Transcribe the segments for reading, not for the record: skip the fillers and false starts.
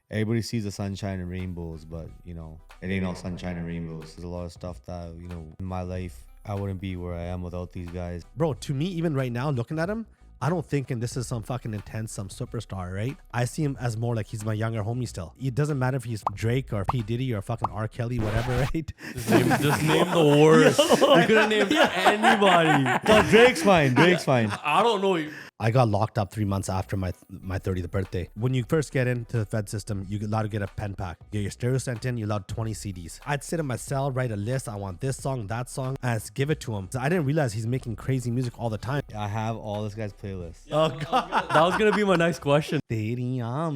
everybody sees the sunshine and rainbows, but you know, it ain't all sunshine and rainbows. There's a lot of stuff that, you know, in my life, I wouldn't be where I am without these guys. Bro, to me, even right now, looking at him, I don't think this is some fucking intense, some superstar, right? I see him as more like he's my younger homie still. It doesn't matter if he's Drake or P. Diddy or fucking R. Kelly, whatever, right? Just name the worst. You could have named anybody. No, Drake's fine. Drake's fine. I don't know. I got locked up 3 months after my 30th birthday. When you first get into the Fed system, you're allowed to get a pen pack. Get your stereo sent in, you're allowed 20 CDs. I'd sit in my cell, write a list. I want this song, that song, and I'd give it to him. So I didn't realize he's making crazy music all the time. I have all this guy's playlists. Oh, God. That was going to be my next question. Yeah.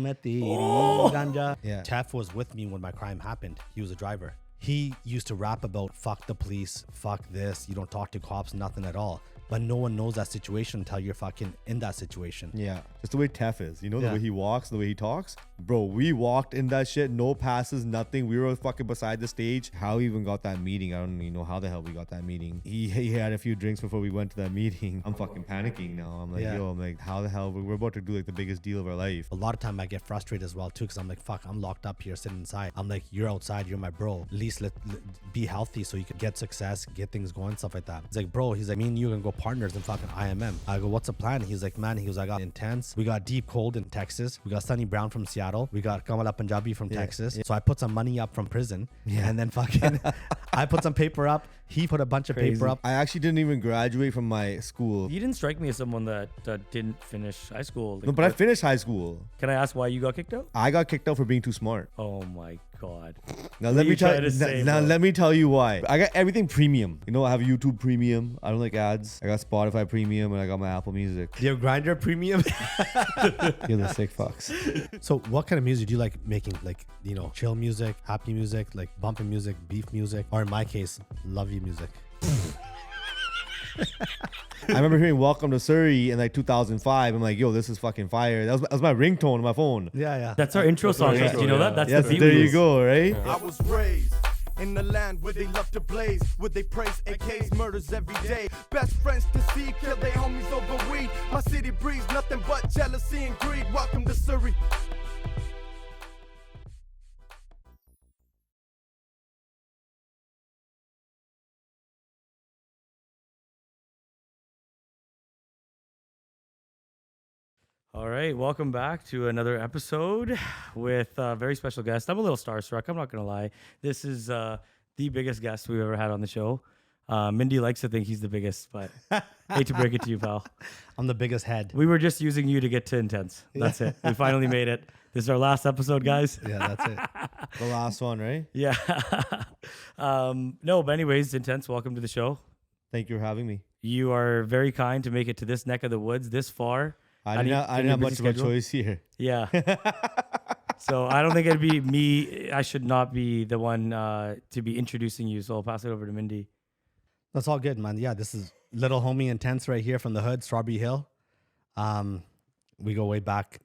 Tef was with me when my crime happened. He was a driver. He used to rap about fuck the police, fuck this, you don't talk to cops, nothing at all. But no one knows that situation until you're fucking in that situation. Yeah. Just the way Tef is. You know, the Yeah. way he walks, the way he talks. Bro, we walked in that shit. No passes, nothing. We were fucking beside the stage. How we even got that meeting, I don't even know how the hell we got that meeting. He had a few drinks before we went to that meeting. I'm fucking panicking now. I'm like, yo, I'm like, how the hell? We're about to do like the biggest deal of our life. A lot of time I get frustrated as well too, because I'm like, fuck, I'm locked up here sitting inside. I'm like, you're outside, you're my bro. At least let be healthy so you can get success, get things going, stuff like that. He's like, bro, he's like, me and you can go partners in fucking IMM. I go, what's the plan? He's like, man, I got Intense. We got Deep Cold in Texas. We got Sunny Brown from Seattle. We got Kamala Punjabi from Texas. So I put some money up from prison. And then fucking I put some paper up. He put a bunch of paper up. I actually didn't even graduate from my school. You didn't strike me as someone that didn't finish high school. Like, No, but I finished high school. Can I ask why you got kicked out? I got kicked out for being too smart. Oh my God. Now What let are me you tell trying to say, bro? let me tell you why. I got everything premium. You know, I have YouTube Premium. I don't like ads. I got Spotify Premium and I got my Apple Music. Do you have Grinder Premium? You're the sick fucks. So what kind of music do you like making? Like, you know, chill music, happy music, like bumping music, beef music, or in my case, lovey music? I remember hearing Welcome to Surrey in like 2005. I'm like, yo, this is fucking fire. That was my ringtone on my phone. Yeah. That's our intro song. Yeah. Do you know that? That's Yes, the beat there we you use. go, right? I was raised in the land where they love to blaze, where they praise AKs, murders every day. Best friends to see, kill their homies over weed. My city breeds nothing but jealousy and greed. Welcome to Surrey. All right, welcome back to another episode with a very special guest. I'm a little starstruck, I'm not going to lie. This is the biggest guest we've ever had on the show. Mindy likes to think he's the biggest, but hate to break it to you, pal. I'm the biggest head. We were just using you to get to Intense. That's it. We finally made it. This is our last episode, guys. Yeah, that's it. The last one, right? Yeah. No, but anyways, Intense, welcome to the show. Thank you for having me. You are very kind to make it to this neck of the woods this far. I didn't have much of a choice here. Yeah. So I don't think it'd be me. I should not be the one to be introducing you. So I'll pass it over to Mindy. That's all good, man. Yeah, this is little homie Intense right here from the hood, Strawberry Hill. We go way back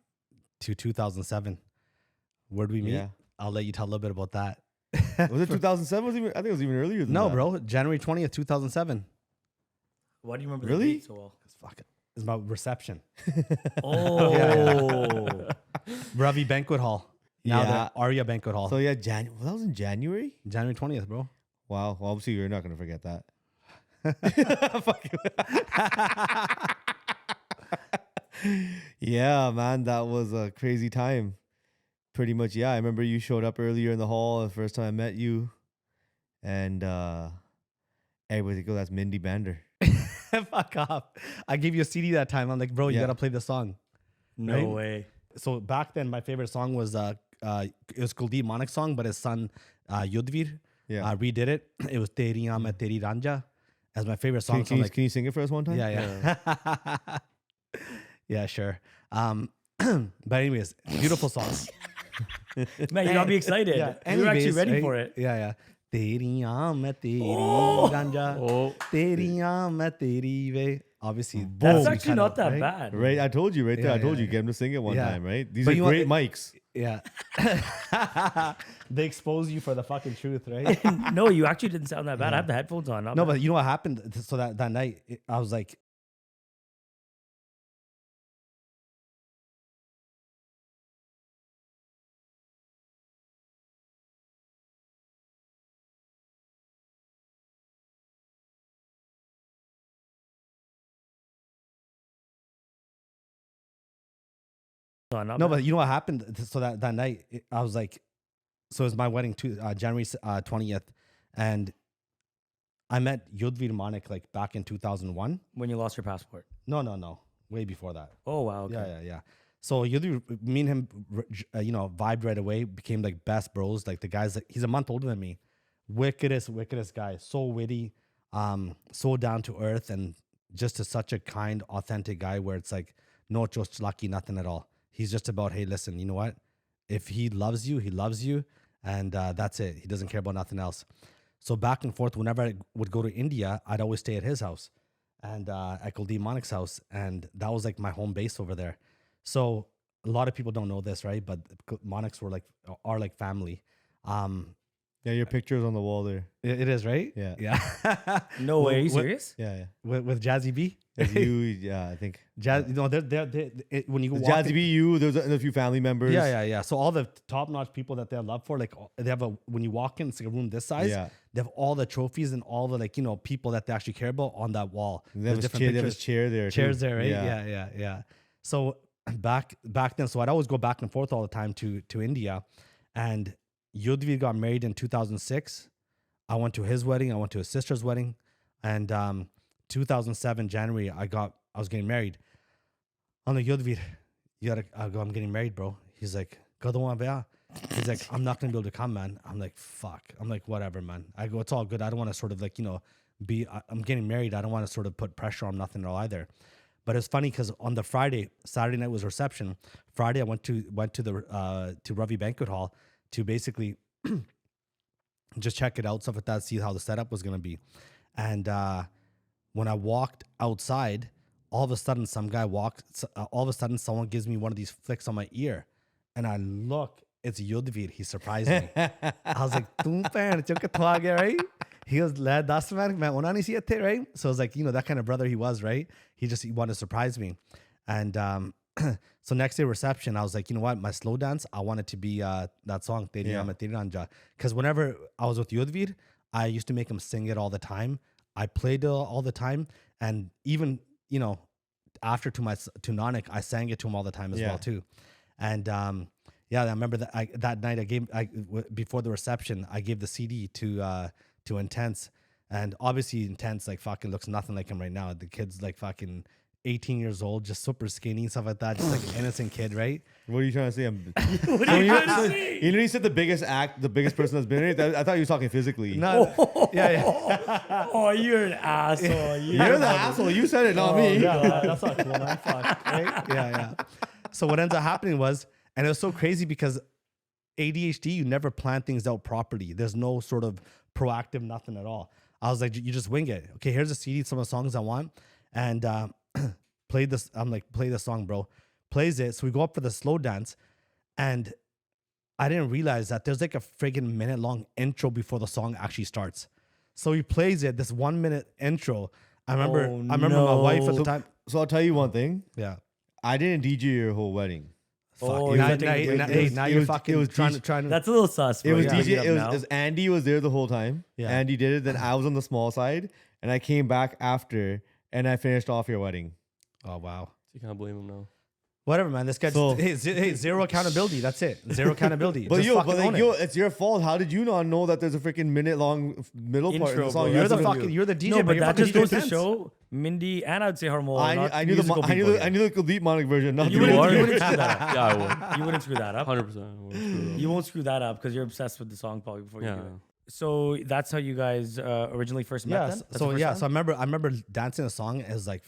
to 2007. Where'd we meet? Yeah. I'll let you tell a little bit about that. Was it 2007? I think it was even earlier than No, that. bro. January 20th, 2007. Why do you remember Really? the date so well? Fuck it. It's my reception. Oh. Ravi Banquet Hall. Now Yeah. the Aria Banquet Hall. So yeah, that was in January? January 20th, bro. Wow. Well, obviously you're not going to forget that. Yeah, man, that was a crazy time. Pretty much, yeah. I remember you showed up earlier in the hall the first time I met you. And everybody go, that's Mindy Bander. Fuck off. I gave you a CD that time. I'm like, bro, you Yeah. got to play the song. No Right? way. So back then, my favorite song was it was Kuldeep Manik's song, but his son Yudhvir Yeah. redid it. It was Teri Aam Teri Ranja as my favorite song. So I'm like, Can you sing it for us one time? yeah. Yeah, sure. But anyways, beautiful song. Man, you gotta be excited. Yeah, We were actually anyways, ready right? for it. Yeah. Teri Aam Teri Ranja. Oh. Teri Aam Teri Ve. Obviously, That's boom, actually kinda, not that right? bad. Right, I told you right there. Yeah, I told yeah, you, get him to sing it one Yeah. time, right? These But are you know great what- mics. Yeah. They expose you for the fucking truth, right? No, you actually didn't sound that bad. I have the headphones on. Not No, bad. but you know what happened? So that night, I was like, No, but you know what happened? So that night, I was like, so it was my wedding January 20th, and I met Yudhvir Manik like back in 2001. When you lost your passport. No, way before that. Oh wow. Okay. Yeah. So Yudhvir, me and him, vibed right away. Became like best bros. Like the guy's like, he's a month older than me. Wickedest guy. So witty, so down to earth, and just such a kind, authentic guy. Where it's like no just lucky, nothing at all. He's just about, hey, listen, you know what? If he loves you, he loves you, and that's it. He doesn't care about nothing else. So back and forth, whenever I would go to India, I'd always stay at his house and at Kuldeep Manik's house. And that was like my home base over there. So a lot of people don't know this, right? But Maniks are like family. Yeah, your picture is on the wall there. It is, right? Yeah. No way. Are you serious? Yeah. With Jazzy B? It's you, yeah, I think. They're when you go Jazzy B, you, there's a few family members. Yeah. So all the top-notch people that they love for, like they have when you walk in, it's like a room this size. Yeah. They have all the trophies and all the people that they actually care about on that wall. They have a chair there. Chairs too. there, right? Yeah. So back then, so I'd always go back and forth all the time to India, and Yudhvir got married in 2006. I went to his wedding. I went to his sister's wedding, and 2007 January I was getting married. I'm like, Yudhvir, I'm getting married, bro. He's like, he's like, I'm not gonna be able to come, man. I'm like, fuck. I'm like, whatever, man. I go, it's all good. I don't want to sort of I'm getting married. I don't want to sort of put pressure on nothing at all either. But it's funny because on the Saturday night was reception. Friday I went to the to Ravi Banquet Hall to basically just check it out, stuff like that, see how the setup was gonna be. And when I walked outside, all of a sudden someone gives me one of these flicks on my ear, and I look, it's Yudhvir. He surprised me. I was like, right? He goes, that's man, right? So I was like, that kind of brother he was, right? He wanted to surprise me. And so next day reception, I was like, you know what? My slow dance, I want it to be that song, because whenever I was with Yudhvir, I used to make him sing it all the time. I played it all the time, and even after to Nanak, I sang it to him all the time as well too. And I remember that night before the reception, I gave the CD to Intense, and obviously Intense like fucking looks nothing like him right now. The kid's like fucking 18 years old, just super skinny and stuff like that, just like an innocent kid, right? What are you trying to say? What are you trying to say? You know, you said the biggest person that's been in it. I thought you were talking physically. No, yeah. Oh, you're an asshole. You're the asshole. You said it, not me. Yeah, that's not cool, man. Fuck, right? Yeah. So what ends up happening was, and it was so crazy because ADHD, you never plan things out properly. There's no sort of proactive nothing at all. I was like, you just wing it. Okay, here's a CD, some of the songs I want, and played this. I'm like, play this song, bro. Plays it. So we go up for the slow dance, and I didn't realize that there's like a friggin' minute long intro before the song actually starts. So he plays it, this 1 minute intro. I remember my wife at the time. So I'll tell you one thing. Yeah. I didn't DJ your whole wedding. Fuck. Oh, Now it you're was- fucking it was trying DJ to. That's a little sus. It was bro. DJ. Yeah. It was Andy was there the whole time. Yeah. Andy did it. Then I was on the small side, and I came back after, and I finished off your wedding. Oh wow. You can't blame him now. Whatever, man. This guy. So- Hey, zero accountability. That's it. Zero accountability. But Just fucking own it. it's your fault. How did you not know that there's a freaking minute long middle part in Intro, the song? bro. You're have the to do? fucking. You're the DJ. No, but you're that fucking just goes to Intense. show Mindy and I'd say Harmol. I knew the Kuldeep Manik version. Not You the wouldn't, real you one. wouldn't screw that up. Yeah, I would. You wouldn't screw that up. 100%. You won't screw that up because you're obsessed with the song probably before you do it. So that's how you guys originally first met. Yeah. Then? That's So the first yeah. time? So I remember dancing a song. It's like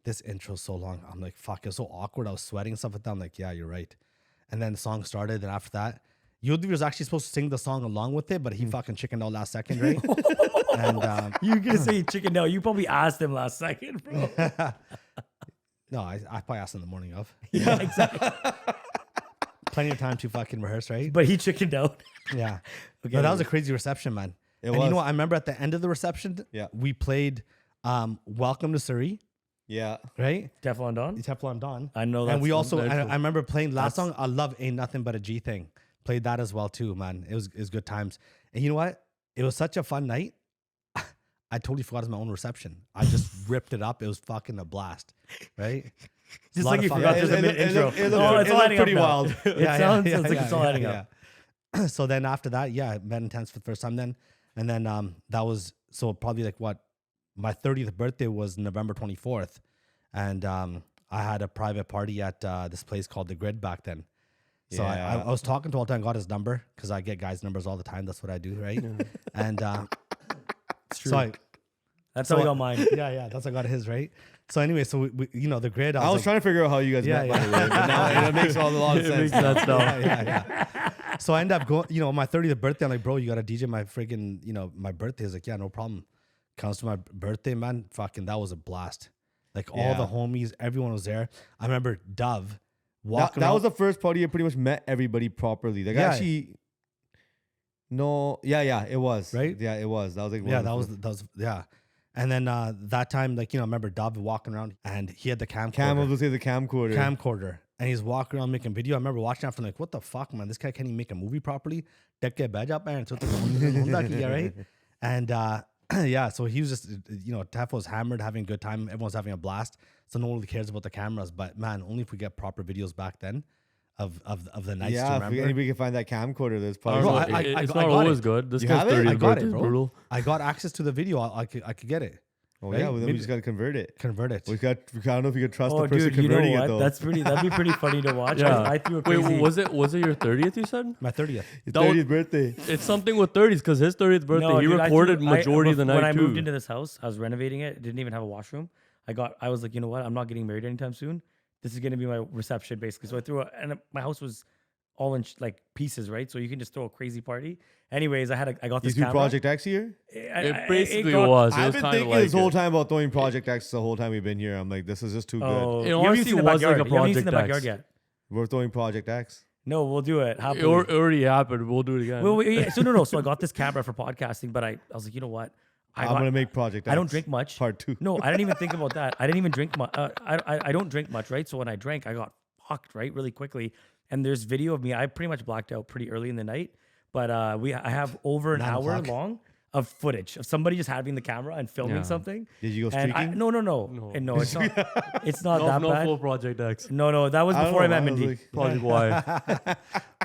this intro's so long. I'm like, fuck. It's so awkward. I was sweating and stuff like that. I'm like, yeah, you're right. And then the song started. And after that, Yudhvir was actually supposed to sing the song along with it, but he fucking chickened out last second, right? And You're gonna say chicken no. You probably asked him last second, bro. no, I probably asked in the morning of. Yeah, exactly. Plenty of time to fucking rehearse, right? But he chickened out. Yeah. Okay. No, that was a crazy reception, man. It and you was. know what? I remember at the end of the reception, Yeah. we played Welcome to Surrey, Yeah. right? Teflon Don. Teflon Don. I know And we that's also, very I cool. remember playing last song, I Love Ain't Nothing But a G Thing. Played that as well too, man. It was good times. And you know what? It was such a fun night. I totally forgot it was my own reception. I just ripped it up. It was fucking a blast, right? Just Lot like of you fucking- forgot there's a mid intro. it Oh, looked it's all adding up pretty now. wild. It sounds like it's all adding up. So then after that, yeah, I met Intense for the first time then. And then that was, so probably like what, my 30th birthday was November 24th. And I had a private party at this place called The Grid back then. So Yeah. I was talking to all the time, got his number, because I get guys' numbers all the time. That's what I do, right? And It's true. so That's so how we I- got mine. yeah, that's how I got his, right? So anyway, so we The Grid, I was like, trying to figure out how you guys Yeah, met, by yeah. the way. But now it makes all a lot of It sense. makes sense now. yeah. So I end up going, my 30th birthday. I'm like, bro, you got to DJ my friggin', my birthday. He's like, yeah, no problem. Comes to my birthday, man. Fucking, that was a blast. Like all the Yeah. homies, everyone was there. I remember Dove That, walking. that was out- the first party I pretty much met everybody properly. Like Yeah. actually, no, yeah, it was. Right? Yeah, it was. That was like one yeah, of the that was yeah. And then that time, like, I remember Dove walking around and he had the I was gonna say the camcorder. and he's walking around making video. I remember watching after, like, what the fuck, man? This guy can't even make a movie properly. Right? And yeah, so he was just, Tef was hammered, having a good time. Everyone's having a blast. So no one really cares about the cameras. But man, only if we get proper videos back then of the nights to Yeah, if remember. anybody can find that camcorder, there's I don't probably. Bro, know, I it's got not it. always good. This You guy's have it? 30th I got birthday it, is bro. brutal. I got access to the video. I could get it. Oh right? yeah, well, then we Maybe- just gotta convert it. Convert it. I don't know if you could trust Oh, the person dude, you know converting it what? though. That'd be pretty funny to watch. Yeah. I threw a Wait, crazy. was it your 30th? You said My 30th. Your that was- 30th birthday. it's something with 30s because his 30th birthday No, he dude, I recorded threw- majority of the night When I too. moved into this house, I was renovating it. It didn't even have a washroom. I was like, you know what? I'm not getting married anytime soon. This is gonna be my reception, basically. So I threw and my house was all in like pieces, right? So you can just throw a crazy party. Anyways, I got You this threw camera. Project X here? It basically got- was. It I've was been kind of thinking like this whole it. time about throwing Project X the whole time we've been here. I'm like, this is just too good. Oh, It you haven't honestly seen the was like backyard. a You haven't seen the Project backyard X. yet. We're throwing Project X. No, we'll do it. It Happily. already happened. We'll do it again. Well, yeah, so no. So I got this camera for podcasting, but I was like, you know what? I'm gonna make Project X. I don't drink much. Part 2. No, I didn't even think about that. I didn't even drink much. I don't drink much, right? So when I drank, I got fucked, right, really quickly. And there's video of me. I pretty much blacked out pretty early in the night, but I have over an 9 hour o'clock. long of footage of somebody just having the camera and filming Yeah. something. Did you go And streaking? no, and no, it's not. It's not that no bad. full Project X. No, that was I don't before I know, met I was Mindy. like- Project Y.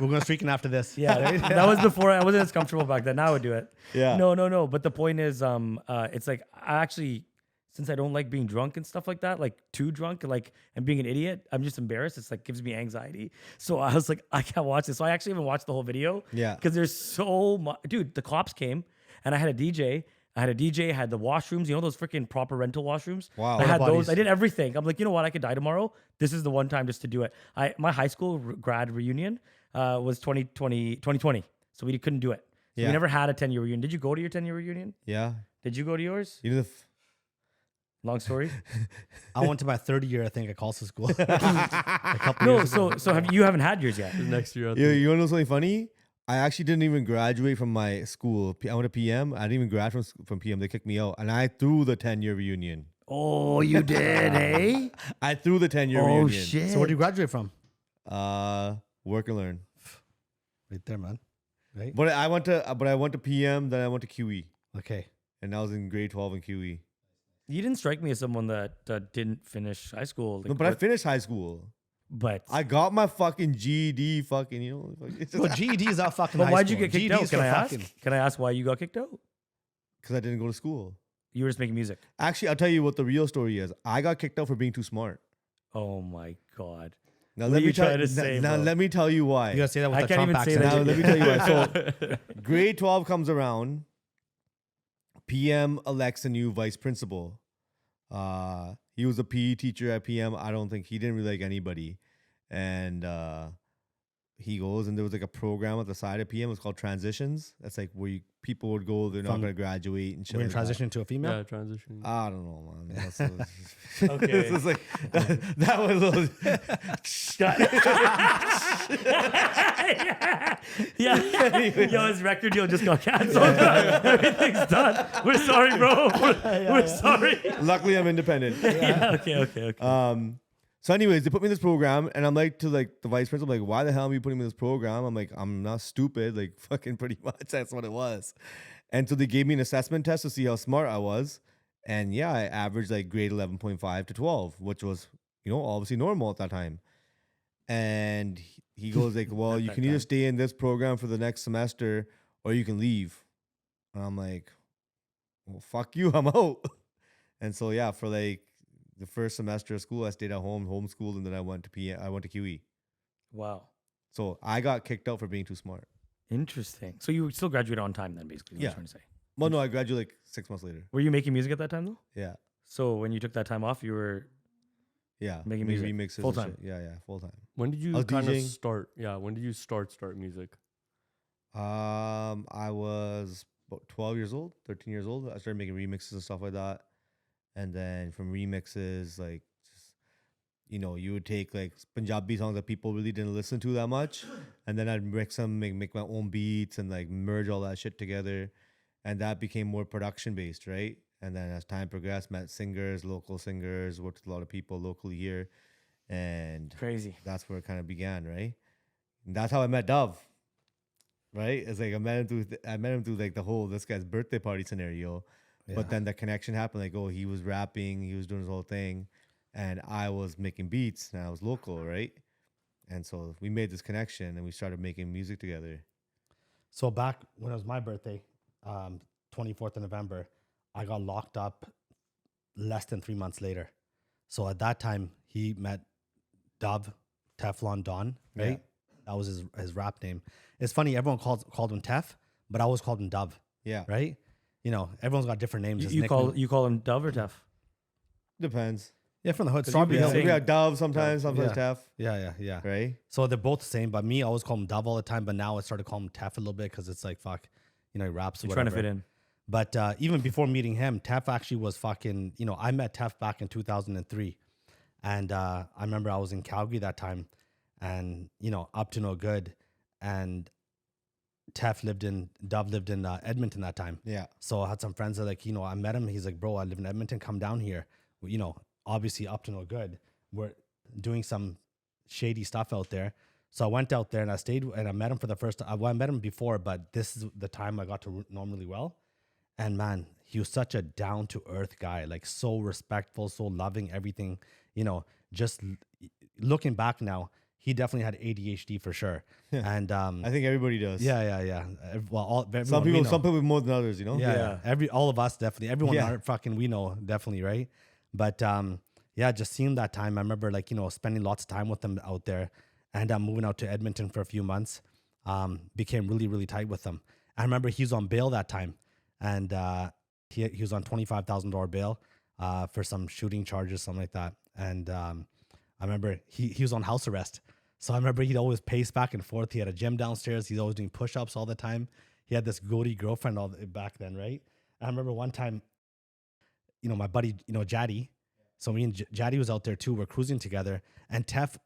We're going streaking after this. Yeah, that was before. I wasn't as comfortable back then. Now I would do it. Yeah. No. But the point is, it's like I actually, since I don't like being drunk and stuff like that, like too drunk, and being an idiot, I'm just embarrassed. It's like gives me anxiety. So I was like, I can't watch this. So I actually haven't watched the whole video. Yeah. Because there's so much. Dude, the cops came and I had a DJ. I had the washrooms, those freaking proper rental washrooms. Wow. I had Porta those. potties. I did everything. I'm like, you know what? I could die tomorrow. This is the one time just to do it. My high school grad reunion was 2020. So we couldn't do it. So Yeah. we never had a 10-year reunion. Did you go to your 10-year reunion? Yeah. Did you go to yours? You know the Long story. I went to my 30 year, I think, at Colsa School. No, so you haven't had yours yet. Next year. I you, think. you want to know something funny? I actually didn't even graduate from my school. I went to PM. I didn't even graduate from PM. They kicked me out. And I threw the 10-year reunion. Oh, you did, eh? I threw the 10-year Oh reunion. shit. So where do you graduate from? Work and learn. Right there, man. Right? But I went to PM, then I went to QE. Okay. And I was in grade 12 in QE. You didn't strike me as someone that didn't finish high school. No, but I finished high school. But I got my fucking GED, fucking, it's just Well, GED is out fucking but high why'd you school. get kicked GED out? is Can for I ask? fucking- Can I ask why you got kicked out? because I didn't go to school. You were just making music. Actually, I'll tell you what the real story is. I got kicked out for being too smart. Oh my god. Now What let are me you tell trying to say, now bro? let me tell you why. You gotta say that with I the can't Trump even say accent. Now let me tell you why. So grade 12 comes around. PM elects a new vice principal. He was a PE teacher at PM. I don't think he didn't really like anybody. And he goes, and there was like a program at the side of PM. It's called Transitions. That's like where people would go. They're not From- going to graduate and shit. We're in like that. transition to a female. Yeah, transition. I don't know, man. That's Okay. This is like that was a little, yeah. Yo, his record deal just got canceled. Everything's done. We're sorry, bro. We're sorry. luckily I'm independent. Yeah. Okay. So anyways, they put me in this program, and I'm like to like the vice principal, like, why the hell are you putting me in this program? I'm like, I'm not stupid, like fucking pretty much. That's what it was. And so they gave me an assessment test to see how smart I was. And yeah, I averaged like grade 11.5 to 12, which was obviously normal at that time. And he goes like, well, you can either stay in this program for the next semester or you can leave. And I'm like, well, fuck you, I'm out. And so yeah, for like the first semester of school, I stayed at home, homeschooled, and then I went to QE. Wow. So I got kicked out for being too smart. Interesting. So you still graduated on time then, basically, is what Yeah. you're trying to say. Well, no, I graduated like 6 months later. Were you making music at that time though? Yeah. So when you took that time off, you were Yeah. Making Make music. remixes. Full and time. shit. Yeah, full time. When did I you was kind of DJing. start? Yeah, when did you start music? I was about 12 years old, 13 years old. I started making remixes and stuff like that. And then from remixes, like, just, you would take like Punjabi songs that people really didn't listen to that much. And then I'd mix them, make my own beats and like merge all that shit together. And that became more production based, right? And then as time progressed, met singers, local singers, worked with a lot of people locally here. And crazy. that's where it kind of began, right? And that's how I met Dove. Right? It's like I met him through like the whole this guy's birthday party scenario. Yeah. But then the connection happened, like, oh, he was rapping, he was doing his whole thing, and I was making beats and I was local, right? And so we made this connection and we started making music together. So back when it was my birthday, 24th of November, I got locked up less than 3 months later. So at that time, he met Dove, Teflon Don, right? Yeah. That was his rap name. It's funny, everyone called him Tef, but I always called him Dove, Yeah. right? Everyone's got different names. His You nickname- call him Dove or Tef? Depends. Yeah, from the hood. 'Cause Strawberry you've Hill. been We saying- got Dove sometimes Yeah. Tef, Yeah. right? So they're both the same, but me, I always call him Dove all the time. But now I started calling him Tef a little bit because it's like, fuck, he raps or You're whatever. trying to fit in. But even before meeting him, Tef actually was fucking, I met Tef back in 2003. And I remember I was in Calgary that time and, up to no good. And Dove lived in Edmonton that time. Yeah. So I had some friends that like, I met him. He's like, bro, I live in Edmonton. Come down here. Obviously up to no good. We're doing some shady stuff out there. So I went out there and I stayed and I met him for the first time. Well, I met him before, but this is the time I got to know him really well. And man, he was such a down to earth guy, like so respectful, so loving, everything, just looking back now, he definitely had ADHD for sure. And I think everybody does. yeah. Well, Some people more than others, Yeah. All of us definitely. Everyone Yeah. we know definitely, right? But just seeing that time, I remember like, spending lots of time with him out there and moving out to Edmonton for a few months, became really, really tight with him. I remember he was on bail that time and he was on $25,000 bail for some shooting charges, something like that. And I remember he was on house arrest. So I remember he'd always pace back and forth. He had a gym downstairs. He's always doing push-ups all the time. He had this goatee girlfriend back then, right? I remember one time, my buddy, Jaddy. So me and Jaddy was out there too. We're cruising together. And Tef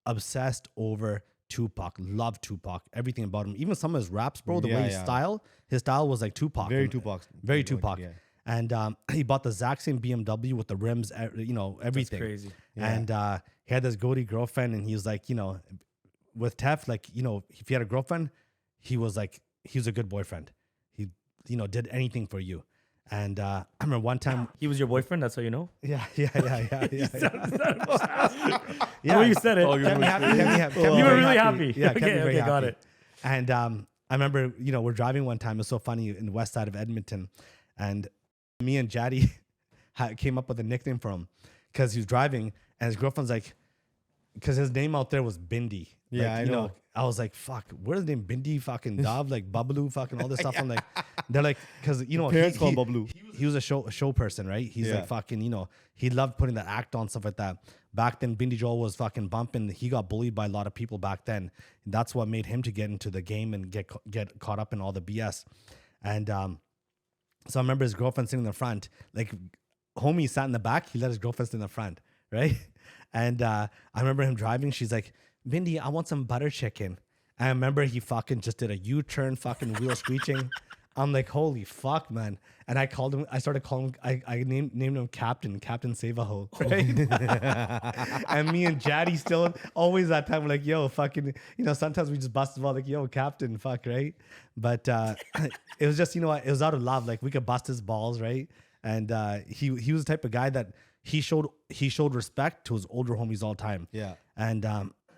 obsessed over Tupac, loved Tupac, everything about him. Even some of his raps, bro, the way his style was like Tupac. Very Tupac. Very Tupac. Yeah. And he bought the exact same BMW with the rims, everything. That's crazy. Yeah. And he had this goatee girlfriend, and he was like, with Tef, like, if he had a girlfriend, he was a good boyfriend. He, did anything for you. And I remember one time, He was your boyfriend. That's how you know. yeah. The way you said it. Oh, Kept me happy. You were really happy. Yeah, kept me okay, very got happy. it. And I remember, we're driving one time. It was so funny in the west side of Edmonton. And me and Jaddy came up with a nickname for him because he was driving and his girlfriend's like, because his name out there was Bindi. Yeah, Like, I know. I was like, fuck, where's the name Bindi, fucking Dove, like Babalu, fucking all this stuff. I'm like, they're like, because, Parents call him Babalu. He was a show person, right? He's Yeah. like fucking, he loved putting the act on, stuff like that. Back then, Bindi Joel was fucking bumping. He got bullied by a lot of people back then. That's what made him to get into the game and get caught up in all the BS. And so I remember his girlfriend sitting in the front. Like, homie sat in the back. He let his girlfriend sit in the front, right? And I remember him driving. She's like, Mindy, I want some butter chicken. I remember he fucking just did a U-turn, fucking wheel screeching. I'm like, holy fuck, man. And I started calling him, I named him Captain Save-A-Ho, right? And me and Jaddy still, always that time, we're like, yo, fucking, sometimes we just bust the ball, like, yo, Captain, fuck, right? But it was just, it was out of love. Like, we could bust his balls, right? And he was the type of guy that he showed respect to his older homies all the time. Yeah. And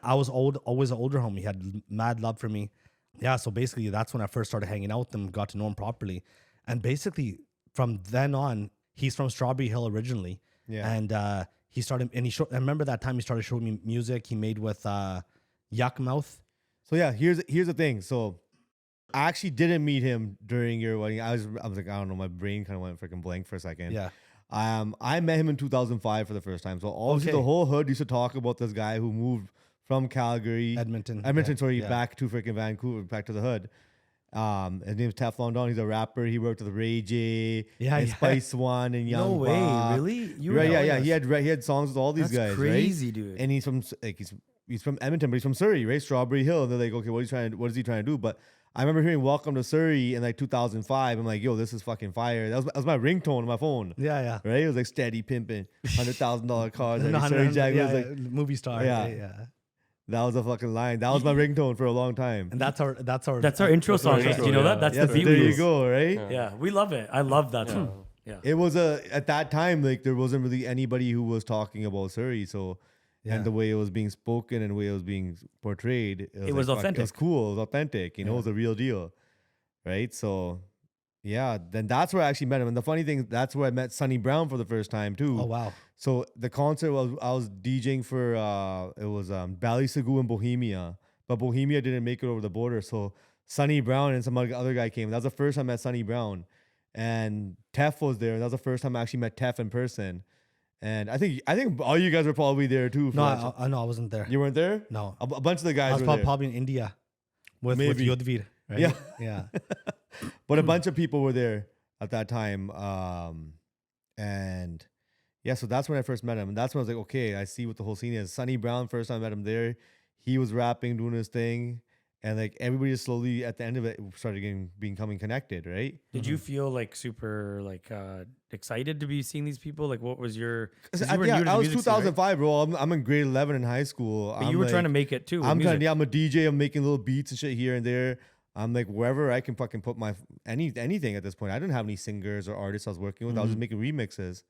I was always an older homie. He had mad love for me. Yeah, so basically that's when I first started hanging out with him, got to know him properly. And basically from then on, he's from Strawberry Hill originally. Yeah. And he started, and I remember that time he started showing me music he made with Yuck Mouth. So yeah, here's the thing. So I actually didn't meet him during your wedding. I was like, I don't know, my brain kind of went freaking blank for a second. Yeah. I met him in 2005 for the first time. So obviously the whole hood used to talk about this guy who moved from Calgary, Edmonton, back to freaking Vancouver, back to the hood. His name's Teflon Don. He's a rapper. He worked with Ray J, and Spice One, and Young. No way, Bach. really? Yeah. He had songs with all these That's guys. crazy, right? dude. And he's from Edmonton, but he's from Surrey, right? Strawberry Hill. And they're like, okay, what is he trying to do? But I remember hearing "Welcome to Surrey" in like 2005. I'm like, yo, this is fucking fire. That was my ringtone on my phone. Yeah. Right? It was like steady pimping, $100,000 cars. No, Surrey Jack was yeah, like movie star. Yeah. Yeah. that was a fucking line. That was my ringtone for a long time. And that's our intro song. intro, Do you know yeah. that? That's Yeah, the so beat there we you use. go, right? Yeah, we love it. I love that song. Yeah. It was at that time, like there wasn't really anybody who was talking about Surrey. So, and the way it was being spoken and the way it was being portrayed, It was like, fuck, authentic. It was cool. It was authentic. You know, it was a real deal. Right. So, yeah, then that's where I actually met him. And the funny thing, that's where I met Sonny Brown for the first time too. Oh, wow. So the concert I was DJing for, it was Ballysagu in Bohemia, but Bohemia didn't make it over the border. So Sonny Brown and some other guy came. That was the first time I met Sonny Brown. And Tef was there. And that was the first time I actually met Tef in person. And I think all you guys were probably there too. For No, I know I wasn't there. you weren't there? No. A bunch of the guys I was were there. probably in India with Maybe. Yodhvir, right? Yeah. Yeah. But a bunch of people were there at that time. And yeah, so that's when I first met him. And that's when I was like, okay, I see what the whole scene is. Sonny Brown, first time I met him there. He was rapping, doing his thing. And like everybody just slowly at the end of it started becoming connected, right? Did you feel like super like excited to be seeing these people? Like, what was your? 'Cause you I were new to the was music scene, right? 2005, bro. I'm in grade 11 in high school. But you were trying to make it too. with I'm music. I'm a DJ. I'm making little beats and shit here and there. I'm like wherever I can fucking put my anything at this point. I didn't have any singers or artists I was working with. I was just making remixes.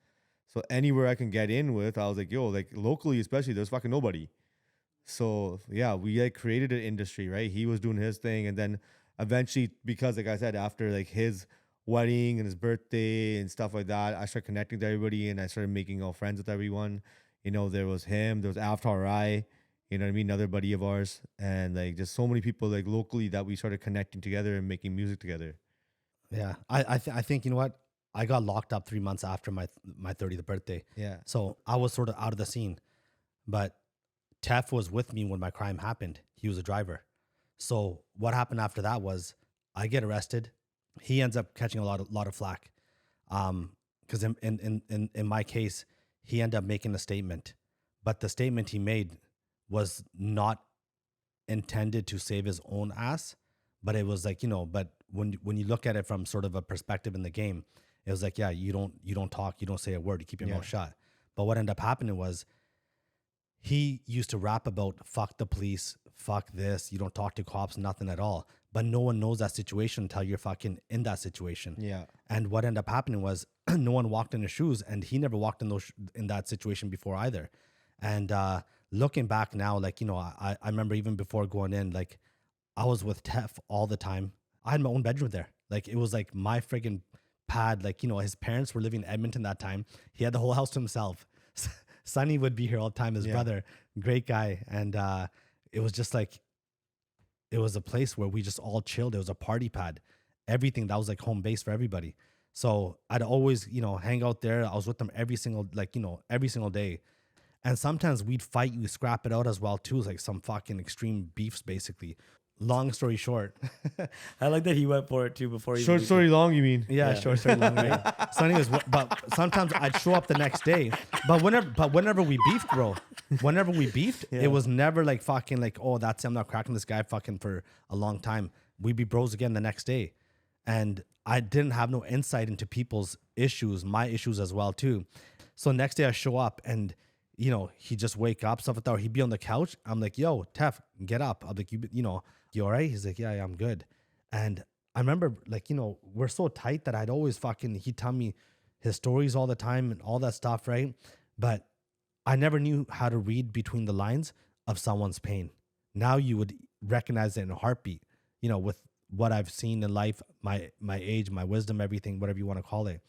So anywhere I can get in with, I was like, yo, like locally especially, there's fucking nobody. So yeah, we like created an industry, right? He was doing his thing, and then eventually, because like I said, after like his wedding and his birthday and stuff like that, I started connecting to everybody, and I started making all friends with everyone. You know, there was him, there was After I, you know what I mean, another buddy of ours, and like just so many people like locally that we started connecting together and making music together. Yeah. I think, you know what? I got locked up 3 months after my 30th birthday. Yeah. So I was sort of out of the scene. But Tef was with me when my crime happened. He was a driver. So what happened after that was I get arrested. He ends up catching a lot of flack. Because in my case, he ended up making a statement. But the statement he made was not intended to save his own ass. But it was like, you know, but when you look at it from sort of a perspective in the game, it was like, yeah, you don't talk, you don't say a word, you keep your mouth shut. But what ended up happening was he used to rap about fuck the police, fuck this, you don't talk to cops, nothing at all. But no one knows that situation until you're fucking in that situation. Yeah. And what ended up happening was no one walked in his shoes, and he never walked in that situation before either. And looking back now, like, you know, I remember even before going in, like I was with Tef all the time. I had my own bedroom there. Like it was like my friggin' pad. Like, you know, his parents were living in Edmonton that time. He had the whole house to himself. Sonny would be here all the time, his brother, great guy. And it was just like, it was a place where we just all chilled. It was a party pad. Everything, that was like home base for everybody. So I'd always, you know, hang out there. I was with them every single day. And sometimes we'd fight, we scrap it out as well too, like some fucking extreme beefs basically. Long story short. I like that he went for it too before he. Short story long, you mean? Yeah, short story long. Right? Sonny was, but sometimes I'd show up the next day. But whenever we beefed, bro, it was never like fucking like, oh, that's it, I'm not cracking this guy fucking for a long time. We'd be bros again the next day. And I didn't have no insight into people's issues, my issues as well too. So next day I show up and, you know, he just wake up, stuff like that. Or he'd be on the couch. I'm like, yo, Tef, get up. I'm like, you know, you all right? He's like, yeah, I'm good. And I remember, like, you know, we're so tight that I'd always he'd tell me his stories all the time and all that stuff, right? But I never knew how to read between the lines of someone's pain. Now you would recognize it in a heartbeat, you know, with what I've seen in life, my age, my wisdom, everything, whatever you want to call it.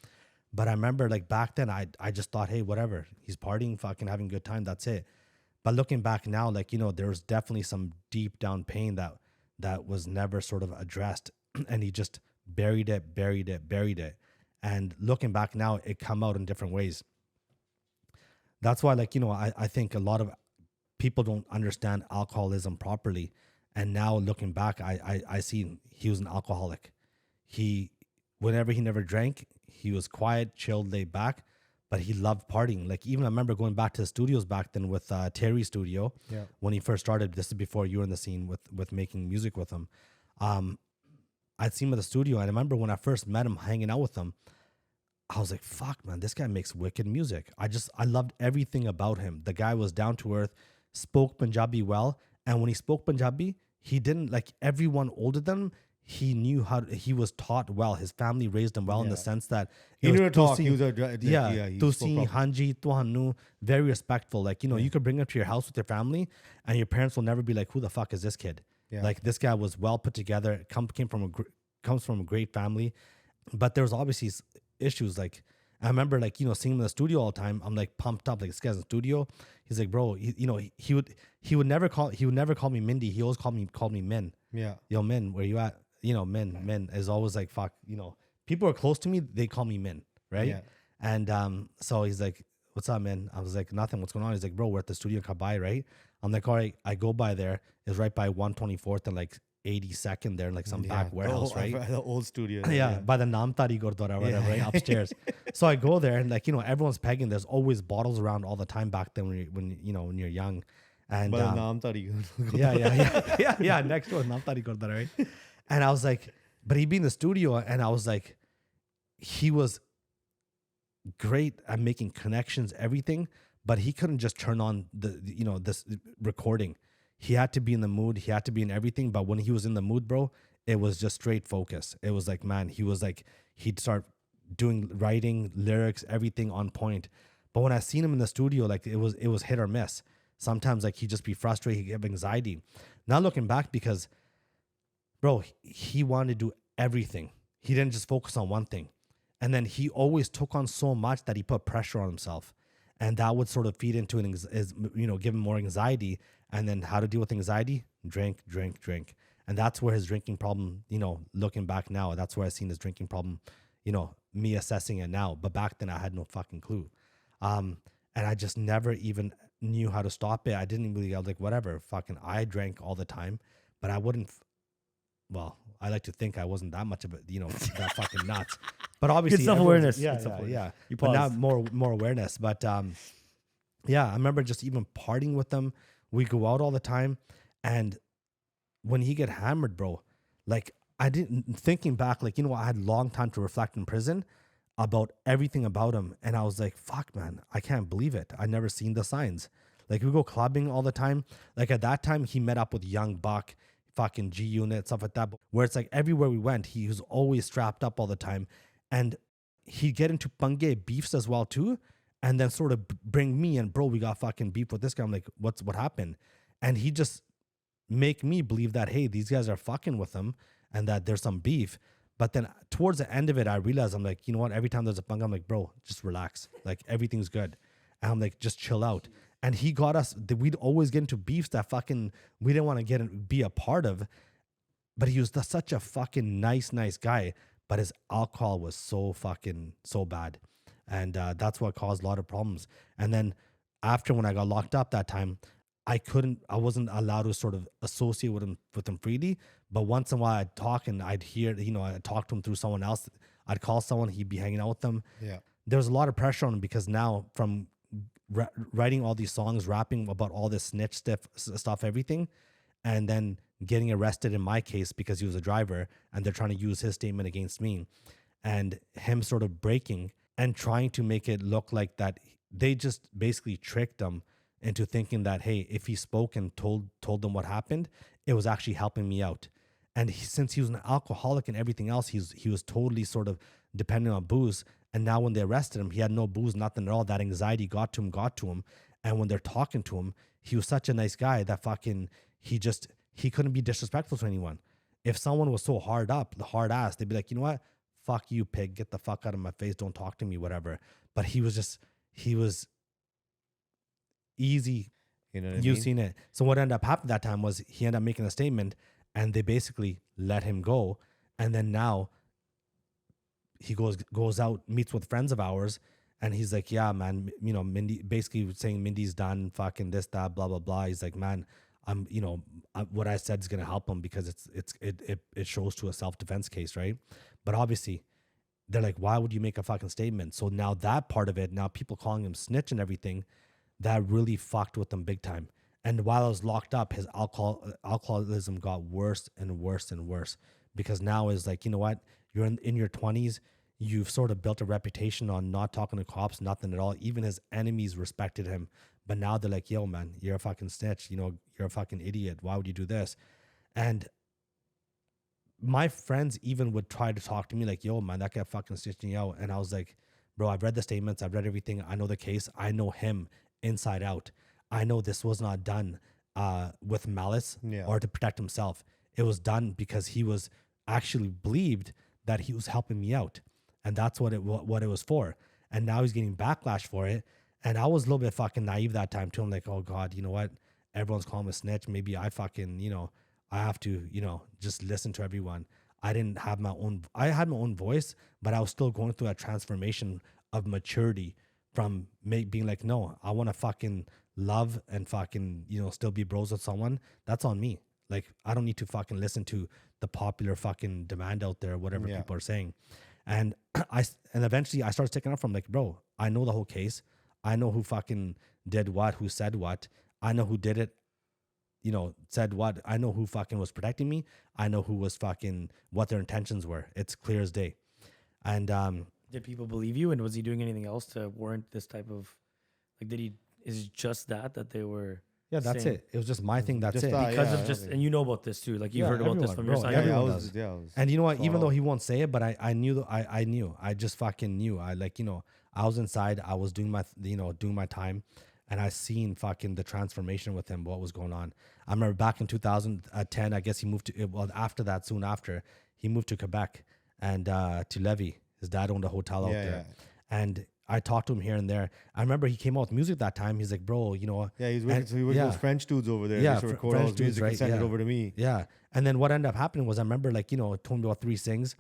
But I remember like back then, I just thought, hey, whatever, he's partying, fucking having a good time, that's it. But looking back now, like, you know, there was definitely some deep down pain that was never sort of addressed. And he just buried it. And looking back now, it come out in different ways. That's why, like, you know, I think a lot of people don't understand alcoholism properly. And now looking back, I see he was an alcoholic. Whenever he never drank, he was quiet, chilled, laid back, but he loved partying. Like, even I remember going back to the studios back then with Terry's studio when he first started. This is before you were in the scene with making music with him. I'd seen him at the studio, and I remember when I first met him, hanging out with him, I was like, fuck, man, this guy makes wicked music. I loved everything about him. The guy was down to earth, spoke Punjabi well, and when he spoke Punjabi, he didn't, like everyone older than him, he knew he was taught well. His family raised him well in the sense that he knew to talk. He was Tusi, Hanji, Tuhanu, very respectful. Like, you know, you could bring him to your house with your family, and your parents will never be like, who the fuck is this kid? Yeah. Like, this guy was well put together, comes from a great family. But there was obviously issues. Like, I remember, like, you know, seeing him in the studio all the time. I'm like pumped up, like, this guy's in the studio. He's like, bro, he would never call me Mindy. He always called me Min. Yeah. Yo, Min, where you at? You know, Min is always like, fuck, you know, people are close to me, they call me Min, right? Yeah. And so he's like, what's up, man? I was like, nothing, what's going on? He's like, bro, we're at the studio in Kabai, right? I'm like, all right, I go by there. It's right by 124th and like 82nd there in like some back warehouse, right? The old studio. Yeah, by the Namtari Gurdwara, whatever, right? Upstairs. So I go there, and like, you know, everyone's pegging. There's always bottles around all the time back then when you're young. And yeah, next door Namtari Gurdwara, right? And I was like, but he'd be in the studio, and I was like, he was great at making connections, everything, but he couldn't just turn on this recording. He had to be in the mood. He had to be in everything. But when he was in the mood, bro, it was just straight focus. It was like, man, he was like, he'd start doing writing, lyrics, everything on point. But when I seen him in the studio, like, it was hit or miss. Sometimes, like, he'd just be frustrated, he'd have anxiety. Now looking back, because bro, he wanted to do everything. He didn't just focus on one thing. And then he always took on so much that he put pressure on himself. And that would sort of feed into give him more anxiety. And then how to deal with anxiety? Drink. And that's where his drinking problem, you know, looking back now, that's where I seen his drinking problem, you know, me assessing it now. But back then I had no fucking clue. And I just never even knew how to stop it. I didn't really, I was like, whatever, fucking, I drank all the time, but I wouldn't. Well, I like to think I wasn't that much of a, you know, that fucking nuts. But obviously, it's self-awareness. Yeah. You but now more awareness. But yeah, I remember just even partying with them. We go out all the time, and when he get hammered, bro, like, I didn't, thinking back, like, you know, I had long time to reflect in prison about everything about him, and I was like, fuck, man, I can't believe it. I never seen the signs. Like, we go clubbing all the time. Like, at that time, he met up with Young Buck, fucking G Unit, stuff like that, where it's like everywhere we went, he was always strapped up all the time, and he'd get into Pange beefs as well too, and then sort of bring me and, bro, we got fucking beef with this guy. I'm like, what happened? And he just make me believe that, hey, these guys are fucking with him and that there's some beef. But then towards the end of it, I realized, I'm like, you know what, every time there's a Pange, I'm like, bro, just relax, like, everything's good. And I'm like, just chill out. And he got us, we'd always get into beefs that fucking we didn't want to be a part of. But he was such a fucking nice guy. But his alcohol was so bad. And that's what caused a lot of problems. And then after, when I got locked up that time, I wasn't allowed to sort of associate with him freely. But once in a while I'd talk, and I'd hear, you know, I'd talk to him through someone else. I'd call someone, he'd be hanging out with them. Yeah. There was a lot of pressure on him, because now from writing all these songs, rapping about all this snitch stuff, everything, and then getting arrested in my case because he was a driver, and they're trying to use his statement against me, and him sort of breaking and trying to make it look like that they just basically tricked him into thinking that, hey, if he spoke and told them what happened, it was actually helping me out. And since he was an alcoholic and everything else, he was totally sort of dependent on booze. And now when they arrested him, he had no booze, nothing at all. That anxiety got to him. And when they're talking to him, he was such a nice guy that fucking, he couldn't be disrespectful to anyone. If someone was so hard up, the hard ass, they'd be like, you know what? Fuck you, pig. Get the fuck out of my face. Don't talk to me, whatever. But he was easy. You know what I You've mean? seen it. So what ended up happening that time was he ended up making a statement and they basically let him go. And then now he goes out, meets with friends of ours, and he's like, yeah, man, you know, Mindy, basically saying Mindy's done, fucking this, that, blah, blah, blah. He's like, man, what I said is going to help him because it shows to a self-defense case, right? But obviously they're like, why would you make a fucking statement? So now that part of it, now people calling him snitch and everything, that really fucked with him big time. And while I was locked up, his alcoholism got worse and worse and worse, because now is like, you know what? You're in your 20s. You've sort of built a reputation on not talking to cops, nothing at all. Even his enemies respected him. But now they're like, yo, man, you're a fucking snitch. You know, you're a fucking idiot. Why would you do this? And my friends even would try to talk to me like, yo, man, that guy fucking snitching you out. And I was like, bro, I've read the statements. I've read everything. I know the case. I know him inside out. I know this was not done with malice or to protect himself. It was done because he was actually believed that he was helping me out. And that's what it was for. And now he's getting backlash for it. And I was a little bit fucking naive that time too. I'm like, oh God, you know what? Everyone's calling me a snitch. Maybe I fucking, you know, I have to, you know, just listen to everyone. I had my own voice, but I was still going through that transformation of maturity from being like, no, I want to fucking love and fucking, you know, still be bros with someone. That's on me. Like, I don't need to fucking listen to the popular fucking demand out there, whatever people are saying. And eventually I started sticking up from like, bro, I know the whole case. I know who fucking did what, who said what. I know who did it, you know, said what. I know who fucking was protecting me. I know who was fucking, what their intentions were. It's clear as day. And did people believe you? And was he doing anything else to warrant this type of, like, is it just that they were? Yeah, that's saying, it. It was just my thing. That's it. Because of just, and you know about this too. Like, you've heard about this from your side. Everyone does. And you know what? Even though he won't say it, but I knew. I just fucking knew. I like, you know, I was inside. I was doing my time, and I seen fucking the transformation with him. What was going on? I remember back in 2010. I guess he moved to. Well, after that, soon after, he moved to Quebec and to Lévis. His dad owned a hotel out there, and I talked to him here and there. I remember he came out with music that time. He's like, bro, you know. Yeah, he's working. So he worked with those French dudes over there. Yeah, they record all his music and send it over to me. Yeah. And then what ended up happening was I remember, like, you know, told me about 3 Sings,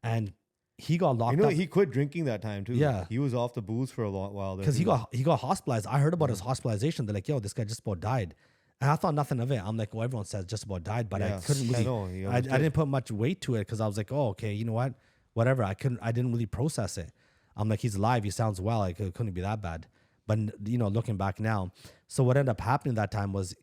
and he got locked up. He quit drinking that time too. Yeah. He was off the booze for a long while. Because he got hospitalized. I heard about his hospitalization. They're like, yo, this guy just about died. And I thought nothing of it. I'm like, well, everyone says just about died, but I couldn't really. I didn't put much weight to it because I was like, oh, okay, you know what? Whatever. I didn't really process it. I'm like, he's alive. He sounds well. Like, it couldn't be that bad. But, you know, looking back now. So what ended up happening that time was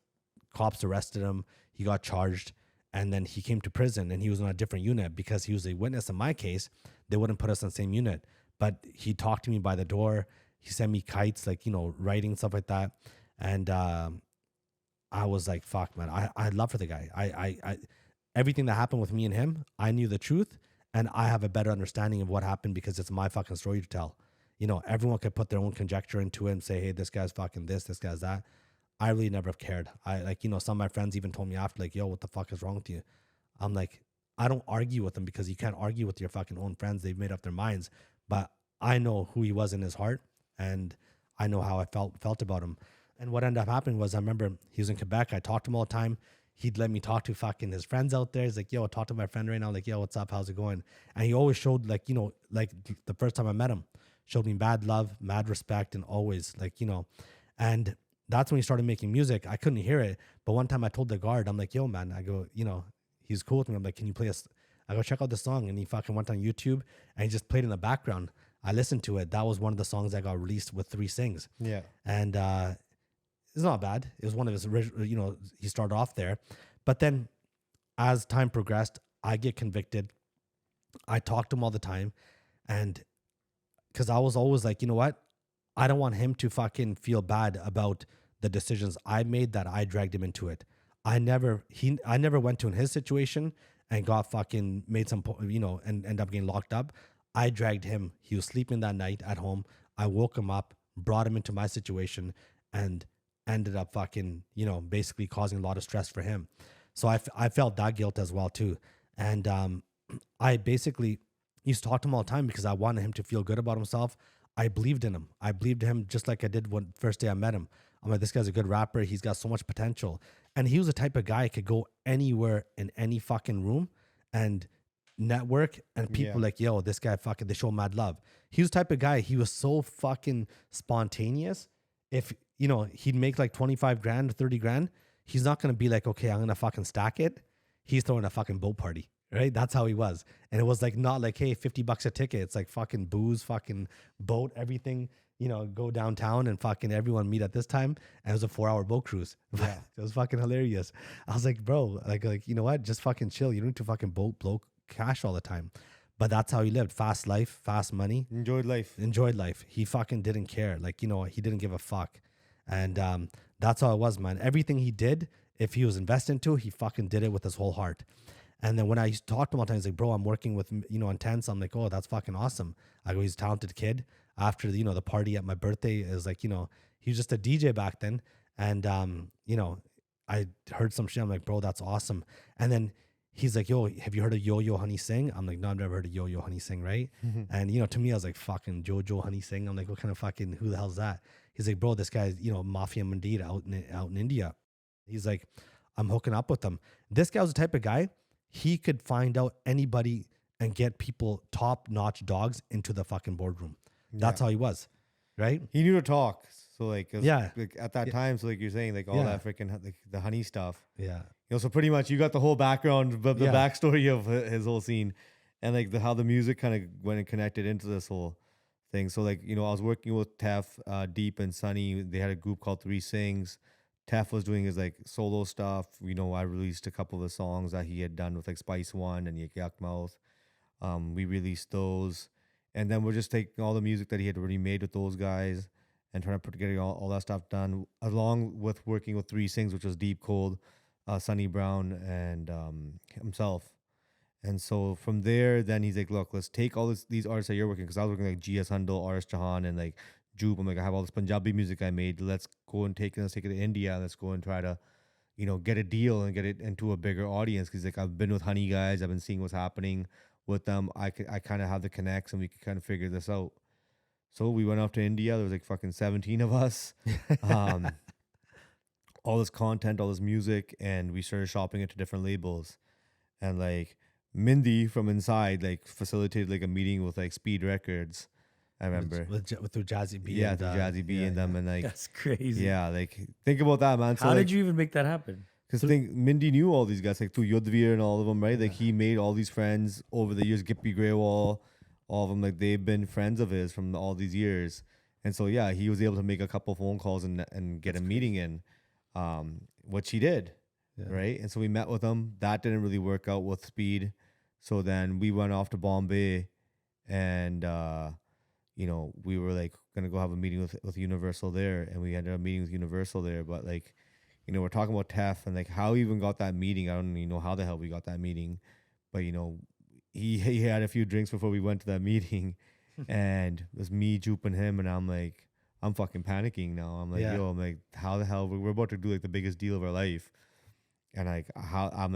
cops arrested him. He got charged. And then he came to prison and he was on a different unit because he was a witness in my case. They wouldn't put us in the same unit. But he talked to me by the door. He sent me kites, like, you know, writing, stuff like that. And I was like, fuck, man. I love for the guy. I everything that happened with me and him, I knew the truth. And I have a better understanding of what happened because it's my fucking story to tell. You know, everyone could put their own conjecture into it and say, hey, this guy's fucking this guy's that. I really never have cared. I like, you know, some of my friends even told me after, like, yo, what the fuck is wrong with you? I'm like, I don't argue with them because you can't argue with your fucking own friends. They've made up their minds. But I know who he was in his heart and I know how I felt about him. And what ended up happening was I remember he was in Quebec. I talked to him all the time. He'd let me talk to fucking his friends out there. He's like, yo, talk to my friend right now. Like, yo, what's up? How's it going? And he always showed, like, you know, like the first time I met him, showed me mad love, mad respect, and always, like, you know. And that's when he started making music. I couldn't hear it. But one time I told the guard, I'm like, yo, man, I go, you know, he's cool with me. I'm like, can you play I go, check out the song. And he fucking went on YouTube and he just played in the background. I listened to it. That was one of the songs that got released with 3 Sings. Yeah. And it's not bad. It was one of his original, you know, he started off there. But then as time progressed, I get convicted. I talk to him all the time. And because I was always like, you know what? I don't want him to fucking feel bad about the decisions I made that I dragged him into it. I never went to in his situation and got fucking made some, you know, and end up getting locked up. I dragged him. He was sleeping that night at home. I woke him up, brought him into my situation, and ended up fucking, basically causing a lot of stress for him. So I felt that guilt as well too. And I basically used to talk to him all the time because I wanted him to feel good about himself. I believed in him. I believed in him just like I did when first day I met him. I'm like, this guy's a good rapper. He's got so much potential. And he was the type of guy who could go anywhere in any fucking room and network, and people like, yo, this guy fucking, they show mad love. He was the type of guy, he was so fucking spontaneous. If, he'd make like 25 grand or 30 grand, he's not going to be like, okay, I'm going to fucking stack it. He's throwing a fucking boat party, right? That's how he was. And it was like, not like, hey, $50 a ticket. It's like fucking booze, fucking boat, everything, go downtown and fucking everyone meet at this time. And it was a 4-hour boat cruise. Yeah. It was fucking hilarious. I was like, bro, like, you know what? Just fucking chill. You don't need to fucking blow cash all the time. But that's how he lived. Fast life, fast money. Enjoyed life. He fucking didn't care. Like, he didn't give a fuck. And that's how it was, man. Everything he did, if he was invested into, he fucking did it with his whole heart. And then when I used to talk to him all the time, he's like, bro, I'm working with, Intense. I'm like, oh, that's fucking awesome. I go, he's a talented kid. After, the party at my birthday is like, he was just a DJ back then. And, I heard some shit. I'm like, bro, that's awesome. And then he's like, yo, have you heard of Yo-Yo Honey Sing? I'm like, no, I've never heard of Yo-Yo Honey Sing, right? And, to me, I was like, fucking Jojo Honey Sing. I'm like, what kind of fucking, who the hell's that? He's like, bro, this guy's, Mafia Mindy out in India. He's like, I'm hooking up with him. This guy was the type of guy, he could find out anybody and get people top-notch dogs into the fucking boardroom. That's how he was, right? He knew to talk. So like, yeah, like at that time, so like you're saying, like all that freaking like the honey stuff. Yeah. So pretty much you got the whole background, the backstory of his whole scene, and like how the music kind of went and connected into this whole thing. So like, I was working with Tef, Deep and Sunny. They had a group called Three Sings. Tef was doing his like solo stuff. I released a couple of the songs that he had done with like Spice One and Yuck Mouth. We released those. And then we're just taking all the music that he had already made with those guys and trying to put together all that stuff done, along with working with Three Sings, which was Deep Cold, Sonny Brown, and himself. And so from there, then he's like, look, let's take all these artists that you're working, because I was working like GS Handel, Aris Jahan, and like Joop. I'm like, I have all this Punjabi music I made. Let's take it to India. Let's go and try to, get a deal and get it into a bigger audience. Because like I've been with Honey guys, I've been seeing what's happening with them. I kind of have the connects, and we could kind of figure this out. So we went off to India. There was like fucking 17 of us. All this content, all this music, and we started shopping it to different labels. And like Mindy from inside like facilitated like a meeting with like Speed Records. I remember through Jazzy B. Yeah, through Jazzy B and them, and like that's crazy. Yeah, like think about that, man. So how like, did you even make that happen? Because Mindy knew all these guys, like through Yudhvir and all of them, right? Like he made all these friends over the years. Gippy Greywall, all of them, like they've been friends of his from all these years. And so yeah, he was able to make a couple phone calls and get a meeting in, which he did, right? And so we met with him. That didn't really work out with Speed. So then we went off to Bombay, and we were like gonna go have a meeting with Universal there, and we ended up meeting with Universal there. But like, we're talking about Tef and like how we even got that meeting. I don't even know how the hell we got that meeting, but he had a few drinks before we went to that meeting, and it was me, Joop, and him, and I'm like, I'm fucking panicking now. I'm like, I'm like, how the hell we're about to do like the biggest deal of our life, and like how I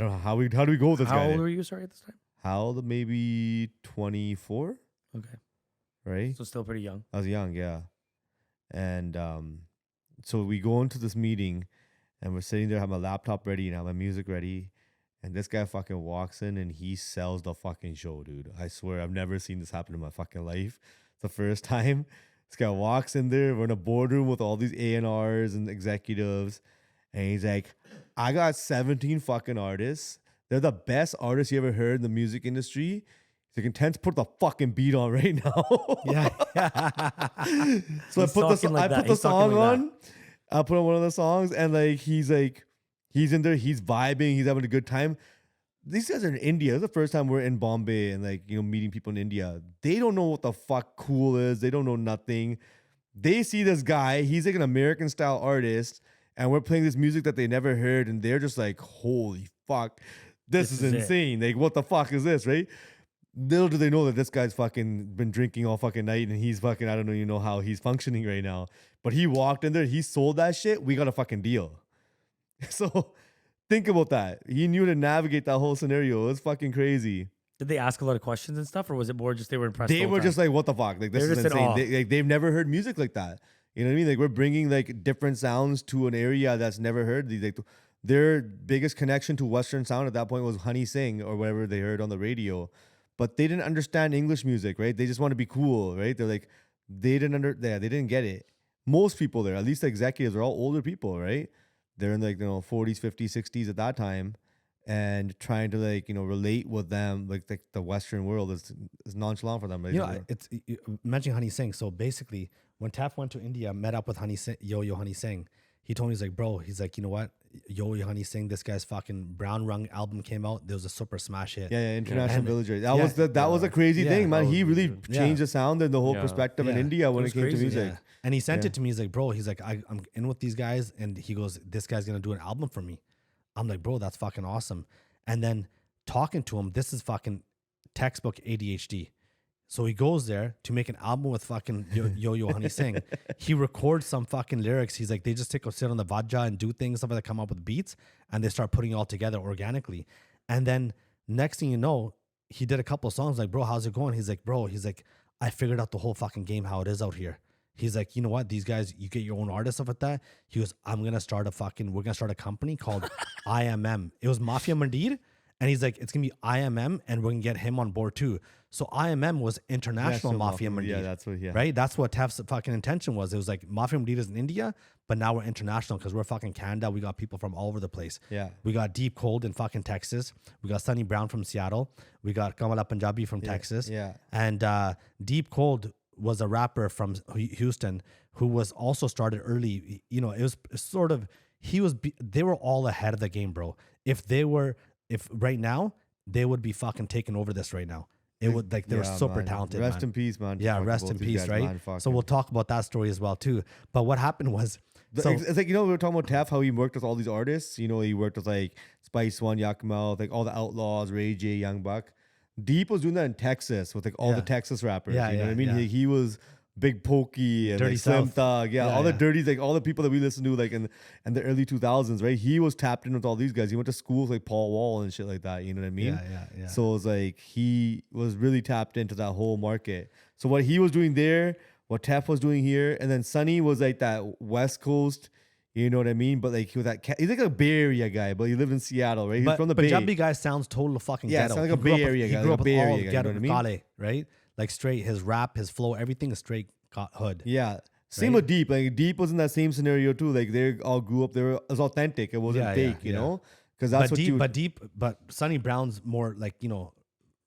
don't know how do we go with this guy? How old were you? Sorry, at this time. How old? Maybe 24. Okay. Right. So still pretty young. I was young, yeah. And so we go into this meeting, and we're sitting there, have my laptop ready and have my music ready. And this guy fucking walks in and he sells the fucking show, dude. I swear, I've never seen this happen in my fucking life. It's the first time. This guy walks in there. We're in a boardroom with all these A&Rs and executives. And he's like, I got 17 fucking artists. They're the best artists you ever heard in the music industry. He's like, Intense, put the fucking beat on right now. So I put the song on. I put on one of the songs, and like he's in there, he's vibing, he's having a good time. These guys are in India. It's the first time we're in Bombay and like, meeting people in India. They don't know what the fuck cool is. They don't know nothing. They see this guy, he's like an American style artist, and we're playing this music that they never heard, and they're just like, holy fuck, this is insane. Like, what the fuck is this, right? little do they know that this guy's fucking been drinking all fucking night and he's fucking, I don't know, you know how he's functioning right now. But he walked in there, he sold that shit, we got a fucking deal. So think about that. He knew to navigate that whole scenario. It was fucking crazy. Did they ask a lot of questions and stuff, or was it more just they were impressed? They were just like, what the fuck? Like, this They were is just in insane. awe. They've never heard music like that. You know what I mean? Like, we're bringing like different sounds to an area that's never heard these. Like, their biggest connection to Western sound at that point was Honey Sing or whatever they heard on the radio. But they didn't understand English music, right? They just want to be cool, right? They're like, they didn't get it. Most people there, at least the executives, are all older people, right? They're in like, 40s, 50s, 60s at that time. And trying to like, relate with them, like the Western world is nonchalant for them. Like, it's mentioning Honey Singh. So basically, when Tef went to India, met up with Honey Singh, Yo Honey Singh, he told me, he's like, bro, he's like, you know what? Yo Honey Singh, this guy's fucking Brown Rung album came out. There was a super smash hit. Yeah, International And- Villager. yeah, That was a crazy yeah, thing, man. that He was really amazing. changed the sound and the whole Yeah. perspective in Yeah. India when It it was came to crazy, music. Yeah. And he sent Yeah. it to me. He's like, bro, he's like, I'm in with these guys. And he goes, this guy's going to do an album for me. I'm like, bro, that's fucking awesome. And then talking to him, this is fucking textbook ADHD. So he goes there to make an album with fucking Yo Honey Singh. He records some fucking lyrics. He's like, they just sit on the Vajja and do things, stuff like that, come up with beats, and they start putting it all together organically. And then next thing you know, he did a couple of songs like, bro, how's it going? He's like, bro, I figured out the whole fucking game, how it is out here. He's like, you know what? These guys, you get your own artists, stuff like that. He goes, we're going to start a company called IMM. It was Mafia Mandir. And he's like, it's going to be IMM and we're going to get him on board too. So IMM was International Mafia Mandir. Yeah, that's what, yeah. Right? That's what Tef's fucking intention was. It was like Mafia Mandir is in India, but now we're international because we're fucking Canada. We got people from all over the place. Yeah. We got Deep Cold in fucking Texas. We got Sunny Brown from Seattle. We got Kamala Punjabi from Texas. yeah. And Deep Cold was a rapper from Houston who was also started early. You know, it was sort of, they were all ahead of the game, bro. If right now, they would be fucking taking over this right now. It would, like, they were super man. talented. Rest man. in peace, man. Yeah, Fuck rest both in these peace, guys, right? man. So Fucking- we'll talk about that story as well too. But what happened was, it's like, we were talking about Tef, how he worked with all these artists. He worked with like Spice One, Yakmouth, like all the Outlaws, Ray J, Young Buck. Deep was doing that in Texas with like all the Texas rappers. Yeah, you know what I mean? yeah. He was Big Pokey and Dirty like Slim South. Thug. Yeah, Yeah, all the yeah. dirties, like all the people that we listened to like in the early 2000s, right? He was tapped in with all these guys. He went to schools like Paul Wall and shit like that. You know what I mean? Yeah. So it was like he was really tapped into that whole market. So what he was doing there, what Tef was doing here, and then Sonny was like that West Coast, you know what I mean? But like he was he's like a Bay Area guy, but he lived in Seattle, right? He's But from the Punjabi Bay. guy sounds total fucking Yeah, ghetto. sounds like He a grew Bay up with- Area He guy, grew like up a with Bay all Area guy, you ghetto know what I mean? Kale, right? Like straight, his rap, his flow, everything is straight hood. Yeah. Same Right? with Deep. Like Deep was in that same scenario too. Like they all grew up. It was authentic. It wasn't Yeah, fake, yeah, you yeah. know? Because that's what But Sonny Brown's more like,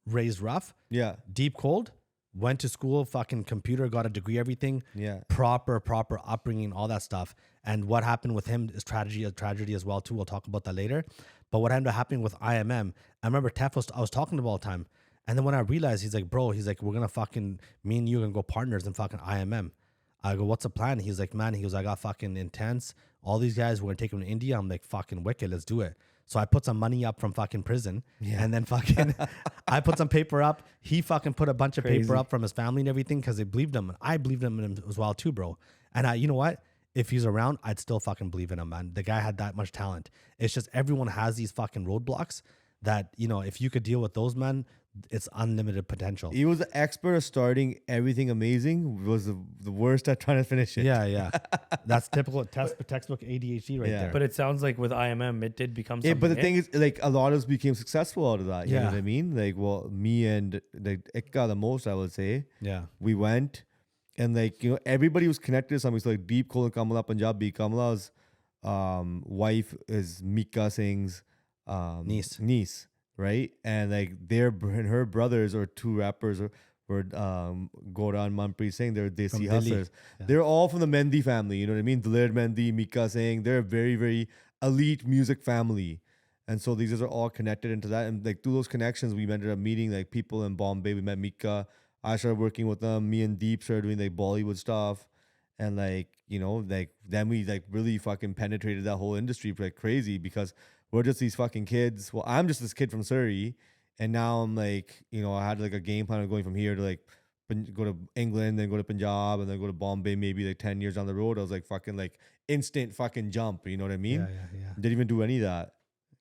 raised rough. yeah. Deep Cold, went to school, fucking computer, got a degree, everything. Yeah. Proper upbringing, all that stuff. And what happened with him is tragedy as well too. We'll talk about that later. But what ended up happening with IMM, I remember I was talking to him all the time. And then when I realized, he's like, bro, we're gonna fucking, me and you are gonna go partners in fucking IMM. I go, what's the plan? He's like, man, I got fucking Intense. All these guys, we're gonna take them to India. I'm like, fucking wicked, let's do it. So I put some money up from fucking prison, and then fucking, I put some paper up. He fucking put a bunch of paper up from his family and everything because they believed him. And I believed in him as well too, bro. And you know what? If he's around, I'd still fucking believe in him, man. The guy had that much talent. It's just everyone has these fucking roadblocks that, if you could deal with those, man, it's unlimited potential. He was the expert at starting everything amazing. Was the worst at trying to finish it. Yeah. That's typical textbook ADHD right Yeah. there. But it sounds like with IMM, it did become something. But the thing is, like, a lot of us became successful out of that. You know Yeah. what I mean? Like, well, me and like Ikka the most, I would say. Yeah. We went, and like, everybody was connected to something. So like Deep Cold and Kamala Punjabi. Kamala's wife is Mika Singh's niece, right? And like her brothers or two rappers were Goran Manpreet Singh. They're From Desi Delhi. hustlers. They're all from the Mendi family. You know what I mean? Diljit Mendi, Mika Singh. They're a very, very elite music family. And so these guys are all connected into that. And like through those connections, we ended up meeting like people in Bombay. We met Mika. I started working with them. Me and Deep started doing like Bollywood stuff. And like, then we like really fucking penetrated that whole industry like crazy because we're just these fucking kids. Well, I'm just this kid from Surrey. And now I'm like, I had like a game plan of going from here to like go to England, then go to Punjab, and then go to Bombay maybe like 10 years down the road. I was like fucking like instant fucking jump, you know what I mean? Yeah. Didn't even do any of that.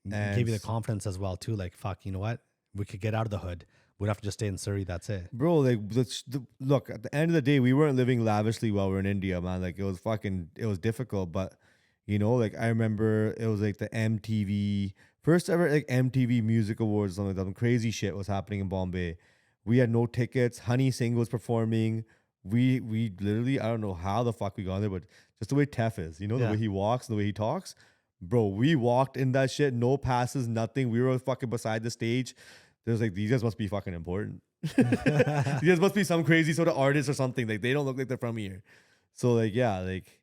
It gave you the confidence as well too. Like, fuck, you know what? We could get out of the hood. We'd have to just stay in Surrey. That's it. Bro, like, look, at the end of the day, we weren't living lavishly while we were in India, man. Like, it was difficult. But, like, I remember it was like the MTV, first ever like MTV Music Awards, something like that. Some crazy shit was happening in Bombay. We had no tickets. Honey Singh was performing. We literally, I don't know how the fuck we got there, but just the way Tef is, the way he walks, the way he talks. Bro, we walked in that shit, no passes, nothing. We were fucking beside the stage. There's like, these guys must be fucking important. These guys must be some crazy sort of artist or something. Like, they don't look like they're from here. So, like, yeah, like,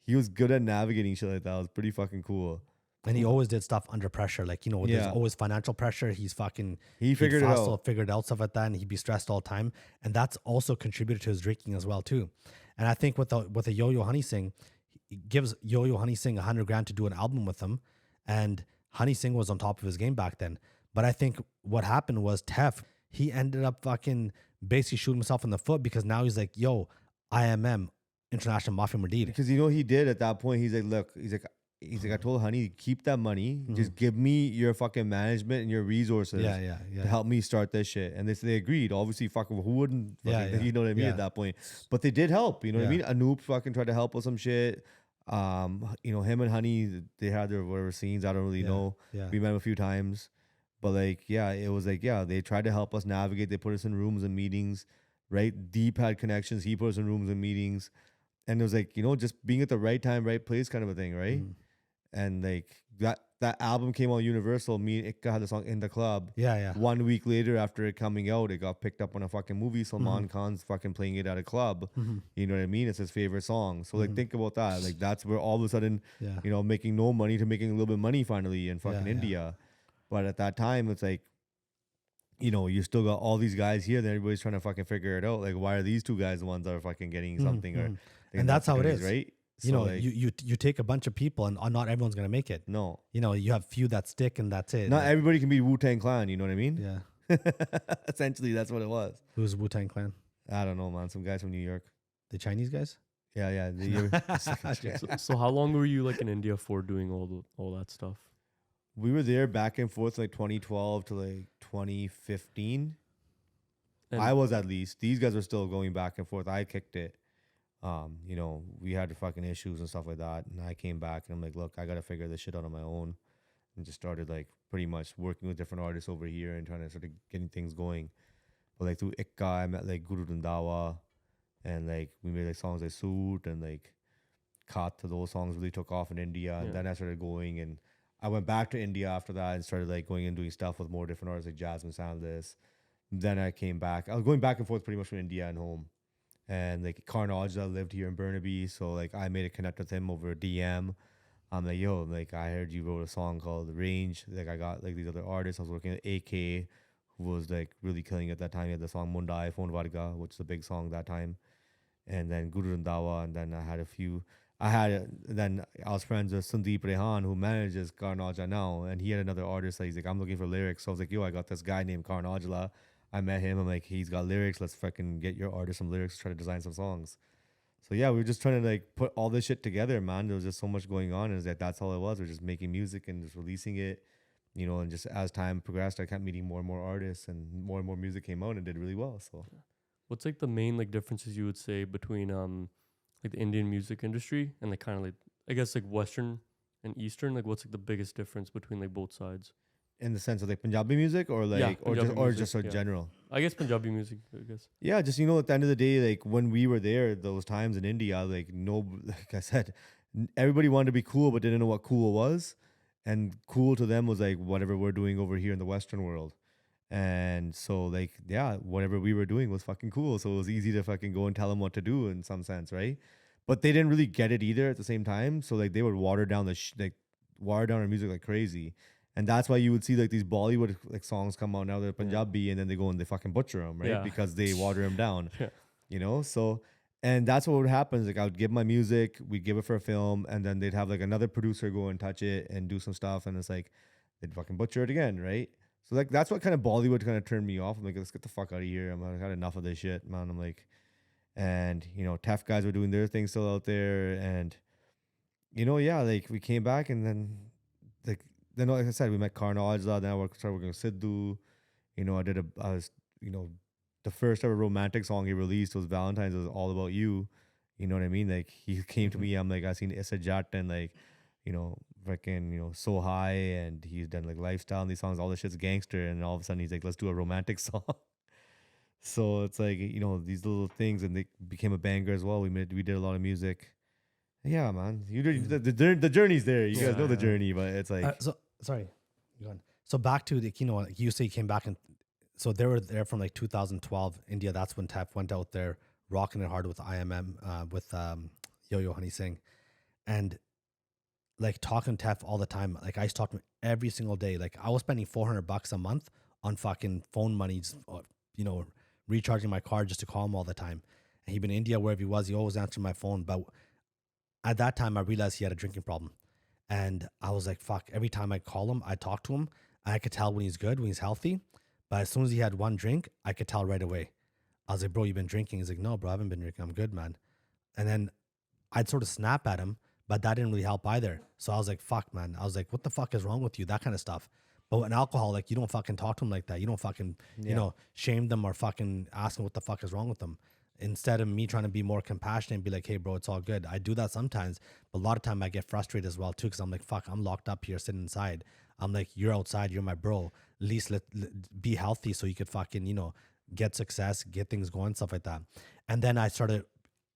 he was good at navigating shit like that. It was pretty fucking cool. And he always did stuff under pressure. Like, there's always financial pressure. He figured it out. Figured out stuff like that, and he'd be stressed all the time. And that's also contributed to his drinking as well, too. And I think with the Yo-Yo Honey Singh, he gives Yo-Yo Honey Singh $100,000 to do an album with him. And Honey Singh was on top of his game back then. But I think what happened was Tef, he ended up fucking basically shooting himself in the foot because now he's like, yo, IMM, International Mafia Madrid. Because he did at that point, he's like, look, I told Honey, keep that money. Just give me your fucking management and your resources to help me start this shit. And they agreed. Obviously, fucking who wouldn't, you know what I mean, at that point. But they did help, you know what I mean? Anoop fucking tried to help with some shit. Him and Honey, they had their whatever scenes. I don't really know. Yeah. We met him a few times. But like, it was like, they tried to help us navigate. They put us in rooms and meetings, right? Deep had connections. He put us in rooms and meetings. And it was like, just being at the right time, right place kind of a thing, right? And like that album came on Universal. Me and Ikka had the song In the Club. Yeah. 1 week later after it coming out, it got picked up on a fucking movie. Salman Khan's fucking playing it at a club. You know what I mean? It's his favorite song. So like, think about that. Like, that's where all of a sudden, making no money to making a little bit of money finally in fucking India. But at that time, it's like, you still got all these guys here. Then everybody's trying to fucking figure it out. Like, why are these two guys the ones that are fucking getting something? Or and that's how it is, right? So like, you take a bunch of people, and not everyone's gonna make it. No, you have few that stick, and that's it. Not everybody can be Wu-Tang Clan. You know what I mean? Yeah. Essentially, that's what it was. Who's Wu-Tang Clan? I don't know, man. Some guys from New York. The Chinese guys? Yeah. So how long were you like in India for doing all that stuff? We were there back and forth like 2012 to like 2015. And I was, at least. These guys were still going back and forth. I kicked it. We had fucking issues and stuff like that. And I came back and I'm like, look, I got to figure this shit out on my own. And just started like pretty much working with different artists over here and trying to sort of getting things going. But like through Ikka, I met like Guru Randawa. And like we made like songs like Suit and like Khat. Those songs really took off in India. And then I started going, and I went back to India after that and started like going and doing stuff with more different artists like Jasmine Sandless. Then I came back. I was going back and forth pretty much from India and home. And like Karnaj lived here in Burnaby. So like I made a connect with him over a DM. I'm like, yo, like I heard you wrote a song called Range. Like I got like these other artists. I was working with AK, who was like really killing it at that time. He had the song Mundai Phone Varga, which is a big song that time. And then Guru Randawa. And then then I was friends with Sandeep Rehan, who manages Karnajla now. And he had another artist that he's like, I'm looking for lyrics. So I was like, yo, I got this guy named Karnajla. I met him. I'm like, he's got lyrics. Let's fucking get your artist some lyrics, try to design some songs. So yeah, we were just trying to like put all this shit together, man. There was just so much going on. And that's all it was. We're just making music and just releasing it, and just as time progressed, I kept meeting more and more artists, and more music came out and did really well. So what's like the main like differences you would say between like the Indian music industry and like kind of like, I guess like Western and Eastern? Like what's like the biggest difference between like both sides? In the sense of like Punjabi music or like, or just general? I guess Punjabi music, I guess. Yeah, just, at the end of the day, like when we were there, those times in India, like like I said, everybody wanted to be cool, but didn't know what cool was. And cool to them was like whatever we're doing over here in the Western world. And so like, yeah, whatever we were doing was fucking cool. So it was easy to fucking go and tell them what to do in some sense, right? But they didn't really get it either at the same time. So like they would water down our music like crazy. And that's why you would see like these Bollywood like songs come out now, they're Punjabi, and then they go and they fucking butcher them, right? Yeah. Because they water them down, Yeah. So, and that's what would happen is like I would give my music, we'd give it for a film, and then they'd have like another producer go and touch it and do some stuff, and it's like they'd fucking butcher it again, right? So like that's what kind of Bollywood kind of turned me off. I'm like, let's get the fuck out of here. I had enough of this shit, man. I'm like, and you know, tough guys were doing their thing still out there, and you know, yeah, like we came back, and then like I said, we met Karnal. Then I started working with Sidhu. You know, the first ever romantic song he released was Valentine's. It was All About You. You know what I mean? Like he came to me. I'm like, I seen Issa Jat and like, you know, freaking, you know, So High, and he's done like lifestyle and these songs. All this shit's gangster, and all of a sudden he's like, let's do a romantic song. So it's like, you know, these little things, and they became a banger as well. We did a lot of music. Yeah, man. You did, the journey's there. You guys know the journey, but it's like so sorry, go on. So back to the, you know, like you say you came back, and so they were there from like 2012 India. That's when Tef went out there rocking it hard with IMM, with Yo-Yo Honey Singh, and like talking to Tef all the time. Like I used to talk to him every single day. Like I was spending $400 a month on fucking phone money, you know, recharging my card just to call him all the time. And he'd been in India, wherever he was, he always answered my phone. But at that time, I realized he had a drinking problem. And I was like, fuck, every time I call him, I talk to him, I could tell when he's good, when he's healthy. But as soon as he had one drink, I could tell right away. I was like, bro, you've been drinking? He's like, no, bro, I haven't been drinking. I'm good, man. And then I'd sort of snap at him, but that didn't really help either. So I was like, fuck, man. I was like, what the fuck is wrong with you? That kind of stuff. But an alcoholic, you don't fucking talk to him like that. You don't fucking, you know, shame them or fucking ask them what the fuck is wrong with them. Instead of me trying to be more compassionate and be like, hey, bro, it's all good. I do that sometimes. But a lot of time I get frustrated as well, too, because I'm like, fuck, I'm locked up here sitting inside. I'm like, you're outside. You're my bro. At least be healthy so you could fucking, you know, get success, get things going, stuff like that. And then I started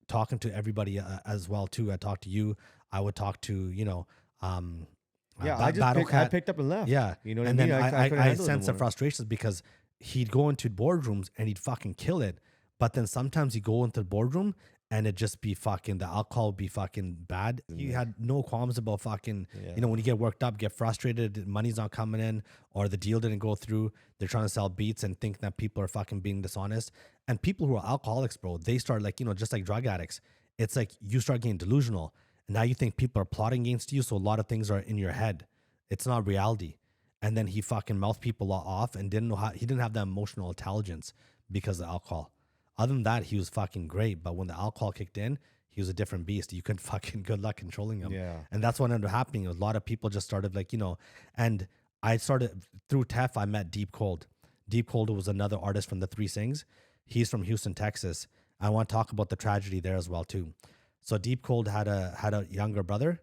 talking to everybody as well, too. I talked to you. I would talk to, you know, I picked up and left. Yeah. You know what and I mean? then I couldn't I handle it sensed the anymore. frustrations because he'd go into boardrooms and he'd fucking kill it. But then sometimes he'd go into the boardroom and it'd just be fucking, the alcohol would be fucking bad. He had no qualms about fucking, you know, when you get worked up, get frustrated, money's not coming in, or the deal didn't go through. They're trying to sell beats and think that people are fucking being dishonest. And people who are alcoholics, bro, they start like, you know, just like drug addicts. It's like you start getting delusional. And now you think people are plotting against you. So a lot of things are in your head. It's not reality. And then he fucking mouthed people off and didn't know how, he didn't have that emotional intelligence because of alcohol. Other than that, he was fucking great. But when the alcohol kicked in, he was a different beast. You couldn't fucking, good luck controlling him. Yeah. And that's what ended up happening. A lot of people just started like, you know, and I started through Tef, I met Deep Cold. Deep Cold was another artist from the Three Sings. He's from Houston, Texas. I want to talk about the tragedy there as well too. So Deep Cold had a younger brother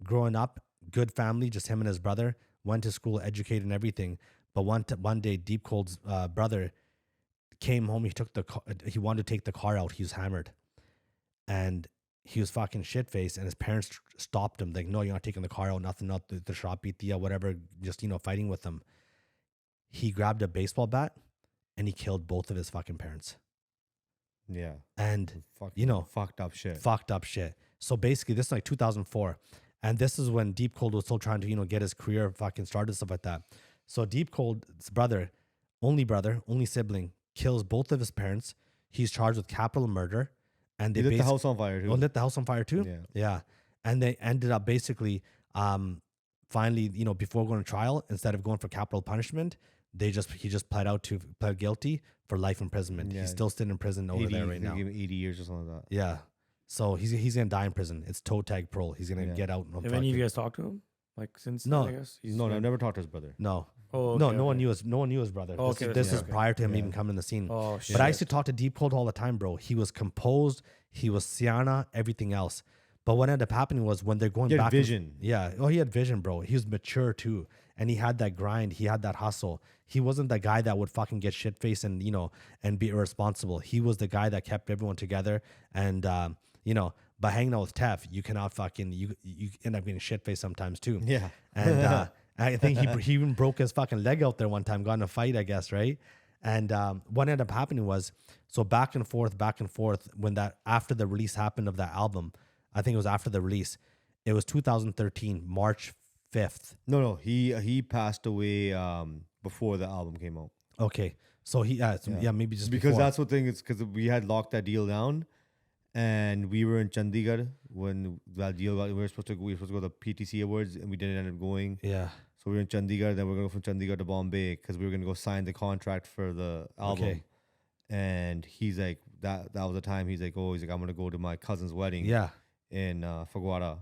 growing up, good family, just him and his brother, went to school, educated and everything. But one day Deep Cold's brother came home. He wanted to take the car out. He was hammered, and he was fucking shit faced. And his parents stopped him, like, "No, you're not taking the car out. Nothing, not the shop beat the whatever." Just, you know, fighting with him. He grabbed a baseball bat and he killed both of his fucking parents. Yeah. And Fuck, you know, fucked up shit. Fucked up shit. So basically, this is like 2004, and this is when Deep Cold was still trying to, you know, get his career fucking started, stuff like that. So Deep Cold's brother, only sibling, kills both of his parents. He's charged with capital murder, and they He lit the house on fire too. Oh, lit the house on fire too. Yeah. Yeah, and they ended up basically, finally, you know, before going to trial, instead of going for capital punishment, he just pled guilty for life imprisonment. Yeah. He's still sitting in prison over there right now. Give him 80 years or something like that. Yeah. So he's gonna die in prison. It's toe tag parole. He's gonna get out. Have any of you guys talked to him? Like since No. then, I guess? No, I've never talked to his brother. No. Oh, No, okay, no one okay. knew his brother. Oh, This, okay, this yeah, is okay. prior to him Yeah. even coming to the scene. Oh, shit. But I used to talk to Deep Cold all the time, bro. He was composed. He was Siana, everything else. But what ended up happening was when they're going He had back. vision. Yeah. Oh, he had vision, bro. He was mature too. And he had that grind. He had that hustle. He wasn't the guy that would fucking get shit faced and, you know, and be irresponsible. He was the guy that kept everyone together. And, you know, by hanging out with Tef, you cannot fucking, you end up getting shit faced sometimes too. Yeah. And I think he even broke his fucking leg out there one time, got in a fight, I guess, right? And what ended up happening was, so back and forth, when after the release happened of that album, I think it was after the release, it was 2013, March 5th. No, he passed away before the album came out. Okay. So maybe just Because before. that's what thing is, because we had locked that deal down, and we were in Chandigarh when that deal got. We were supposed to go to the PTC Awards, and we didn't end up going. Yeah. So we were in Chandigarh, then we're going to go from Chandigarh to Bombay because we were going to go sign the contract for the album. Okay. And he's like, that was the time he's like, I'm going to go to my cousin's wedding Yeah. in Fagwara.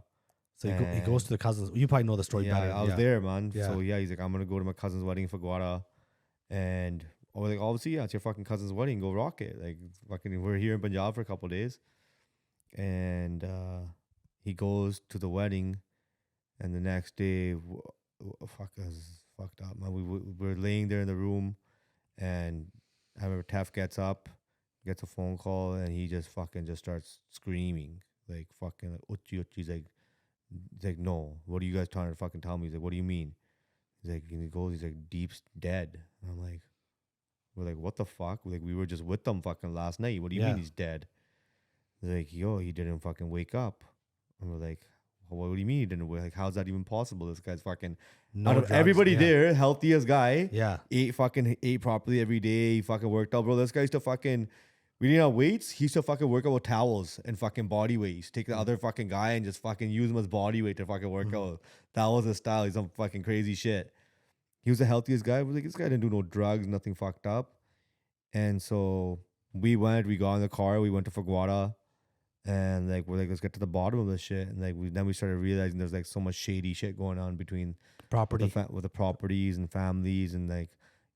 So he goes to the cousins. You probably know the story better. I was there, man. Yeah. So yeah, he's like, I'm going to go to my cousin's wedding in Fagwara. And I was like, obviously, yeah, it's your fucking cousin's wedding. Go rock it. Like, fucking, we're here in Punjab for a couple of days. And he goes to the wedding. And the next day, fuck, this is fucked up, man. We're laying there in the room. And I remember Tef gets up, gets a phone call, and he just fucking just starts screaming. Like, fucking, like, uchi, uchi. He's like, no, what are you guys trying to fucking tell me? He's like, what do you mean? He's like, and he's like, Deep's dead. And I'm like, we're like, what the fuck? Like, we were just with them fucking last night. What do you mean he's dead? They're like, yo, he didn't fucking wake up. And we're like, what do you mean he didn't wake up? Like, how's that even possible? This guy's fucking, No out of drugs, everybody there, healthiest guy. Yeah. Ate properly every day. He fucking worked out, bro. This guy used to fucking, we didn't have weights. He used to fucking work out with towels and fucking body weights. Take the other fucking guy and just fucking use him as body weight to fucking work out. That was his style. He's some fucking crazy shit. He was the healthiest guy. We're like, this guy didn't do no drugs, nothing fucked up. And so we got in the car, we went to Fagwara, and like, we're like, let's get to the bottom of this shit. And like, then we started realizing there's like so much shady shit going on between Property. with the properties and families. And like,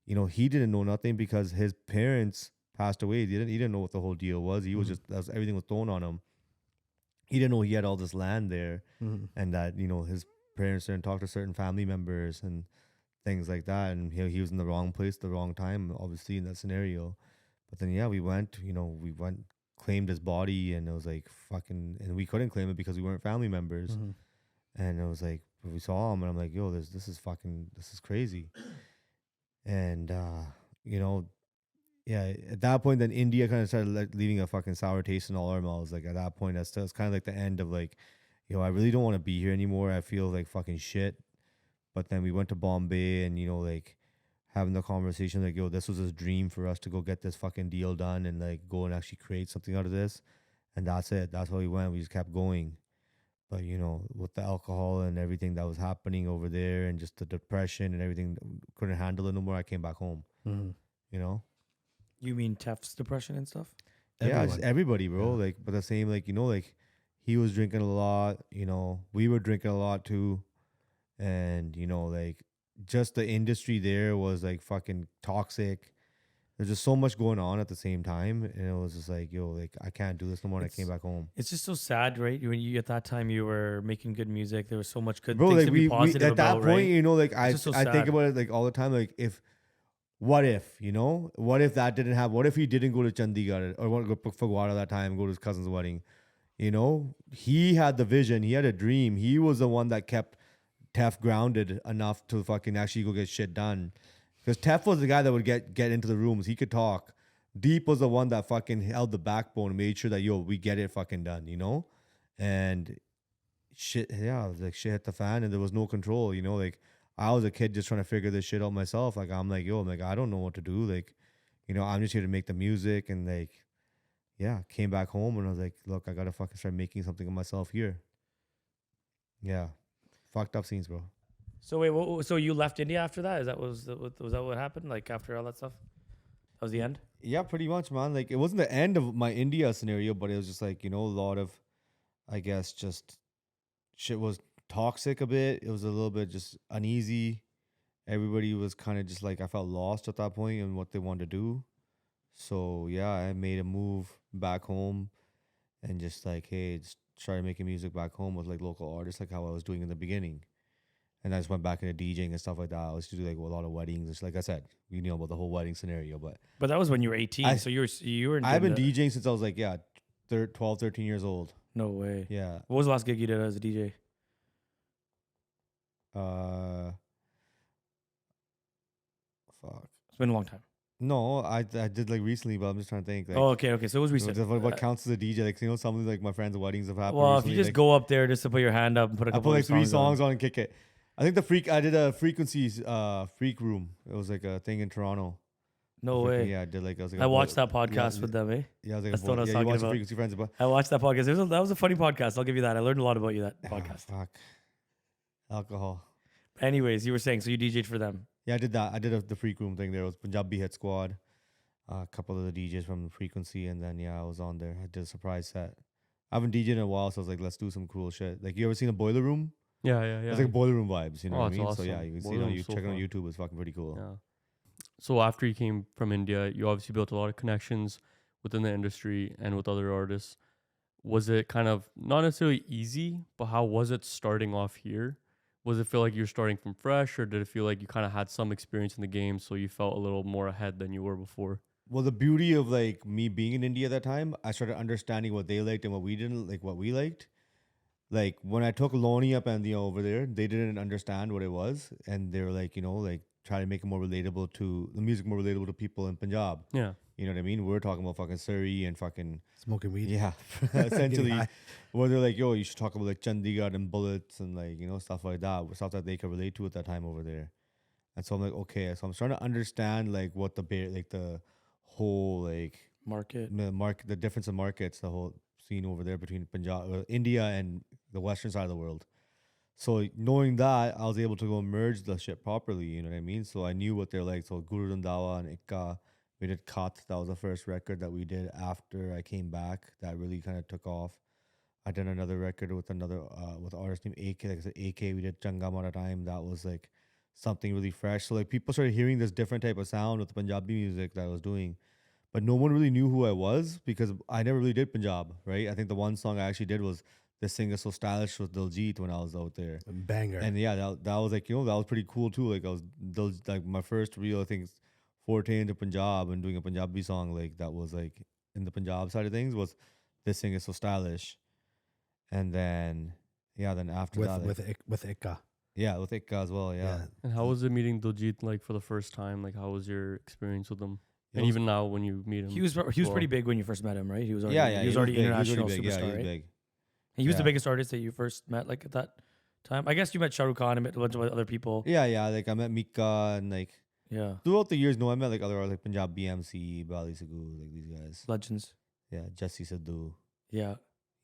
you know, he didn't know nothing because his parents passed away. He didn't know what the whole deal was. He was just, everything was thrown on him. He didn't know he had all this land there, and that, you know, his parents didn't talk to certain family members and things like that. And he was in the wrong place, the wrong time, obviously, in that scenario. But then, yeah, we went, claimed his body, and it was like fucking, and we couldn't claim it because we weren't family members. And it was like, we saw him, and I'm like, yo, this is crazy. And, yeah, at that point, then India kind of started leaving a fucking sour taste in all our mouths. Like, at that point, it's kind of like the end of like, I really don't want to be here anymore. I feel like fucking shit. But then we went to Bombay, and, like, having the conversation, like, yo, this was his dream for us to go get this fucking deal done and like go and actually create something out of this. And that's it. That's how we went. We just kept going. But, with the alcohol and everything that was happening over there and just the depression and everything, couldn't handle it no more. I came back home, You mean Tef's depression and stuff? Yeah, just everybody, bro. Like, but the same, like, like he was drinking a lot, we were drinking a lot too. And, like, just the industry there was like fucking toxic. There's just so much going on at the same time. And it was just like, yo, like, I can't do this no more. And I came back home. It's just so sad, right? When you at that time you were making good music, there was so much good bro, things like to be positive at about, that point, right? like I so think sad. about it like all the time. Like, what if that didn't happen? What if he didn't go to Chandigarh or want to go to Fagwara that time and go to his cousin's wedding? He had the vision. He had a dream. He was the one that kept Tef grounded enough to fucking actually go get shit done. Because Tef was the guy that would get into the rooms. He could talk. Deep was the one that fucking held the backbone and made sure that, we get it fucking done, And shit, yeah, like shit hit the fan and there was no control, like I was a kid just trying to figure this shit out myself. Like, I'm like, I don't know what to do. Like, I'm just here to make the music. And like, yeah, came back home and I was like, look, I got to fucking start making something of myself here. Yeah. Fucked up scenes, bro. So wait, so you left India after that? Was that what happened? Like after all that stuff, that was the end. Yeah, pretty much, man. Like, it wasn't the end of my India scenario, but it was just like, a lot of, I guess, just shit was toxic a bit. It was a little bit just uneasy. Everybody was kind of just like, I felt lost at that point in what they wanted to do. So yeah, I made a move back home and just like, hey, just started making music back home with like local artists, like how I was doing in the beginning. And I just went back into DJing and stuff like that. I used to do like a lot of weddings. It's like I said, about the whole wedding scenario. But that was when you were 18. So you were. I've been DJing since I was like 12, 13 years old. No way. Yeah. What was the last gig you did as a DJ? Fuck. It's been a long time. No, I did like recently, but I'm just trying to think. Like, okay. So it was recent. What counts as a DJ? Like, some of like my friends' weddings have happened. Well, recently, if you just like, go up there just to put your hand up and put a couple I put like of 3 songs on and kick it. I think I did a frequencies freak room. It was like a thing in Toronto. No way. Yeah, I did like. I watched that podcast with them, eh? Yeah, I was like, that's what I was talking about. Frequency Friends, but I watched that podcast. That was a funny podcast. I'll give you that. I learned a lot about you that podcast. Fuck. Alcohol. Anyways, you were saying, so you DJ'd for them. Yeah, I did that. I did the Freak Room thing. There was Punjabi Hit Squad, a couple of the DJs from Frequency, and then I was on there. I did a surprise set. I haven't DJed in a while, so I was like, let's do some cool shit. Like, you ever seen a Boiler Room? Yeah, yeah, yeah. It's like Boiler Room vibes, you know Oh, what I it's mean? awesome. So yeah, you can see Boiler it on Room's you so check it on fun. YouTube. It's fucking pretty cool. Yeah. So after you came from India, you obviously built a lot of connections within the industry and with other artists. Was it kind of not necessarily easy, but how was it starting off here? Was it feel like you're starting from fresh, or did it feel like you kind of had some experience in the game, so you felt a little more ahead than you were before? Well, the beauty of like me being in India at that time, I started understanding what they liked and what we didn't like, what we liked. Like when I took Lonnie up and over there, they didn't understand what it was, and they were like, like try to make it more relatable to the music, more relatable to people in Punjab. Yeah. You know what I mean? We're talking about fucking Surrey and fucking Smoking weed. yeah, Getting essentially. high. Where they're like, yo, you should talk about like Chandigarh and bullets and like stuff like that, stuff that they could relate to at that time over there. And so I'm like, okay, so I'm starting to understand like what the whole like Market. the difference in markets, the whole scene over there between India and the western side of the world. So knowing that, I was able to go merge the shit properly. You know what I mean? So I knew what they're like. So Guru Randawa and Ikka, we did Khat. That was the first record that we did after I came back. That really kind of took off. I did another record with with an artist named AK. Like I said, AK. We did Changa Mara Time. That was like something really fresh. So like people started hearing this different type of sound with the Punjabi music that I was doing, but no one really knew who I was because I never really did Punjab. Right? I think the one song I actually did was "This Singer So Stylish" with Diljit when I was out there. Banger. And yeah, that was like that was pretty cool too. Like I was like my first real forte into Punjab and doing a Punjabi song like that was like in the Punjab side of things was "This Singer So Stylish." And then, then after with that, with Ikka. Yeah, with Ikka as well. Yeah. And how was it meeting Diljit like for the first time? Like, how was your experience with him? It And was- even now, when you meet him, He was pretty big when you first met him, right? He was already he was already big, international big. superstar, Yeah, he was right? big. He was the Yeah. biggest artist that you first met, like at that time. I guess you met Shah Rukh Khan and met a bunch of other people. Yeah. Like I met Mika and like Yeah, throughout the years. No, I met like other artists like Punjab BMC, Bali Sagoo, like these guys. legends. Yeah, Jesse Sidhu. Yeah.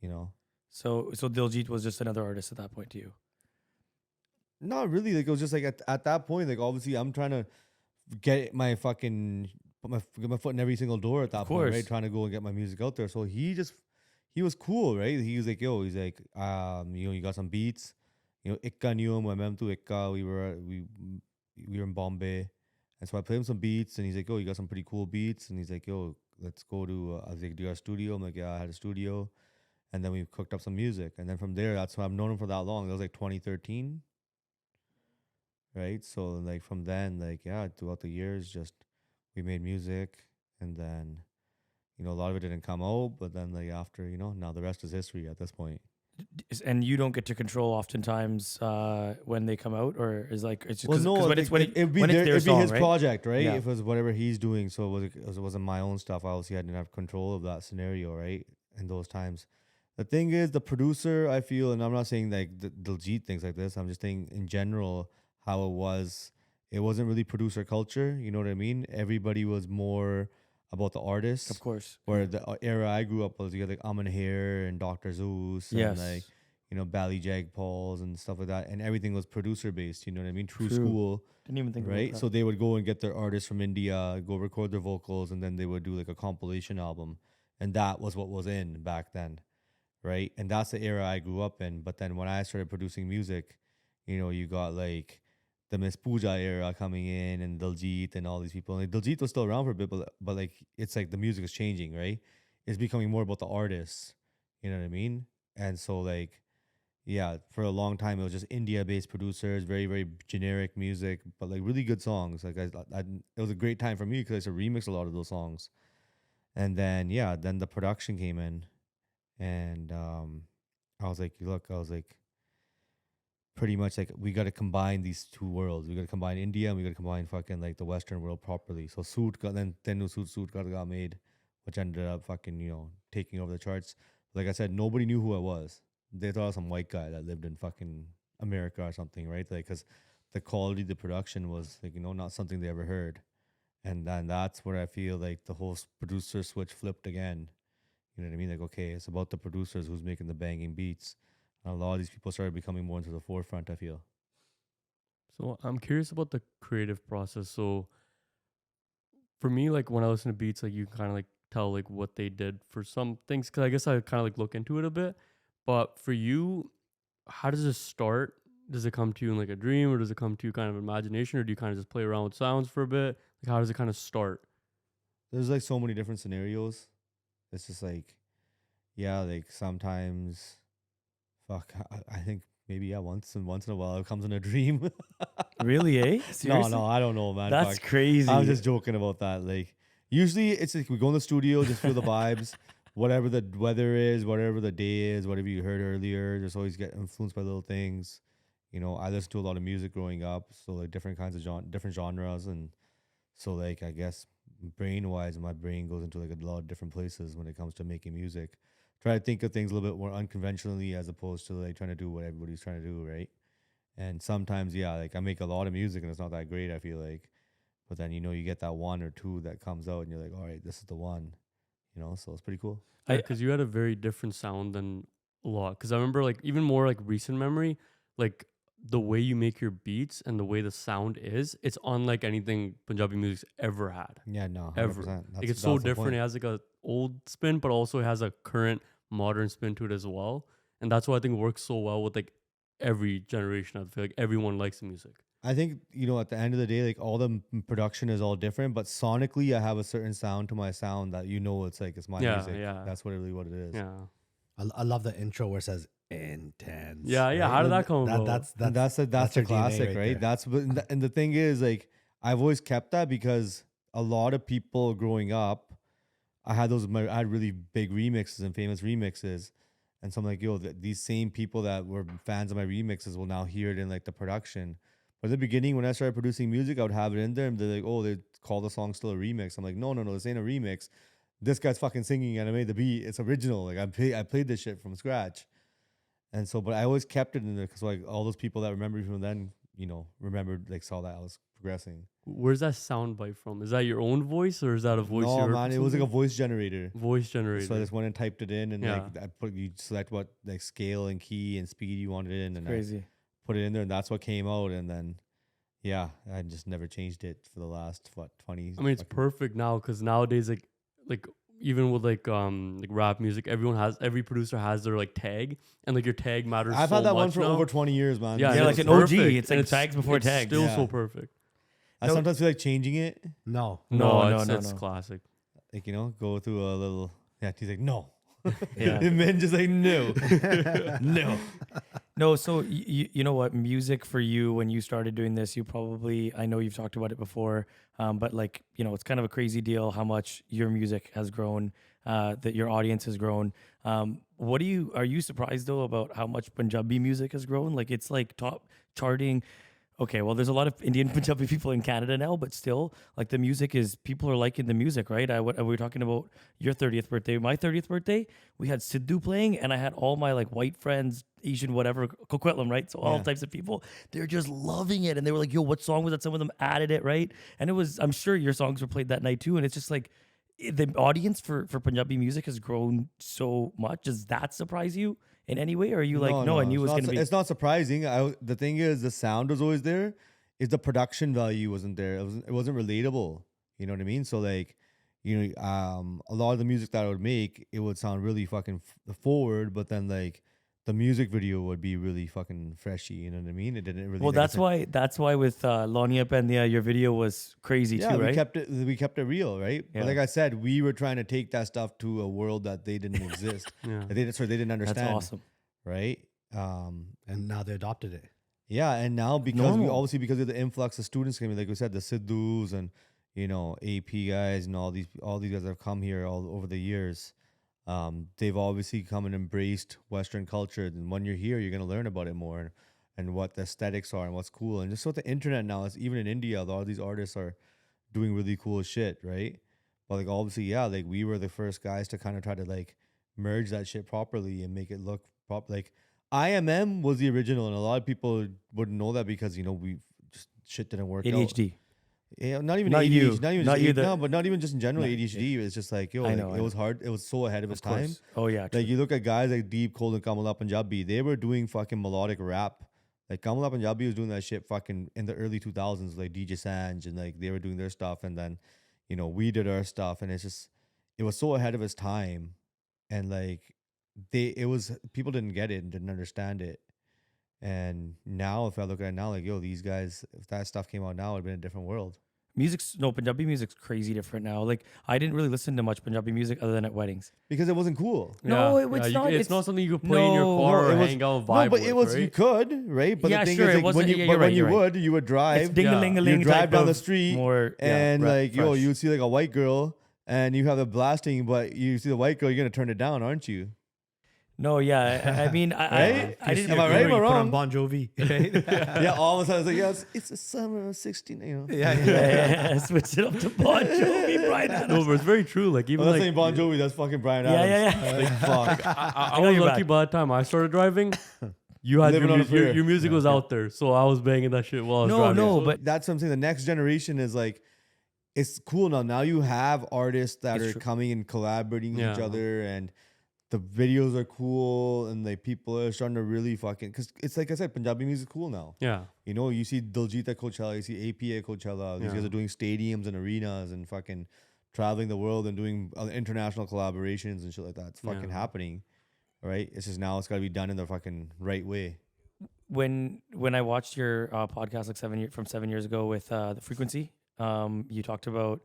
You know, So Diljit was just another artist at that point to you. not really. Like it was just like at that point, like obviously I'm trying to get my fucking get my foot in every single door at that point, course. right? Trying to go and get my music out there. So he was cool, right? He was like, yo, he's like, you got some beats. Ikka knew him. I met him through Ikka. We were in Bombay. And so I played him some beats and he's like, yo, you got some pretty cool beats. And he's like, yo, let's go to, I was like, do you have a studio? I'm like, yeah, I had a studio. And then we cooked up some music. And then from there, that's why I've known him for that long. That was like 2013. Right? So like from then, like, yeah, throughout the years, just we made music. And then, a lot of it didn't come out. But then like after, now the rest is history at this point. And you don't get to control oftentimes when they come out, or is like it's just Well, no, when it's it'd be their song, his right? project, right? Yeah. If it was whatever he's doing, so it wasn't my own stuff. Obviously, I didn't have control of that scenario, right? In those times, the thing is, the producer, I feel, and I'm not saying like the Diljit things like this. I'm just saying in general how it was. It wasn't really producer culture. You know what I mean? Everybody was more about the artist. Of course. Where the era I grew up was, you had like Aman Hair and Dr. Zeus and Yes. like, Bally Jag Pauls and stuff like that. And everything was producer based, you know what I mean? True True. school, Didn't even think right? about that. So they would go and get their artists from India, go record their vocals, and then they would do like a compilation album. And that was what was in back then, right? And that's the era I grew up in. But then when I started producing music, you got like the Miss Pooja era coming in and Diljit and all these people. And like, Diljit was still around for a bit, but like it's like the music is changing, right? It's becoming more about the artists. You know what I mean? And so like, yeah, for a long time it was just India-based producers, very very generic music, but like really good songs. Like it was a great time for me because I used to remix a lot of those songs. And then then the production came in, and I was like, pretty much like we got to combine these two worlds. We got to combine India and we got to combine fucking like the Western world properly. So Suit got then Suit got made, which ended up fucking taking over the charts. Like I said, nobody knew who I was. They thought I was some white guy that lived in fucking America or something, right? Like because the quality, the production was like not something they ever heard. And then that's where I feel like the whole producer switch flipped again. You know what I mean? Like, okay, it's about the producers who's making the banging beats. And a lot of these people started becoming more into the forefront, I feel. So I'm curious about the creative process. So for me, like when I listen to beats, like you kind of like tell like what they did for some things. Cause I guess I kind of like look into it a bit. But for you, how does it start? Does it come to you in like a dream, or does it come to you kind of imagination, or do you kind of just play around with sounds for a bit? Like how does it kind of start? There's like so many different scenarios. It's just like, yeah, like sometimes, fuck, I think maybe yeah, once in a while it comes in a dream. Really, eh? No, Seriously? no, I don't know, man. That's Fuck. crazy. I'm just joking about that. Like, usually it's like we go in the studio, just feel the vibes, whatever the weather is, whatever the day is, whatever you heard earlier. Just always get influenced by little things. You know, I listened to a lot of music growing up, so like different kinds of different genres, and so like I guess brain wise, my brain goes into like a lot of different places when it comes to making music. Try to think of things a little bit more unconventionally as opposed to like trying to do what everybody's trying to do, right? And sometimes, yeah, like I make a lot of music and it's not that great, I feel like. But then, you know, you get that one or two that comes out and you're like, all right, this is the one, you know, so it's pretty cool. Because you had a very different sound than a lot. Because I remember like even more like recent memory, like the way you make your beats and the way the sound is, it's unlike anything Punjabi music's ever had. Yeah, no, 100%. Ever. Like it's so different. It has like a old spin, but also it has a current modern spin to it as well. And that's why I think it works so well with like every generation. I feel like everyone likes the music. I think, you know, at the end of the day, like all the production is all different, but sonically I have a certain sound to my sound that, you know, it's like, it's my music. Yeah. That's really what it is. Yeah. I love the intro where it says intense. Yeah. right? How did that come about? That's a your DNA classic, right right? there. And the thing is, like, I've always kept that because a lot of people growing up, I had really big remixes and famous remixes. And so I'm like, yo, these same people that were fans of my remixes will now hear it in like the production. But in the beginning, when I started producing music, I would have it in there and they're like, oh, they call the song still a remix. I'm like, no, this ain't a remix. This guy's fucking singing and I made the beat. It's original. Like I played this shit from scratch. And so, but I always kept it in there because like all those people that remember me from then, you know, remembered, like saw that I was progressing. Where's that sound bite from? Is that your own voice or is that a voice? No, you heard man, from it was like a somebody? voice generator. Voice generator. So I just went and typed it in and Yeah. like you select what like scale and key and speed you wanted in and I Crazy. put it in there and that's what came out. And then, yeah, I just never changed it for the last, 20. I mean, it's perfect now because nowadays, like even with like rap music, every producer has their like tag, and like your tag matters. I've so had that one much for now. over 20 years, man. Yeah, Yeah, and like it's an OG. perfect, It's and like tags before it's tags. Still Yeah. so perfect. I sometimes feel like changing it. No. It's classic. Like, you know, go through a little, yeah, he's like, no. Yeah. And men just like, no. No. No, so you know what, music for you when you started doing this, you probably, I know you've talked about it before, but like, you know, it's kind of a crazy deal how much your music has grown, that your audience has grown. Are you surprised though about how much Punjabi music has grown? Like it's like top charting. Okay, well, there's a lot of Indian Punjabi people in Canada now, but still, like the music is, people are liking the music, right? We were talking about your 30th birthday. My 30th birthday, we had Sidhu playing, and I had all my like white friends, Asian, whatever, Coquitlam, right? So all Yeah. types of people, they're just loving it. And they were like, yo, what song was that? Some of them added it, right? And it was, I'm sure your songs were played that night too. And it's just like, the audience for Punjabi music has grown so much. Does that surprise you in any way? Or are you like, no, I knew it was going to be. It's not surprising. The thing is, the sound was always there. Is the production value wasn't there. It wasn't relatable. You know what I mean? So like, you know, a lot of the music that I would make, it would sound really fucking forward, but then like the music video would be really fucking freshy. You know what I mean? It didn't really. Well, that's why with Lonia Pendia, your video was crazy too, right? we kept it real, right? Yeah. But like I said, we were trying to take that stuff to a world that they didn't exist. Yeah. They didn't understand. That's awesome. Right? And now they adopted it. Yeah, and now because Normal. because of the influx of students coming, like we said, the Sidhus and you know AP guys and all these guys that have come here all over the years, they've obviously come and embraced Western culture. And when you're here, you're gonna learn about it more and what the aesthetics are and what's cool. And just with the internet now, is even in India, a lot of these artists are doing really cool shit, right? But like obviously, yeah, like we were the first guys to kind of try to like merge that shit properly and make it look like. IMM was the original, and a lot of people wouldn't know that because you know we just shit didn't work out. ADHD. Yeah, not even Not ADHD, you. not even Not just you, no, but not even just in general No, ADHD. It's just like yo, I like, know, I it know. was hard. It was so ahead of its Of course. time. Oh yeah. Like you look at guys like Deep, Cold, and Kamala Punjabi, they were doing fucking melodic rap Like Kamala Punjabi was doing that shit fucking in the early 2000s, like DJ Sanj, and like they were doing their stuff, and then, you know, we did our stuff, and it was so ahead of its time, and like people didn't get it and didn't understand it. And now, if I look at it now, like, yo, these guys, if that stuff came out now, it'd been a different world. Punjabi music's crazy different now. Like, I didn't really listen to much Punjabi music other than at weddings. Because it wasn't cool. No, it's not. It's not something you could play in your car or hang out and vibe No, but it with, was, right? you could, right? But Yeah, the thing sure, is, it like, wasn't- when you, yeah, but you're when right, you you're would, you would drive. It's ding-a-ling-a-ling You drive type down the of street more, and like, yo, fresh. you would see like a white girl and you have the blasting, but you see the white girl, you're gonna turn it down, aren't you? No, yeah. I mean, Right? I didn't. Am I right? Am I Put on wrong? Bon Jovi. Yeah, all of a sudden it's like, yeah, it's a summer of 16, you know. Yeah, switch it up to Bon Jovi, Brian Adams. No, but it's very true. Like even Well, that's like saying Bon Jovi, that's fucking Brian Yeah, Adams. yeah, Like, fuck. I know was you're lucky back. by the time I started driving. You had Living on a prayer. your music was out there, so I was banging that shit while I was driving. No, So- but That's what I'm saying. The next generation is like, it's cool now. Now you have artists that It's are true. coming and collaborating with each Yeah. other, and the videos are cool, and like people are starting to really fucking, because it's like I said, Punjabi music is cool now. yeah, You know, you see Diljit at Coachella, you see AP at Coachella. These Yeah. guys are doing stadiums and arenas and fucking traveling the world and doing international collaborations and shit like that. It's fucking Yeah. happening, right? It's just now it's got to be done in the fucking right way. when I watched your podcast like 7 years ago with the Frequency, you talked about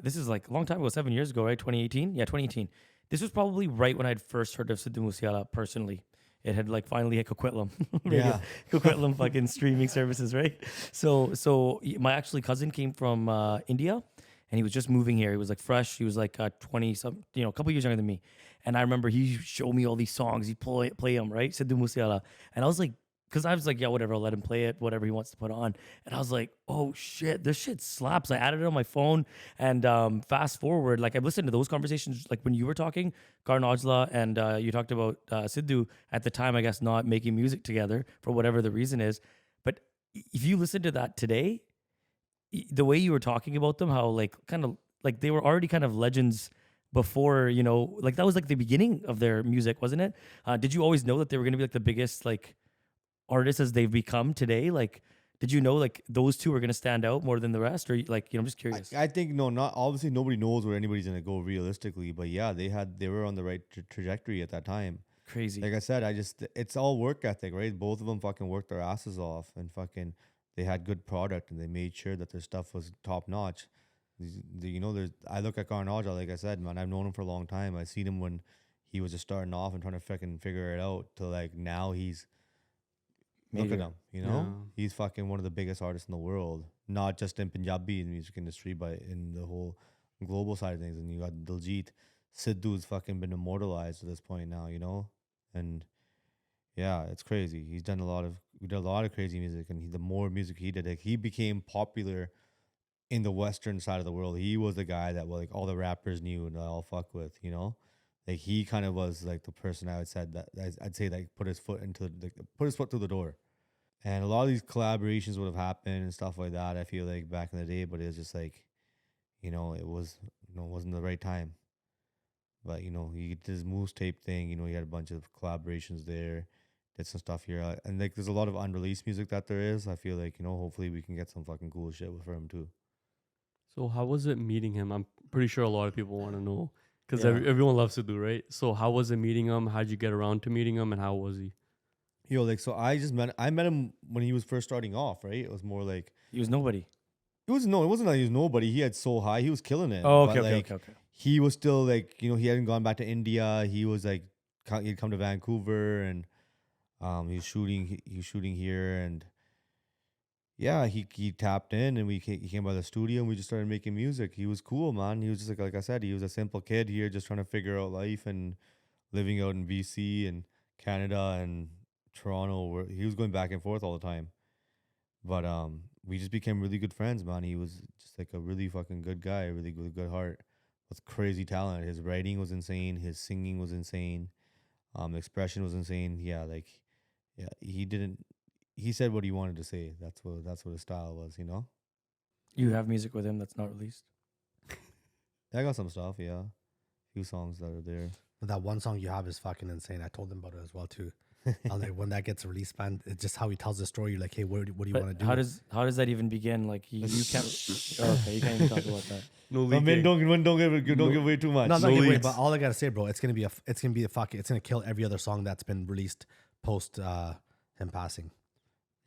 this is like a long time ago, 7 years ago, right? 2018, yeah, 2018. This was probably right when I'd first heard of Sidhu Musiala personally. It had like finally hit Coquitlam, Yeah. Coquitlam fucking streaming services, right? So my actually cousin came from India, and he was just moving here. He was like fresh. He was like 20 some, a couple years younger than me. And I remember he showed me all these songs. He'd play them, right? Sidhu Musiala. And I was like, because I was like, yeah, whatever, I'll let him play it, whatever he wants to put on. And I was like, oh shit, this shit slaps. I added it on my phone, and fast forward, like I've listened to those conversations, like when you were talking, Karan Aujla, and you talked about Sidhu at the time, I guess, not making music together for whatever the reason is. But if you listen to that today, the way you were talking about them, how like kind of like they were already kind of legends before, like that was like the beginning of their music, wasn't it? Did you always know that they were going to be like the biggest like artists as they've become today? Like, did you know like those two are going to stand out more than the rest, or like, I'm just curious. I think not obviously nobody knows where anybody's gonna go realistically, but yeah, they were on the right trajectory at that time. Crazy. Like I said, it's all work ethic, right? Both of them fucking worked their asses off, and fucking they had good product, and they made sure that their stuff was top notch. I look at Karan Aujla, like I said, man, I've known him for a long time. I've seen him when he was just starting off and trying to fucking figure it out to like now he's look at Major. him, Yeah. he's fucking one of the biggest artists in the world, not just in Punjabi music industry, but in the whole global side of things. And you got Diljit, Sidhu's fucking been immortalized at this point now, and yeah, it's crazy. We did a lot of crazy music, and the more music he did, like, he became popular in the Western side of the world. He was the guy that like all the rappers knew and all fuck with, Like he kind of was like the person I'd say like put his foot through the door. And a lot of these collaborations would have happened and stuff like that, I feel like, back in the day, but it was just like, it wasn't the right time. But he did his Moose tape thing, he had a bunch of collaborations there, did some stuff here. And like there's a lot of unreleased music that there is. I feel like, hopefully we can get some fucking cool shit for him too. So how was it meeting him? I'm pretty sure a lot of people want to know because Yeah. everyone loves Sidhu, right? So how was it meeting him? How'd you get around to meeting him, and how was he? So I met him when he was first starting off, right? It was more like, He was nobody. it wasn't like he was nobody. He had so high, he was killing it. Oh, But, okay. like, he was still like, he hadn't gone back to India. He was like, he'd come to Vancouver, and he was shooting here, and yeah, he tapped in, and he came by the studio, and we just started making music. He was cool, man. He was just like I said, he was a simple kid here, just trying to figure out life and living out in BC and Canada and Toronto, where he was going back and forth all the time. But we just became really good friends, man. He was just like a really fucking good guy, a really good heart with crazy talent. His writing was insane. His singing was insane. Expression was insane. Yeah, he said what he wanted to say. That's what his style was, You have music with him that's not released. I got some stuff, yeah. A few songs that are there. But that one song you have is fucking insane. I told them about it as well too. Like when that gets released, man, it's just how he tells the story. You're like, hey, what do you But want to do? how does that even begin? Like you can't. Oh, okay, you can't even talk about that. No But man, leaking. don't give away too much. No, I'm not No giving away, leaks. but all I gotta say, bro, it's gonna be it's gonna kill every other song that's been released post him passing.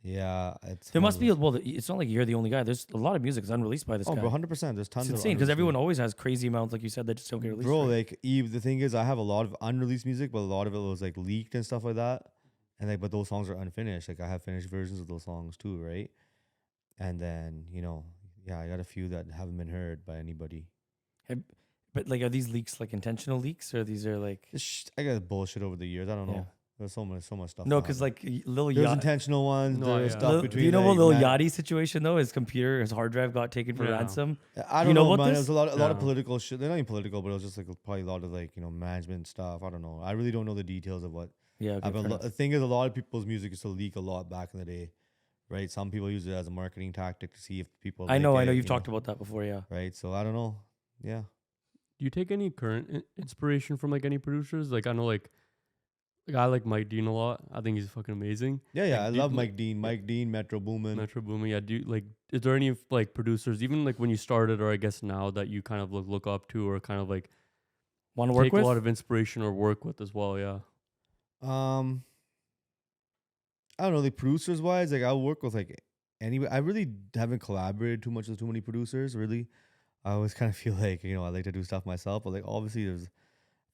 Yeah, it's There must be. Well, it's not like you're the only guy. There's a lot of music that's unreleased by this Oh, guy. bro, 100%. There's tons It's of insane because unreleased everyone music. always has crazy amounts, like you said, that just don't get released. Bro, right? like Eve, the thing is, I have a lot of unreleased music, but a lot of it was like leaked and stuff like that. And like, but those songs are unfinished. Like I have finished versions of those songs too, right? And then yeah, I got a few that haven't been heard by anybody. But like, are these leaks like intentional leaks, or these are like? I got bullshit over the years. I don't know. Yeah. There's so much stuff. No, that because happened. like Lil there's Yachty. intentional ones. No, there's yeah. stuff Do between. you know what like, Lil Matt- Yachty's situation though? His computer, his hard drive got taken for Yeah. ransom. I You don't know know, about man. this? There's a lot of Yeah. political shit. They're not even political, but it was just like probably a lot of like management stuff. I don't know. I really don't know the details of what. Yeah. Okay, fair enough. The thing is, a lot of people's music used to leak a lot back in the day, right? Some people use it as a marketing tactic to see if people. I know. like it, You've talked about that before. Yeah. Right, so I don't know. Yeah, Do you take any current inspiration from like any producers? Like I know like I like Mike Dean a lot. I think he's fucking amazing. yeah. Like, I do you love like- Mike Dean. Mike Dean, Metro Boomin. Metro Boomin. Yeah. Do you, like is there any like producers even like when you started or I guess now that you kind of look up to or kind of like Want to work take with? a lot of inspiration or work with as well? Yeah. I don't know. The producers wise, like I'll work with like anybody. I really haven't collaborated too much with too many producers. Really, I always kind of feel like I like to do stuff myself. But like obviously, if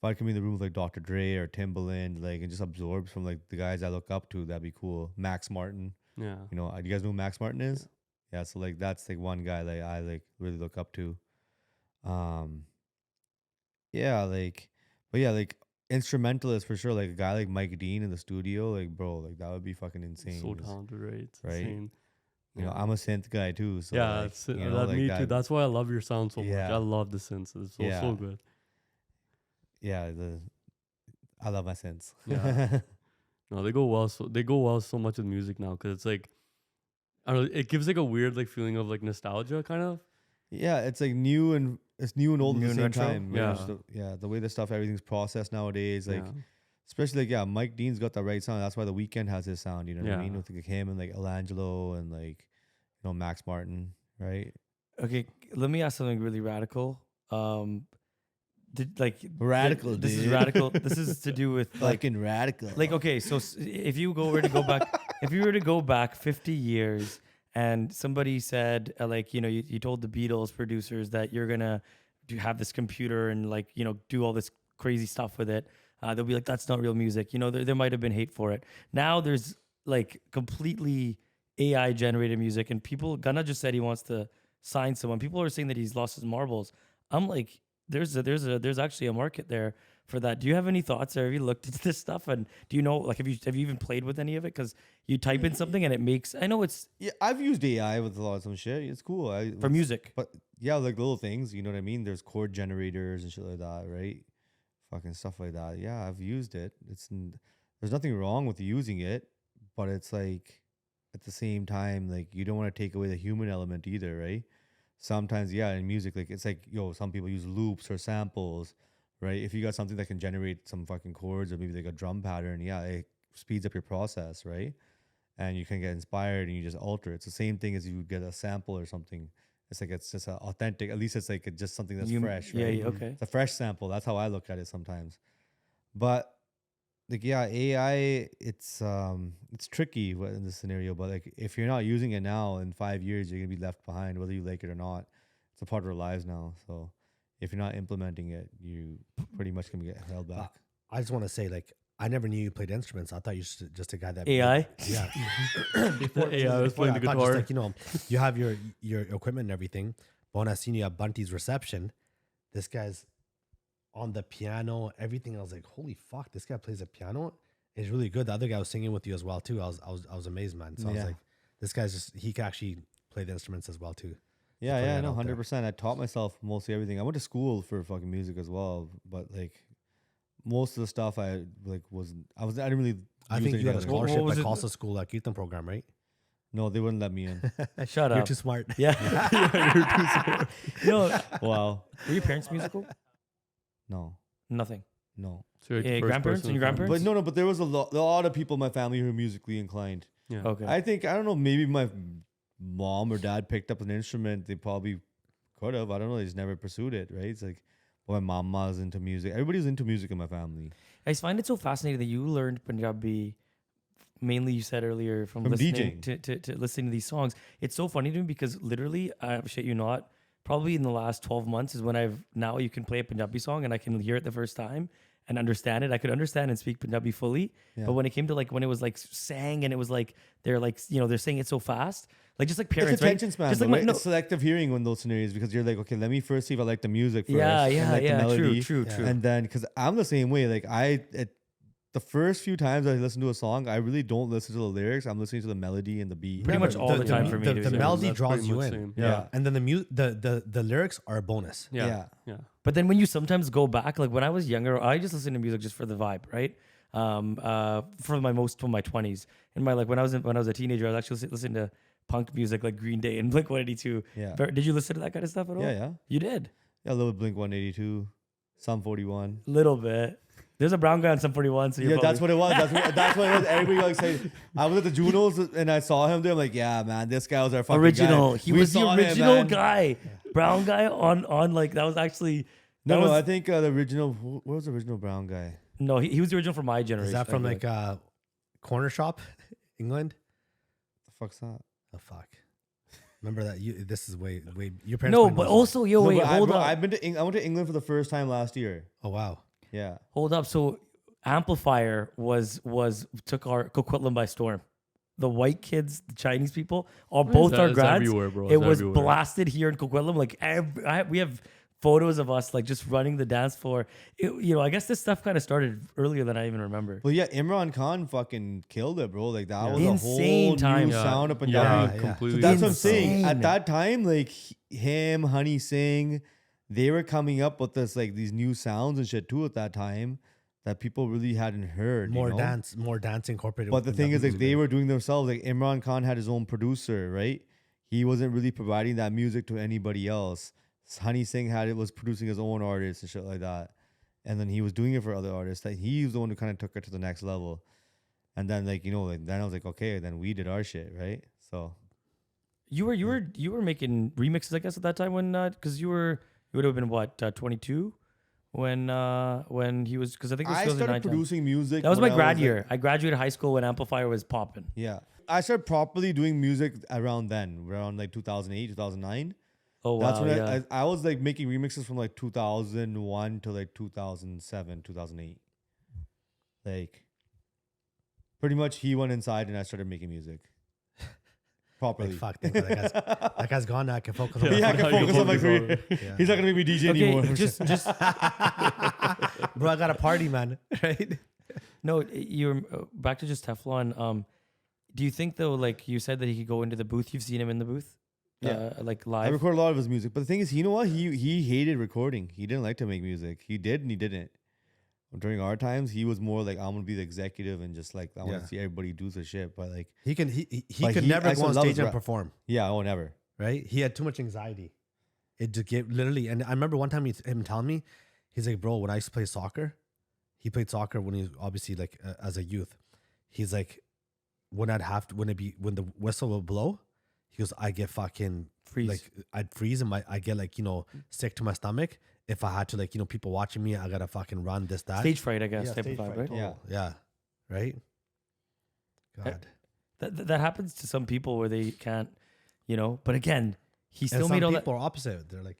I can be in the room with like Dr. Dre or Timbaland, like and just absorb from like the guys I look up to, that'd be cool. Max Martin, Yeah. do you guys know who Max Martin is? Yeah, so like that's like one guy like I like really look up to. Yeah, like instrumentalist for sure. Like a guy like Mike Dean in the studio, like bro, like that would be fucking insane. So 'cause, talented, right? It's right? insane. I'm a synth guy too, so yeah, like, it's, you that, know, like me too. that- That's why I love your sound so much. Yeah. I love the synths. It's so Yeah. so good. Yeah, I love my synths. Yeah. No, they go well. So much with music now because it's like, I don't know. It gives like a weird like feeling of like nostalgia, kind of. Yeah, it's like new and old New at and the same retro? time. Yeah. The way the stuff everything's processed nowadays, like Yeah. especially like Mike Dean's got the right sound. That's why The Weeknd has his sound. You know what I mean? Yeah. With like him and like Elangelo and like Max Martin, right? Okay, let me ask something really radical. Radical, This is dude. radical. This is to do with like Fucking radical. like okay. So if you were to go back, if you were to go back 50 years, and somebody said you told the Beatles producers that you're gonna have this computer and do all this crazy stuff with it, they'll be like, that's not real music. There might have been hate for it. Now there's like completely AI generated music, and people. Gunna just said he wants to sign someone. People are saying that he's lost his marbles. I'm like, there's actually a market there for that. Do you have any thoughts, or have you looked into this stuff? And do you know, like, have you even played with any of it? Because you type in something and it makes. I know it's yeah, I've used AI with a lot of some shit. It's cool. for music. But yeah, like little things, you know what I mean? There's chord generators and shit like that, right? Fucking stuff like that. Yeah, I've used it. There's nothing wrong with using it, but it's like at the same time, like you don't want to take away the human element either, right? Sometimes, yeah, in music, like it's like, some people use loops or samples, right? If you got something that can generate some fucking chords or maybe like a drum pattern, yeah, it speeds up your process, right? And you can get inspired and you just alter it. It's the same thing as you get a sample or something. It's like it's just authentic. At least it's like just something that's fresh, right? Yeah, okay. It's a fresh sample. That's how I look at it sometimes. But like, yeah, AI, it's tricky in this scenario. But like, if you're not using it now, in 5 years, you're gonna be left behind, whether you like it or not. It's a part of our lives now. So if you're not implementing it, you pretty much gonna get held back. I just want to say, like, I never knew you played instruments. I thought you were just a guy that AI? Yeah. The AI was playing the I thought guitar. just like, you have your equipment and everything. But when I seen you at Bunty's reception, this guy's on the piano, everything. I was like, holy fuck, this guy plays a piano. It's really good. The other guy was singing with you as well too. I was amazed, man. So I was Yeah. like, this guy's he can actually play the instruments as well too. Yeah, putting yeah, it no, out there. 100%. I taught myself mostly everything. I went to school for fucking music as well, but like most of the stuff I didn't really. I use think any you had a other- What scholarship was at it? Costa School at Kirtan program, right? No, they wouldn't let me in. Shut You're up. too smart. Yeah. You're too smart. No, Wow. were your parents musical? No. Nothing. No. So you're like the first grandparents person and your in the family. grandparents? But there was a lot of people in my family who are musically inclined. Yeah. Okay. I don't know, maybe my mom or dad picked up an instrument. They probably could have. I don't know. They just never pursued it, right? It's like, my mom was into music. Everybody's into music in my family. I just find it so fascinating that you learned Punjabi. Mainly, you said earlier from listening to listening to these songs. It's so funny to me because literally, shit you not, probably in the last 12 months is when now you can play a Punjabi song and I can hear it the first time and understand it. I could understand and speak Punjabi fully, but when it came to like when it was like sang and it was like they're like they're saying it so fast, like just like parents, It's attention span, Just though, like right? no, It's selective hearing in those scenarios because you're like, okay, let me first see if I like the music first. yeah, and like the melody, true. And then, because I'm the same way, like the first few times I listen to a song, I really don't listen to the lyrics. I'm listening to the melody and the beat. Pretty much all the time for me, The, too. the Yeah, melody that's draws pretty you much in. same. Yeah. And then the lyrics are a bonus. Yeah. But then when you sometimes go back, like when I was younger, I just listened to music just for the vibe, right? For my 20s, and when I was a teenager, I was actually listening to punk music like Green Day and Blink 182. Yeah. Did you listen to that kind of stuff at all? Yeah. You did. Yeah, a little Blink 182, Sum 41. Little bit. There's a brown guy on some 41, so Yeah, that's what it was. That's what it was. Everybody got excited. I was at the Junos and I saw him there. I'm like, yeah, man, this guy was our fucking original. guy. He We was the saw him, original man. guy. Brown guy on like that was actually No, I think the original. What was the original brown guy? no. He was the original for my generation. Is that from I feel like corner shop, England? The fuck's that? Oh fuck! Remember that? This is way. Your parents. No, might know but this also No, wait, but hold up. I've been to. I went to England for the first time last year. one. Oh wow! Yeah. Hold up. So Amplifier took our Coquitlam by storm. The white kids, the Chinese people, both our It's grads. everywhere, bro. It It's was everywhere. blasted here in Coquitlam. Like we have photos of us like just running the dance floor. I guess this stuff kind of started earlier than I even remember. Well, yeah, Imran Khan fucking killed it, bro. Like that was Insane a whole time. new sound of Punjabi. Yeah. So completely. that's what I'm saying. Insane. At that time, like him, Honey Singh, they were coming up with this like these new sounds and shit too at that time that people really hadn't heard. More you know? dance incorporated. But the with thing is, Punjabi like they music. were doing themselves. Like Imran Khan had his own producer, right? He wasn't really providing that music to anybody else. Honey Singh was producing his own artists and shit like that, and then he was doing it for other artists. Like he was the one who kind of took it to the next level. And then then I was like, okay, then we did our shit, right? So You were making remixes, I guess, at that time when because you would have been what 22 when he was because I think it was I started 2009. producing music. That was when my I grad like- year. I graduated high school when Amplifier was popping. Yeah, I started properly doing music around then, around like 2008, 2009. Oh wow, That's when yeah. I was like making remixes from like 2001 to like 2007, 2008. Like, pretty much he went inside and I started making music. Properly. Like, fuck, thank God, that guy's gone now. I can focus on Yeah, I my can How you focus on my focus on career. Yeah. He's not gonna make me DJ anymore. Okay, just Bro, I got a party, man. Right? no. You're back to just Teflon. Do you think though, like you said that he could go into the booth? You've seen him in the booth, Yeah. like I live. record a lot of his music, but the thing is, you know what? He hated recording. He didn't like to make music. He did and he didn't. During our times, he was more like, I'm gonna be the executive and just like I want Yeah. to see everybody do the shit. But like, He But could he- never I go still on love stage his and rap. perform. yeah, oh never. Right? He had too much anxiety. It just gave literally, and I remember one time him telling me, he's like, bro, when I used to play soccer, he played soccer when he was obviously like as a youth. He's like, when the whistle will blow, he goes, I get fucking Freeze. like I'd freeze and I get like sick to my stomach. If I had to like people watching me, I gotta fucking run this that. Stage fright, I guess, Yeah, type of stage vibe, fright, right? total. Yeah, right. God, That happens to some people where they can't, But again, he and still some made all that. people are opposite. They're like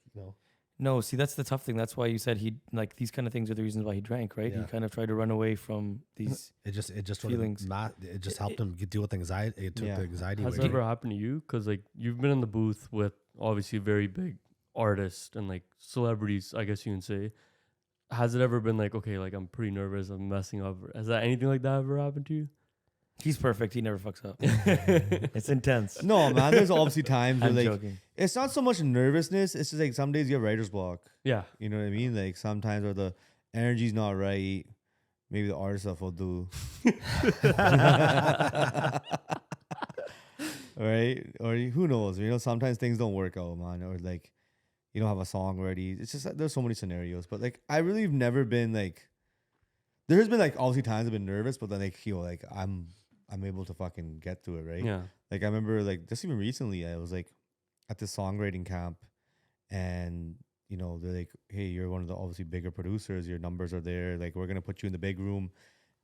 No, see, that's the tough thing. That's why you said he like these kind of things are the reasons why he drank, right? He Yeah. kind of tried to run away from these. it just Feelings. it just helped him deal with anxiety. It took Yeah. the anxiety Has away. it ever happened to you? Because like you've been in the booth with obviously very big artists and like celebrities, I guess you can say. Has it ever been like, okay, like I'm pretty nervous, I'm messing up? Has that anything like that ever happened to you? He's perfect. He never fucks up. It's intense. No, man. There's obviously times where I'm like joking. it's not so much nervousness. It's just like some days you have writer's block. Yeah. You know what I mean? Like sometimes where the energy's not right. Maybe the art stuff will do. Right? Or who knows? Sometimes things don't work out, man. Or you don't have a song ready. It's just there's so many scenarios. But like I really have never been like there's been like obviously times I've been nervous, but then like like I'm able to fucking get through it, right? Yeah. Like I remember like just even recently I was like at this songwriting camp, and they're like, hey, you're one of the obviously bigger producers, your numbers are there, like we're gonna put you in the big room.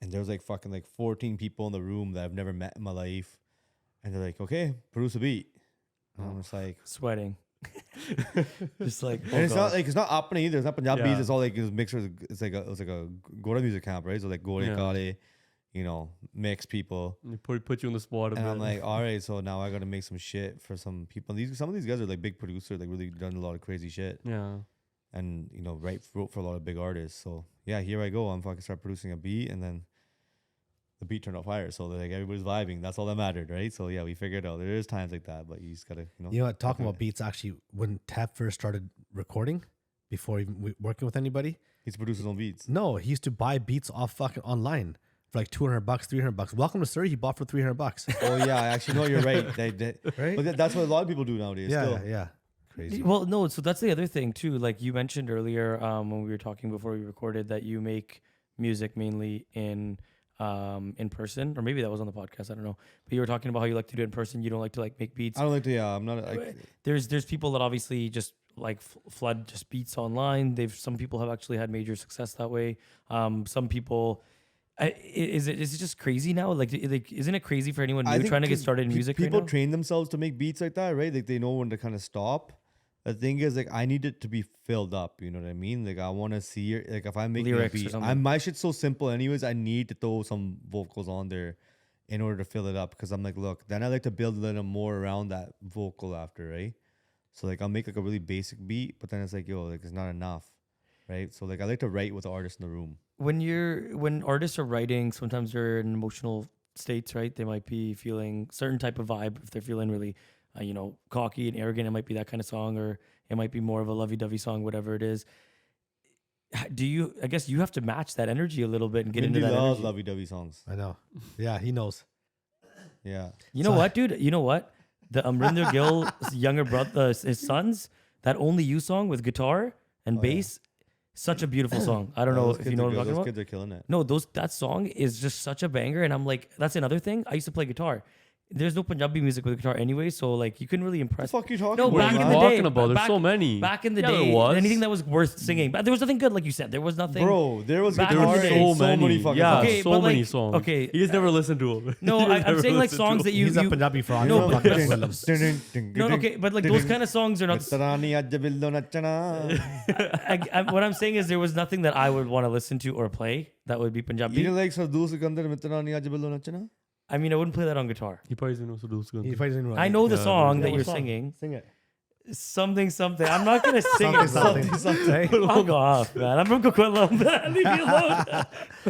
And there was like fucking like 14 people in the room that I've never met in my life, and they're like, okay, produce a beat. And I'm just like Sweating. Just like, and it's not like, it's not apne either, it's not Punjabi beats, Yeah. it's all like it's mixers. It was like a Gora music camp, right? So like Gore Yeah. Kale, mix people. They put you on the spot a And bit. I'm like, all right, so now I gotta make some shit for some people. Some of these guys are like big producers, like really done a lot of crazy shit. yeah. And wrote for a lot of big artists. So yeah, here I go. I'm fucking start producing a beat, and then the beat turned out fire. So like everybody's vibing. That's all that mattered, right? So yeah, we figured out there is times like that, but you just gotta You know what? Talking about beats, actually, when Tef first started recording, before even working with anybody, he's produced his own beats. no, he used to buy beats off fucking online for like $200, $300. Welcome to Surrey, he bought for $300. Oh yeah, I actually know you're right. Right? But that's what a lot of people do nowadays. Yeah, still. yeah. Crazy. Well, no, so that's the other thing too. Like you mentioned earlier, when we were talking before we recorded, that you make music mainly in person, or maybe that was on the podcast. I don't know. But you were talking about how you like to do it in person. You don't like to like make beats. I don't like to. Yeah, I'm not. Like, There's people that obviously just like flood just beats online. Some people have actually had major success that way. Some people. Is it just crazy now? Like isn't it crazy for anyone I new think trying to get 'cause started in music? People right now? train themselves to make beats like that, right? Like they know when to kind of stop. The thing is, like, I need it to be filled up. You know what I mean? Like, I want to see it. Like, if I'm making Lyrics or a beat, something. my shit's so simple, anyways. I need to throw some vocals on there in order to fill it up. Because I'm like, look, then I like to build a little more around that vocal after, right? So like, I'll make like a really basic beat, but then it's like, yo, like it's not enough, right? So like, I like to write with the artist in the room. When artists are writing, sometimes they're in emotional states, right? They might be feeling certain type of vibe. If they're feeling really, cocky and arrogant, it might be that kind of song, or it might be more of a lovey-dovey song, whatever it is. I guess you have to match that energy a little bit and get Mindy into that loves energy. lovey-dovey songs. I know. Yeah, he knows. Yeah. You know what, dude? You know what? The Amrinder Gill's younger brother, his sons, that Only You song with guitar and bass, such a beautiful song. I don't know if you know what I'm talking Those about. kids are killing it. No, that song is just such a banger, and I'm like, that's another thing. I used to play guitar. There's no Punjabi music with guitar anyway, so like you couldn't really impress. What the fuck you talking No, about? What back are in you the day, talking about? There's so many. Back in the Yeah, there day, was. anything that was worth singing, but there was nothing good, like you said. There was nothing. Bro, there was Back in guitar the day. in so many fucking Yeah, songs. Okay, so but, many like, songs. okay. You just never listened to them. No, I'm saying like songs that you. He's a Punjabi fraud. No, Fuck but- West Williams. No, okay, but like those kind of songs are not. Mitrani ajj billo nachana. What I'm saying is there was nothing that I would want to listen to or play that would be You Punjabi. didn't like Sadhu Sikandar Mitrani ajj billo nachana? I mean, I wouldn't play that on guitar. He probably didn't know Sidhu was He good. probably didn't I know the Yeah, song Yeah, that what you're song? sing Sing it. something. I'm not gonna sing it. Something. Hey, Fuck off, man. I'm from Coquitlam. Leave me alone.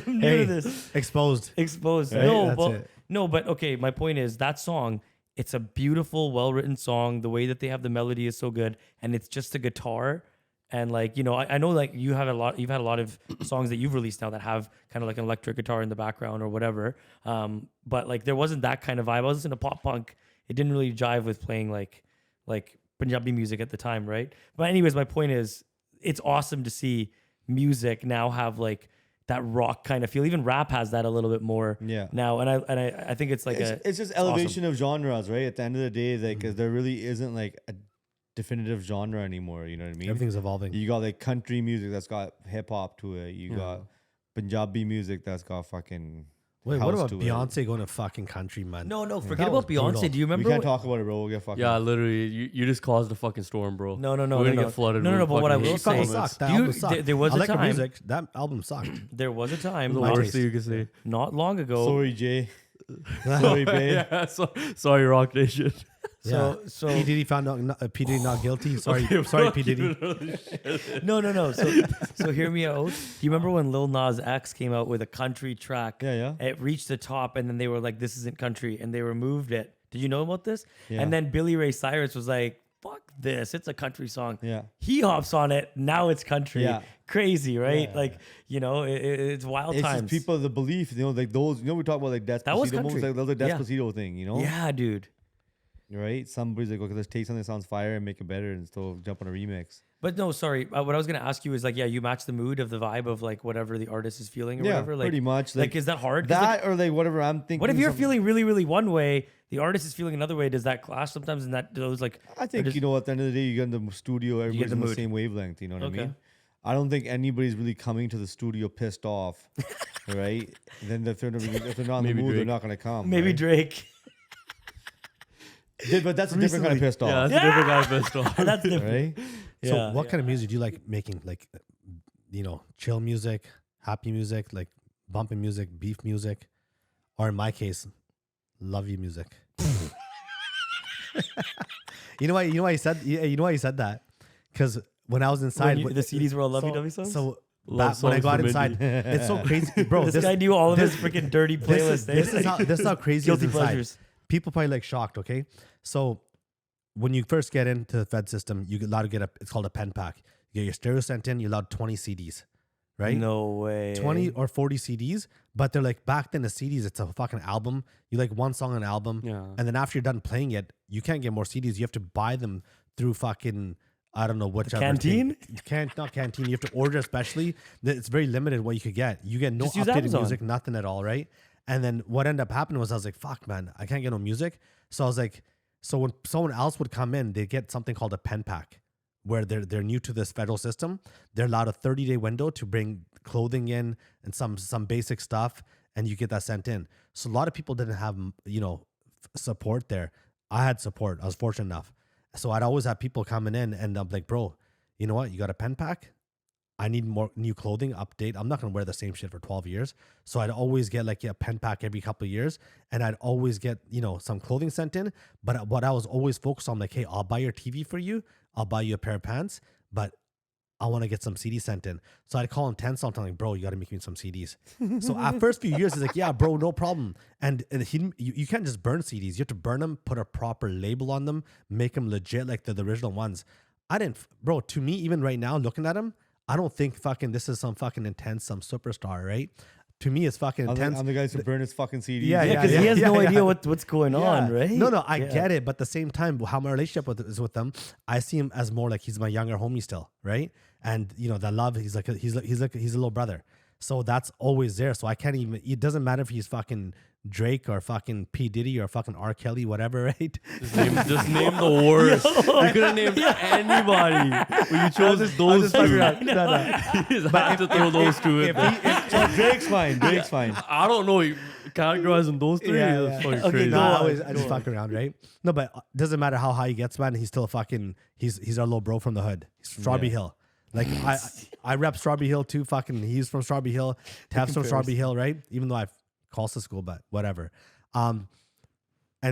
I'm new hey, to this. exposed. Exposed. Right? No, That's but it. no, but okay. My point is that song. It's a beautiful, well-written song. The way that they have the melody is so good, and it's just a guitar. And like I know like you've had a lot of songs that you've released now that have kind of like an electric guitar in the background or whatever. But like there wasn't that kind of vibe. I was listening to pop punk. It didn't really jive with playing like Punjabi music at the time, right? But anyways, my point is it's awesome to see music now have like that rock kind of feel. Even rap has that a little bit more now. And I think it's like It's just elevation of genres, right? At the end of the day, like 'cause there really isn't like a definitive genre anymore. You know what I mean? Everything's evolving. You got like country music that's got hip hop to it. You got Punjabi music that's got fucking. Wait, what house about to it. Beyonce going to fucking country, man? no, Yeah, forget that about was Beyonce. brutal. Do you We remember? can't talk about it, bro. We'll get fucking. Yeah, literally, you just caused a fucking storm, bro. No. We're gonna no. get flooded. No. with But what I fucking will hate say, Fucking comments. sucked. That You- album sucked. there was I a like the time- music. That album sucked. there was a time The My worst taste. thing you can say. not long ago. Sorry, Jay. Sorry, babe. Yeah, sorry, Rock Nation. So P Diddy found out. P Diddy not guilty. Sorry, Okay, sorry, bro, P Diddy. no. So hear me out. Do you remember when Lil Nas X came out with a country track? Yeah. It reached the top, and then they were like, "This isn't country," and they removed it. Did you know about this? Yeah. And then Billy Ray Cyrus was like, "Fuck this! It's a country song." Yeah. He hops on it. Now it's country. Yeah. Crazy, right? Yeah. Like it's wild It's times. just people, the belief, like those, we talk about like Despacito. That was movies, country. like the Yeah. Despacito thing, Yeah, dude. Right? Somebody's like, okay, let's take something that sounds fire and make it better and still jump on a remix. But no, sorry. What I was gonna ask you is like, yeah, you match the mood of the vibe of like whatever the artist is feeling or Yeah, whatever. Like, pretty much. Like, is that hard? 'Cause, That like, or like whatever I'm thinking. what if you're something- feeling really, really one way, the artist is feeling another way? Does that clash sometimes? And that those like, I think just- you know at the end of the day, you get in the studio, everybody's the in the mood. same wavelength. You know what Okay. I mean? I don't think anybody's really coming to the studio pissed off, right? Then if they're not in the Maybe mood, they're Drake. not gonna come. maybe right? Drake. But that's a different kind of pissed off, Yeah, that's a different guy pissed off. That's different. right? So Yeah, what kind of music do you like making? Like, you know, chill music, happy music, like bumping music, beef music, or in my case, love you music. You know why? You know why he said? You know why he said that? Because when I was inside, The CDs were all lovey-dovey songs. So Love when I songs go out for inside, Mindy. it's so crazy, bro. this guy knew all of his this- freaking dirty playlists. This is how crazy it is Guilty inside. pleasures. People probably like shocked. Okay, so when you first get into the Fed system, you're allowed to get it's called a pen pack. You get your stereo sent in. You're allowed 20 CDs, right? No way. 20 or 40 CDs, but they're like back then the CDs, it's a fucking album. You like one song on an album, Yeah. and then after you're done playing it, you can't get more CDs. You have to buy them through fucking I don't know whichever Canteen? thing. You can't not canteen. You have to order especially. It's very limited what you could get. You get no Just use updated Amazon. music, nothing at all, right? And then what ended up happening was I was like, fuck, man, I can't get no music. So I was like, so when someone else would come in, they get something called a pen pack, where they're new to this federal system. They're allowed a 30-day window to bring clothing in and some basic stuff, and you get that sent in. So a lot of people didn't have support there. I had support. I was fortunate enough. So I'd always have people coming in, and I'm like, bro, you know what? You got a pen pack? I need more new clothing update. I'm not gonna wear the same shit for 12 years. So I'd always get like a pen pack every couple of years, and I'd always get some clothing sent in. But what I was always focused on, like, hey, I'll buy your TV for you. I'll buy you a pair of pants, but I want to get some CDs sent in. So I'd call him 10 something, like, bro, you got to make me some CDs. So at first few years, he's like, yeah, bro, no problem. And you can't just burn CDs. You have to burn them, put a proper label on them, make them legit like the original ones. I didn't, bro, to me, even right now, looking at them, I don't think fucking this is some fucking Intense, some superstar, right? To me, it's fucking Intense. I'm the guys who burn his fucking CDs. Yeah, Yeah, because he has no yeah. idea what's going on, right? No, I Yeah. get it, but at the same time, how my relationship is with them, I see him as more like he's my younger homie still, right? And that love, he's like he's a little brother, so that's always there. So I can't even. It doesn't matter if he's fucking Drake or fucking P Diddy or fucking R Kelly, whatever, right? Just name the worst. You could have named anybody. But you chose those two. You just have to throw those two in there. So Drake's fine. Drake's fine. I don't know. You categorizing those three is fucking Okay, crazy. go on. I just fuck around, right? No, but doesn't matter how high he gets, man. He's still fucking. He's our little bro from the hood. He's from Strawberry Hill. Like I rep Strawberry Hill too. Fucking, he's from Strawberry Hill. Tav's from Strawberry Hill, right? Even though I've calls to school, but whatever. And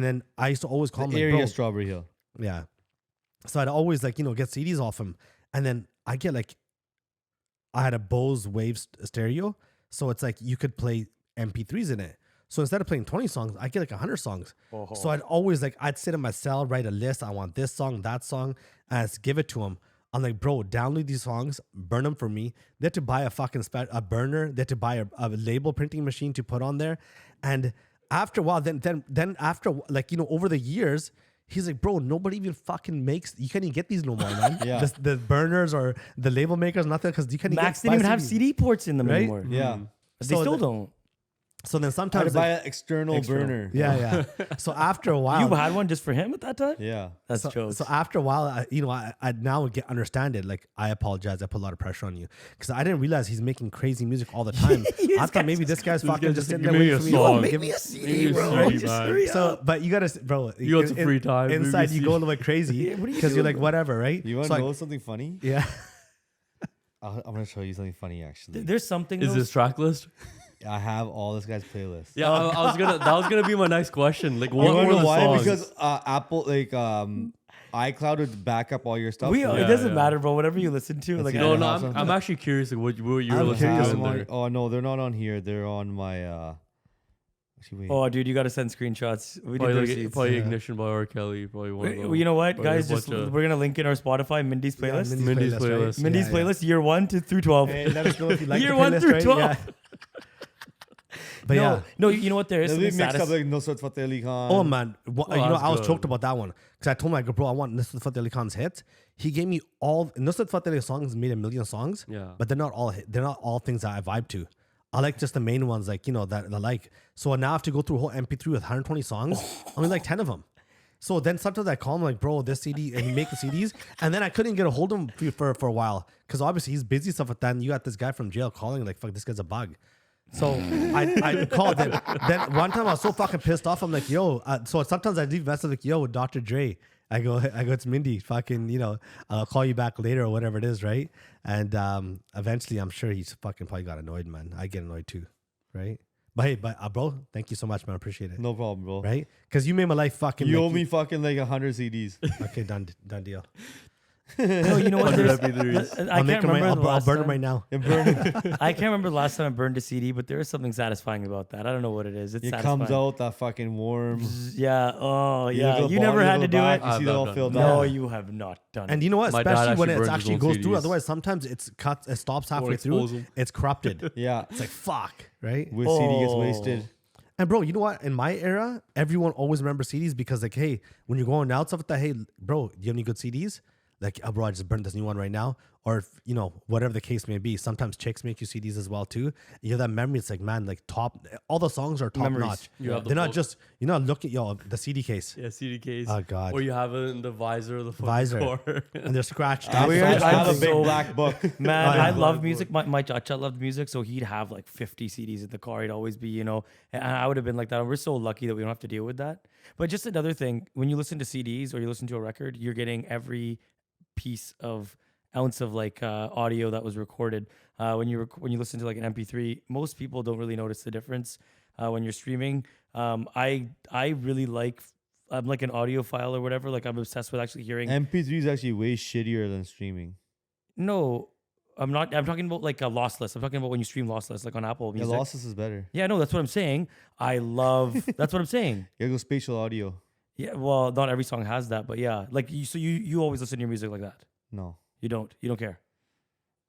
then I used to always call him like, Area bro. Strawberry Hill. Yeah. So I'd always get CDs off him. And then I get I had a Bose Wave stereo. So it's like you could play MP3s in it. So instead of playing 20 songs, I get 100 songs. So I'd always I'd sit in my cell, write a list. I want this song, that song, and I'd give it to him. I'm like, bro, download these songs, burn them for me. They had to buy a fucking a burner. They had to buy a label printing machine to put on there. And after a while, then after over the years, he's like, bro, nobody even fucking makes. You can't even get these no more, man. Yeah. The burners or the label makers, nothing, because you can't. Max buy didn't even have CDs. CD ports in them Right? anymore. Yeah. They So still the- don't. So then I had to sometimes, buy an external burner. yeah. So after a while, You had one just for him at that time? Yeah. That's so, jokes. so after a while, I now understand it. Like, I apologize. I put a lot of pressure on you because I didn't realize he's making crazy music all the time. I thought maybe this guy's fucking guy's just just sitting there give me waiting a for me. song. to Give me a CD, bro. Just hurry So, but you gotta, bro. You got some free time. Inside, you BBC. go a little bit crazy what are you because you're like, doing, whatever, right? You want So to I- know something funny? Yeah. I'm going to show you something funny, actually. There's something. Is though- this track list? I have all this guy's playlist. Yeah, I was gonna. That was gonna be my next question. Like, You what wanna were know the why? songs? Because Apple, iCloud would back up all your stuff. it Yeah, doesn't yeah. matter, bro. Whatever you listen to, Let's like see. no, I no. have some. I'm actually curious. Like, what you were I'm listening curious. to in there? Oh no, they're not on here. They're on my. Actually, wait. Oh, dude, you got to send screenshots. We did Probably, the like, receipts. probably Yeah. Ignition by R. Kelly. Probably one of those. You know what, Or guys? a Just bunch of- we're gonna link in our Spotify Mindy's Yeah, playlist. Mindy's right? playlist. Mindy's Yeah, yeah. playlist, year 1 through 12. Hey, let us know if you like Year the 1 playlist, through right? 12. Yeah. But yeah. No, you know what? There is We something mixed up satis- like Nusrat Fateh Ali Khan. Oh man, that's I was good. choked about that one because I told my girl, bro, I want Nusrat Fateh Ali Khan's hits. He gave me all Nusrat Fateh Ali songs. Made a million songs, Yeah. but they're not all things that I vibe to. I like just the main ones, like that I like. So now I have to go through a whole MP3 with 120 songs. Only like 10 of them. So then sometimes I call him like, bro, this CD, and he make the CDs, and then I couldn't get a hold of him for a while because obviously he's busy stuff with that. And you got this guy from jail calling like, fuck, this guy's a bug. So I called him. Then one time I was so fucking pissed off. I'm like, yo. So sometimes I leave messages like, yo, Dr. Dre. I go, it's Mindy. Fucking, I'll call you back later or whatever it is, right? And eventually, I'm sure he's fucking probably got annoyed, man. I get annoyed too, right? But hey, bro, thank you so much, man. I appreciate it. No problem, bro. Right? Because you made my life fucking. You like, owe me fucking like 100 CDs. Okay, done deal. No, you know what? 100 There's- MP3s. I can't remember. the I'll last burn them time- right now. I can't remember the last time I burned a CD, but there is something satisfying about that. I don't know what it is. It's It satisfying. comes out that fucking warm. Yeah. Oh, You yeah. look at the You never bottom, had you to look do back, it. You see I've it all done filled that. No, out. you have not done And it. you know what? My dad Especially when actually it burns his actually own goes through. CDs. Otherwise, sometimes it stops halfway through. expose 'em. It's corrupted. Yeah. It's like fuck, right? Where CD gets Oh. wasted. And bro, you know what? In my era, everyone always remembers CDs because like, hey, when you're going out stuff like that, hey, bro, do you have any good CDs? Like, oh, bro, I just burned this new one right now. Or if, whatever the case may be. Sometimes chicks make you CDs as well too. You have that memory. It's like, man, like all the songs are top Memories. notch. You have the They're not full- just, looking, the CD case. Yeah, CD case. Oh, God. Or you have it in the visor of the fucking Visor. car. And they're scratched. I Weird. have I'm a big so- black book. Man, Oh, yeah. I love music. My chacha loved music, so he'd have like 50 CDs in the car. He'd always be, and I would have been like that. We're so lucky that we don't have to deal with that. But just another thing, when you listen to CDs or you listen to a record, you're getting every ounce of like audio that was recorded. When you listen to like an MP3, most people don't really notice the difference when you're streaming. I really like. I'm like an audiophile or whatever. Like I'm obsessed with actually hearing. MP3 is actually way shittier than streaming. No, I'm not. I'm talking about like a lossless. I'm talking about when you stream lossless, like on Apple The Music. lossless is better. Yeah, no, that's what I'm saying. I love. That's what I'm saying. You gotta go spatial audio. Yeah, well, not every song has that, but yeah, like you always listen to your music like that. No. You don't care.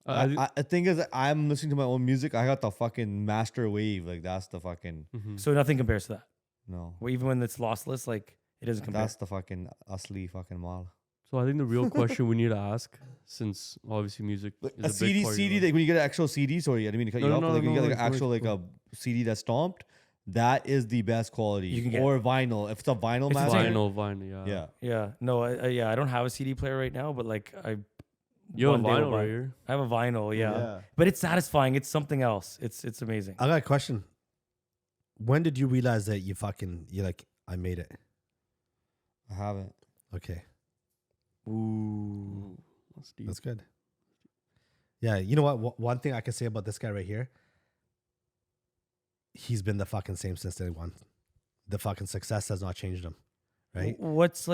The thing is, I'm listening to my own music. I got the fucking master wave. Like, that's the fucking. So nothing compares to that. No. Well, even when it's lossless, like it doesn't compare. That's the fucking asli fucking mal. So I think the real question we need to ask, since obviously music Like is a a big CD, part of CD, your like when you get an actual CD, sorry, I didn't mean to cut you No, off. no, But like when you no, get like no, an actual it's like a CD that's stomped, that is the best quality. You can get. Or vinyl. If it's a vinyl It's master, vinyl, yeah. yeah. Yeah, no, I don't have a CD player right now, but like You have one day will vinyl buy right it. here. I have a vinyl, yeah. Yeah. But it's satisfying. It's something else. It's amazing. I got a question. When did you realize that you're like, I made it? I haven't. Okay. Ooh. That's deep. That's good. Yeah, you know what? One thing I can say about this guy right here, he's been the fucking same since day one. The fucking success has not changed him, right? What's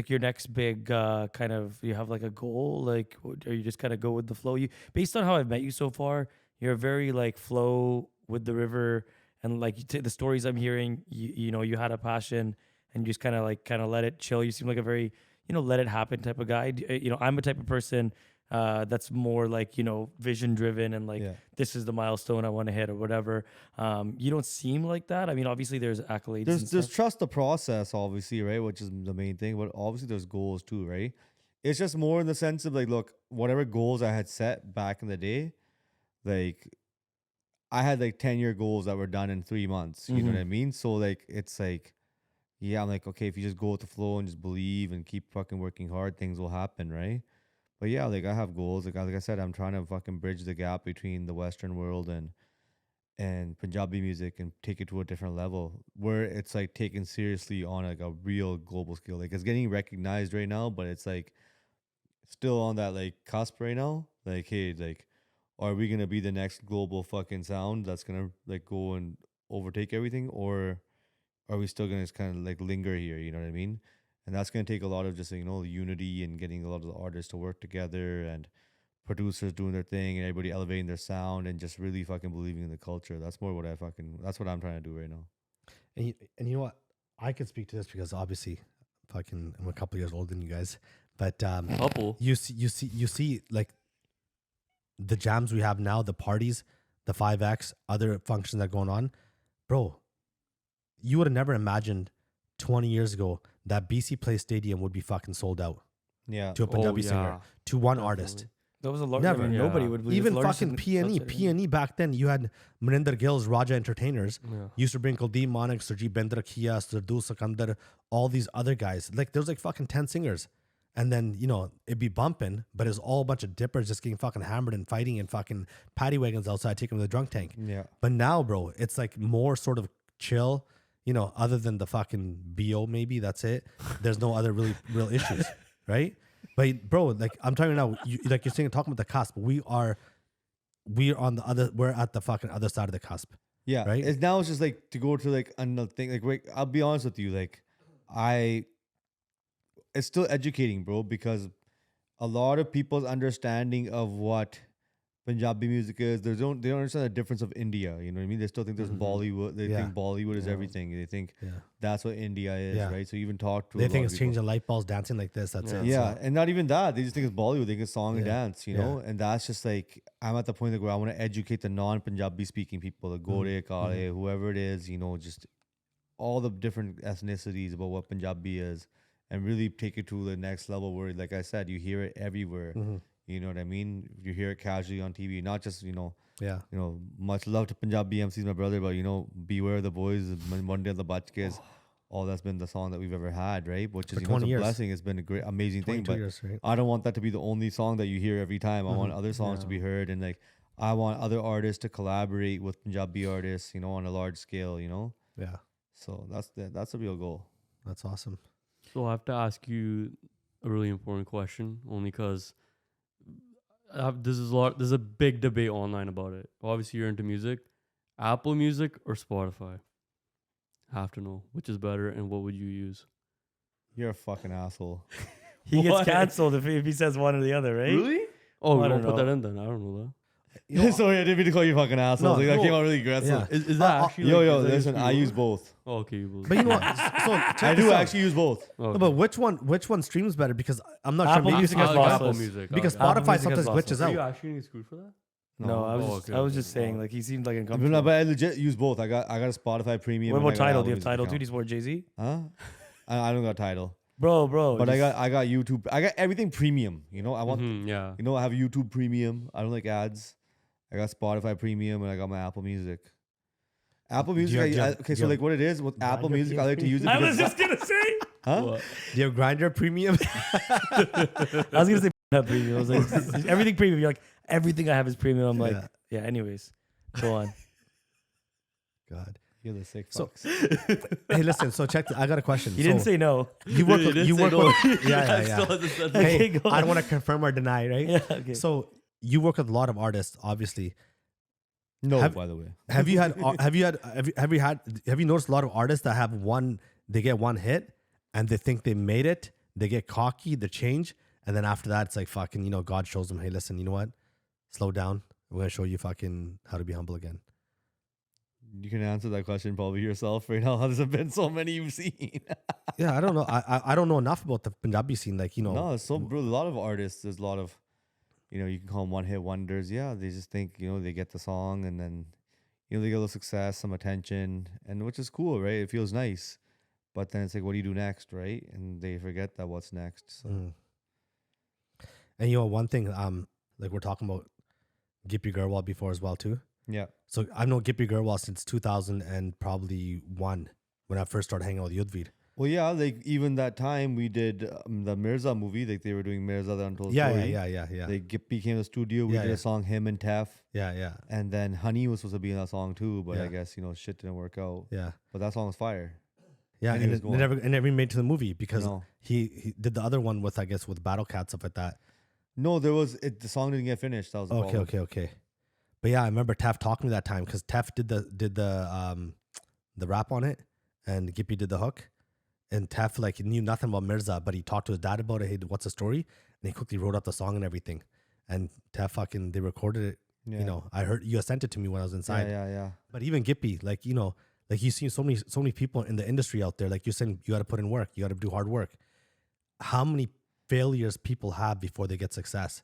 your next big kind of? You have like a goal, like, or you just kind of go with the flow? You based on how I've met you so far, you're very like flow with the river, and like the stories I'm hearing, you had a passion and you just kind of let it chill. You seem like a very let it happen type of guy. I'm a type of person that's more like vision driven and like this is the milestone I want to hit or whatever. You don't seem like that. I mean, obviously there's accolades. There's trust the process, obviously, right? Which is the main thing. But obviously there's goals too, right? It's just more in the sense of like, look, whatever goals I had set back in the day, like I had like 10-year goals that were done in 3 months. You know what I mean? So like it's like, yeah, I'm like, okay, if you just go with the flow and just believe and keep fucking working hard, things will happen, right? But yeah, like I have goals. Like I said, I'm trying to fucking bridge the gap between the Western world and Punjabi music and take it to a different level where it's like taken seriously on like a real global scale. Like it's getting recognized right now, but it's like still on that like cusp right now. Like, hey, like, are we gonna be the next global fucking sound that's gonna like go and overtake everything, or are we still gonna just kind of like linger here? You know what I mean? And that's going to take a lot of just, unity and getting a lot of the artists to work together and producers doing their thing and everybody elevating their sound and just really fucking believing in the culture. That's more what that's what I'm trying to do right now. And you know what? I can speak to this because obviously fucking I'm a couple years older than you guys. But Couple. you see like the jams we have now, the parties, the 5X, other functions that are going on, bro, you would have never imagined 20 years ago that BC Place Stadium would be fucking sold out Yeah. to a Punjabi singer, yeah, to one artist. definitely. That was a large. Never. I mean, nobody Yeah. would believe Even it's the largest fucking in- P&E. outside of P&E back then, you had Maninder Gill's Raja Entertainers, Yeah. used to bring Kuldeep Manik, Surjit Bendra Kia, Sardu Sakandar, all these other guys. Like, there's like fucking 10 singers. And then, you know, it'd be bumping, but it's all a bunch of dippers just getting fucking hammered and fighting and fucking paddy wagons outside taking them to the drunk tank. Yeah. But now, bro, it's like more sort of chill, you know, other than the fucking BO, maybe that's it. There's no other real issues, right? But bro, like I'm telling you now, like you're saying, talking about the cusp. We're on the other, we're at the fucking other side of the cusp. Yeah. Right? It's now it's just like to go to like another thing. Like, wait, I'll be honest with you. Like, it's still educating, bro, because a lot of people's understanding of what Punjabi music is, they don't understand the difference of India. You know what I mean? They still think there's Bollywood. They Yeah. think Bollywood is everything. They think Yeah. that's what India is, Yeah. right? So even talk to They a think lot it's of people. changing light bulbs, dancing like this. That's it. Yeah, So, and not even that. They just think it's Bollywood. They think it's song and Yeah. dance, you know? And that's just like, I'm at the point where I want to educate the non-Punjabi speaking people, the Gore, Kale, whoever it is, you know, just all the different ethnicities about what Punjabi is and really take it to the next level where, like I said, you hear it everywhere. You know what I mean? You hear it casually on TV, not just, yeah. much love to Punjabi MCs, my brother, but, beware of the boys, Monday of the Bachkes. All that's been the song that we've ever had, right? Which is, For it's 20 a years. blessing. It's been a great, amazing thing. 22 But years, right? I don't want that to be the only song that you hear every time. I want other songs to be heard. And like, I want other artists to collaborate with Punjabi artists, on a large scale, Yeah. So that's a real goal. That's awesome. So I have to ask you a really important question, only because there's a big debate online about it. Obviously, you're into music. Apple Music or Spotify? Have to know which is better and what would you use? You're a fucking asshole. He gets What? canceled if he says one or the other, right? Really? Oh, I we don't don't put know. that in then. I don't know that. Sorry, I didn't mean to call you fucking asshole. No, Like, that no. came out really aggressive. Yeah. Is that actually? Yo, like, yo, is that your listen, I speed use word? both. Oh, okay, you both. But you know what? So check I this do out. actually use both. Okay. No, but which one streams better? Because I'm not Apple sure. Maybe Music because has like losses. Apple Music. because okay. Apple Spotify Music has sometimes losses. glitches Are you out. actually getting screwed for that? No, I was Oh, just okay, I was okay. just saying, like he seemed like No, uncomfortable. but I legit use both. I got a Spotify premium. What and about I got Tidal? Apple Do you have Music Tidal too? account. Do you support Jay-Z? Huh? I don't got Tidal. Bro, But I just- got YouTube. I got everything premium. I want Yeah. I have YouTube Premium. I don't like ads. I got Spotify Premium and I got my Apple Music. Apple Do you Music. have- do you have- Okay, do you so have like what it is with Apple Grindr Music, I like to use it. I was because- just gonna say. huh? What? Do you have Grinder Premium? I was gonna say not premium. I was like everything premium. You're like everything I have is premium. I'm like yeah. Anyways, go on. God. You're the sick So- fucks. Hey, listen. So check. I got a question. You didn't So, say no. you work. He With, didn't you say work no. with. Yeah, yeah, Still yeah. hasn't said Okay, Hey, go I on. don't want to confirm or deny, right? Yeah. Okay. So you work with a lot of artists, obviously. No, Have- by the way. Have you noticed a lot of artists that have they get one hit and they think they made it, they get cocky, they change, and then after that it's like fucking, God shows them, hey, listen, you know what? Slow down. We're gonna show you fucking how to be humble again. You can answer that question probably yourself right now. There's been so many you've seen. Yeah, I don't know. I don't know enough about the Punjabi scene. Like, No, it's so bro, a lot of artists. There's a lot of, you can call them one-hit wonders. Yeah, they just think they get the song and then, they get a little success, some attention, and which is cool, right? It feels nice, but then it's like, what do you do next, right? And they forget that what's next. So And one thing, like we're talking about Gippy Garwal before as well too. yeah, So I've known Gippy Garwal since 2001 when I first started hanging out with Yudvid. well, yeah, like even that time we did the Mirza movie, like they were doing Mirza the Untold Story. Yeah. They became a studio. We Yeah, did yeah. a song, him and Tef, Yeah. and then Honey was supposed to be in that song too, but I Yeah. guess shit didn't work out. Yeah. But that song was fire. Yeah, And and he was it going. never made it to the movie because No. he did the other one with, I guess, with Battle Cat, stuff like that. No, the song didn't get finished. That was the problem. Okay. But yeah, I remember Tef talking to me that time because Tef did the rap on it and Gippy did the hook. And Tef like knew nothing about Mirza, but he talked to his dad about it. Hey, what's the story? And he quickly wrote up the song and everything. And Tef they recorded it. Yeah. I heard you sent it to me when I was inside. Yeah. But even Gippy, like you see so many people in the industry out there. Like you're saying, you got to put in work. You got to do hard work. How many failures people have before they get success?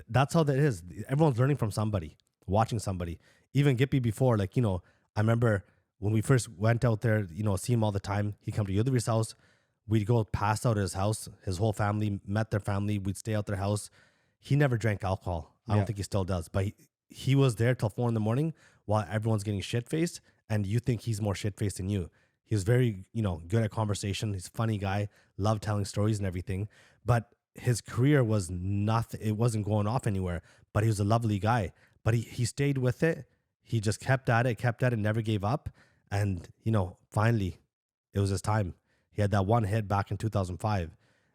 That's how that is. Everyone's learning from somebody. watching somebody. Even Gippy before, like, I remember when we first went out there, see him all the time. He'd come to Yudhvir's house. We'd go past out at his house. His whole family met their family. We'd stay out their house. He never drank alcohol. I don't think he still does. But he was there till 4 a.m. while everyone's getting shit-faced. And you think he's more shit-faced than you. He was very, good at conversation. He's a funny guy. Loved telling stories and everything. But his career was nothing. It wasn't going off anywhere. But he was a lovely guy. But he stayed with it. He just kept at it, never gave up. And, finally, it was his time. He had that one hit back in 2005.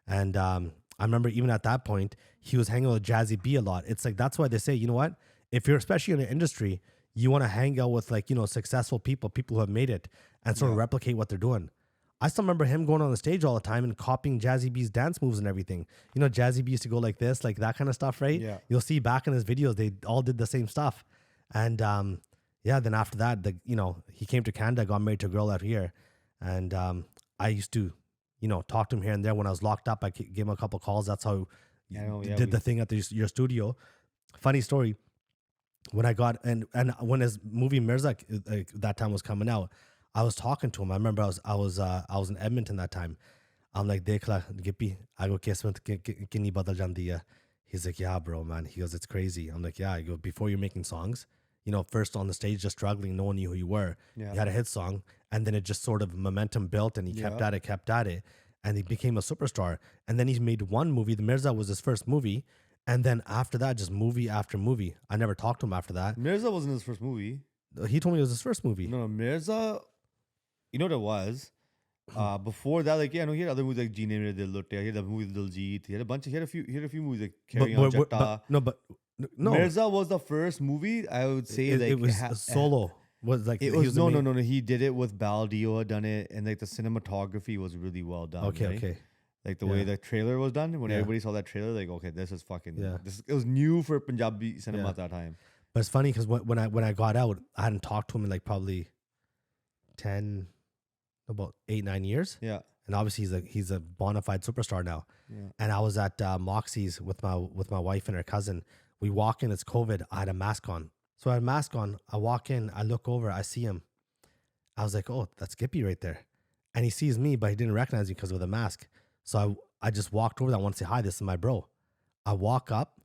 And I remember even at that point, he was hanging with Jazzy B a lot. It's like, that's why they say, you know what? If you're especially in the industry, you want to hang out with like, successful people who have made it and sort of replicate what they're doing. I still remember him going on the stage all the time and copying Jazzy B's dance moves and everything. Jazzy B used to go like this, like that kind of stuff, right? Yeah. You'll see back in his videos, they all did the same stuff. And then after that, he came to Canada, got married to a girl out here. And I used to, talk to him here and there when I was locked up. I gave him a couple calls. That's how did the thing at your studio. Funny story. When I got, and when his movie Mirza that time was coming out, I was talking to him. I remember I was in Edmonton that time. I'm like, Dekla, Gippy, I go, Kismet, kini badal jandi hai. He's like, yeah, bro, man. He goes, it's crazy. I'm like, yeah. I go, before you're making songs, first on the stage, just struggling, no one knew who you were. Yeah. You had a hit song, and then it just sort of momentum built, and he kept at it, and he became a superstar. And then he made one movie. The Mirza was his first movie, and then after that, just movie after movie. I never talked to him after that. Mirza wasn't his first movie. He told me it was his first movie. No, Mirza, you know what it was? Before that, like, he had other movies like Jeene Mere Dil Lutte. He had a movie with Diljit. He had a few movies like Carrying On Jatta. No. Mirza was the first movie, I would say. It was solo. Was like it was no. He did it with Baldio had done it, and like the cinematography was really well done. Okay. Like the way the trailer was done, when everybody saw that trailer, like, okay, this is fucking. It was new for Punjabi cinema at that time. But it's funny because when I got out, I hadn't talked to him in like probably about 8-9 years. Yeah. And obviously he's a bona fide superstar now. Yeah. And I was at Moxie's with my wife and her cousin. We walk in, it's COVID. I had a mask on. So I had a mask on. I walk in, I look over, I see him. I was like, oh, that's Gippy right there. And he sees me, but he didn't recognize me because of the mask. So I just walked over there. I want to say, hi, this is my bro. I walk up,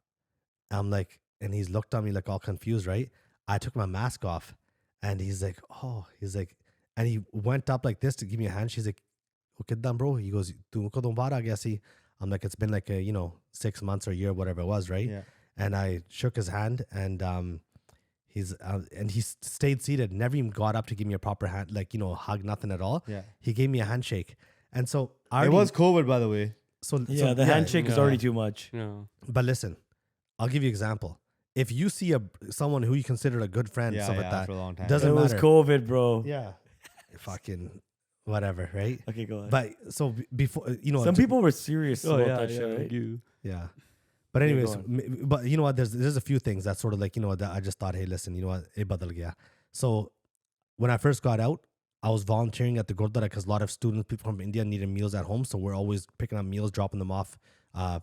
I'm like, and he's looked at me like all confused, right? I took my mask off, and he's like, and he went up like this to give me a hand. She's like, okay, done, bro. He goes, I'm like, it's been like 6 months or a year, whatever it was, right? Yeah. And I shook his hand, and he stayed seated, never even got up to give me a proper hand, like, hug, nothing at all. Yeah. He gave me a handshake. And so It was COVID, by the way. So the handshake is already too much. Yeah. But listen, I'll give you an example. If you see someone who you consider a good friend, stuff like that, for a long time. doesn't It was matter. COVID, bro. Yeah. Fucking whatever, right? Okay, go on. But so before, Some people were serious about that shit, I right? do. yeah. But Okay, anyways, go but you know what? There's a few things that sort of like, that I just thought, hey, listen, you know what? It badal gaya. So when I first got out, I was volunteering at the Gurdwara because a lot of students, people from India needed meals at home. So we're always picking up meals, dropping them off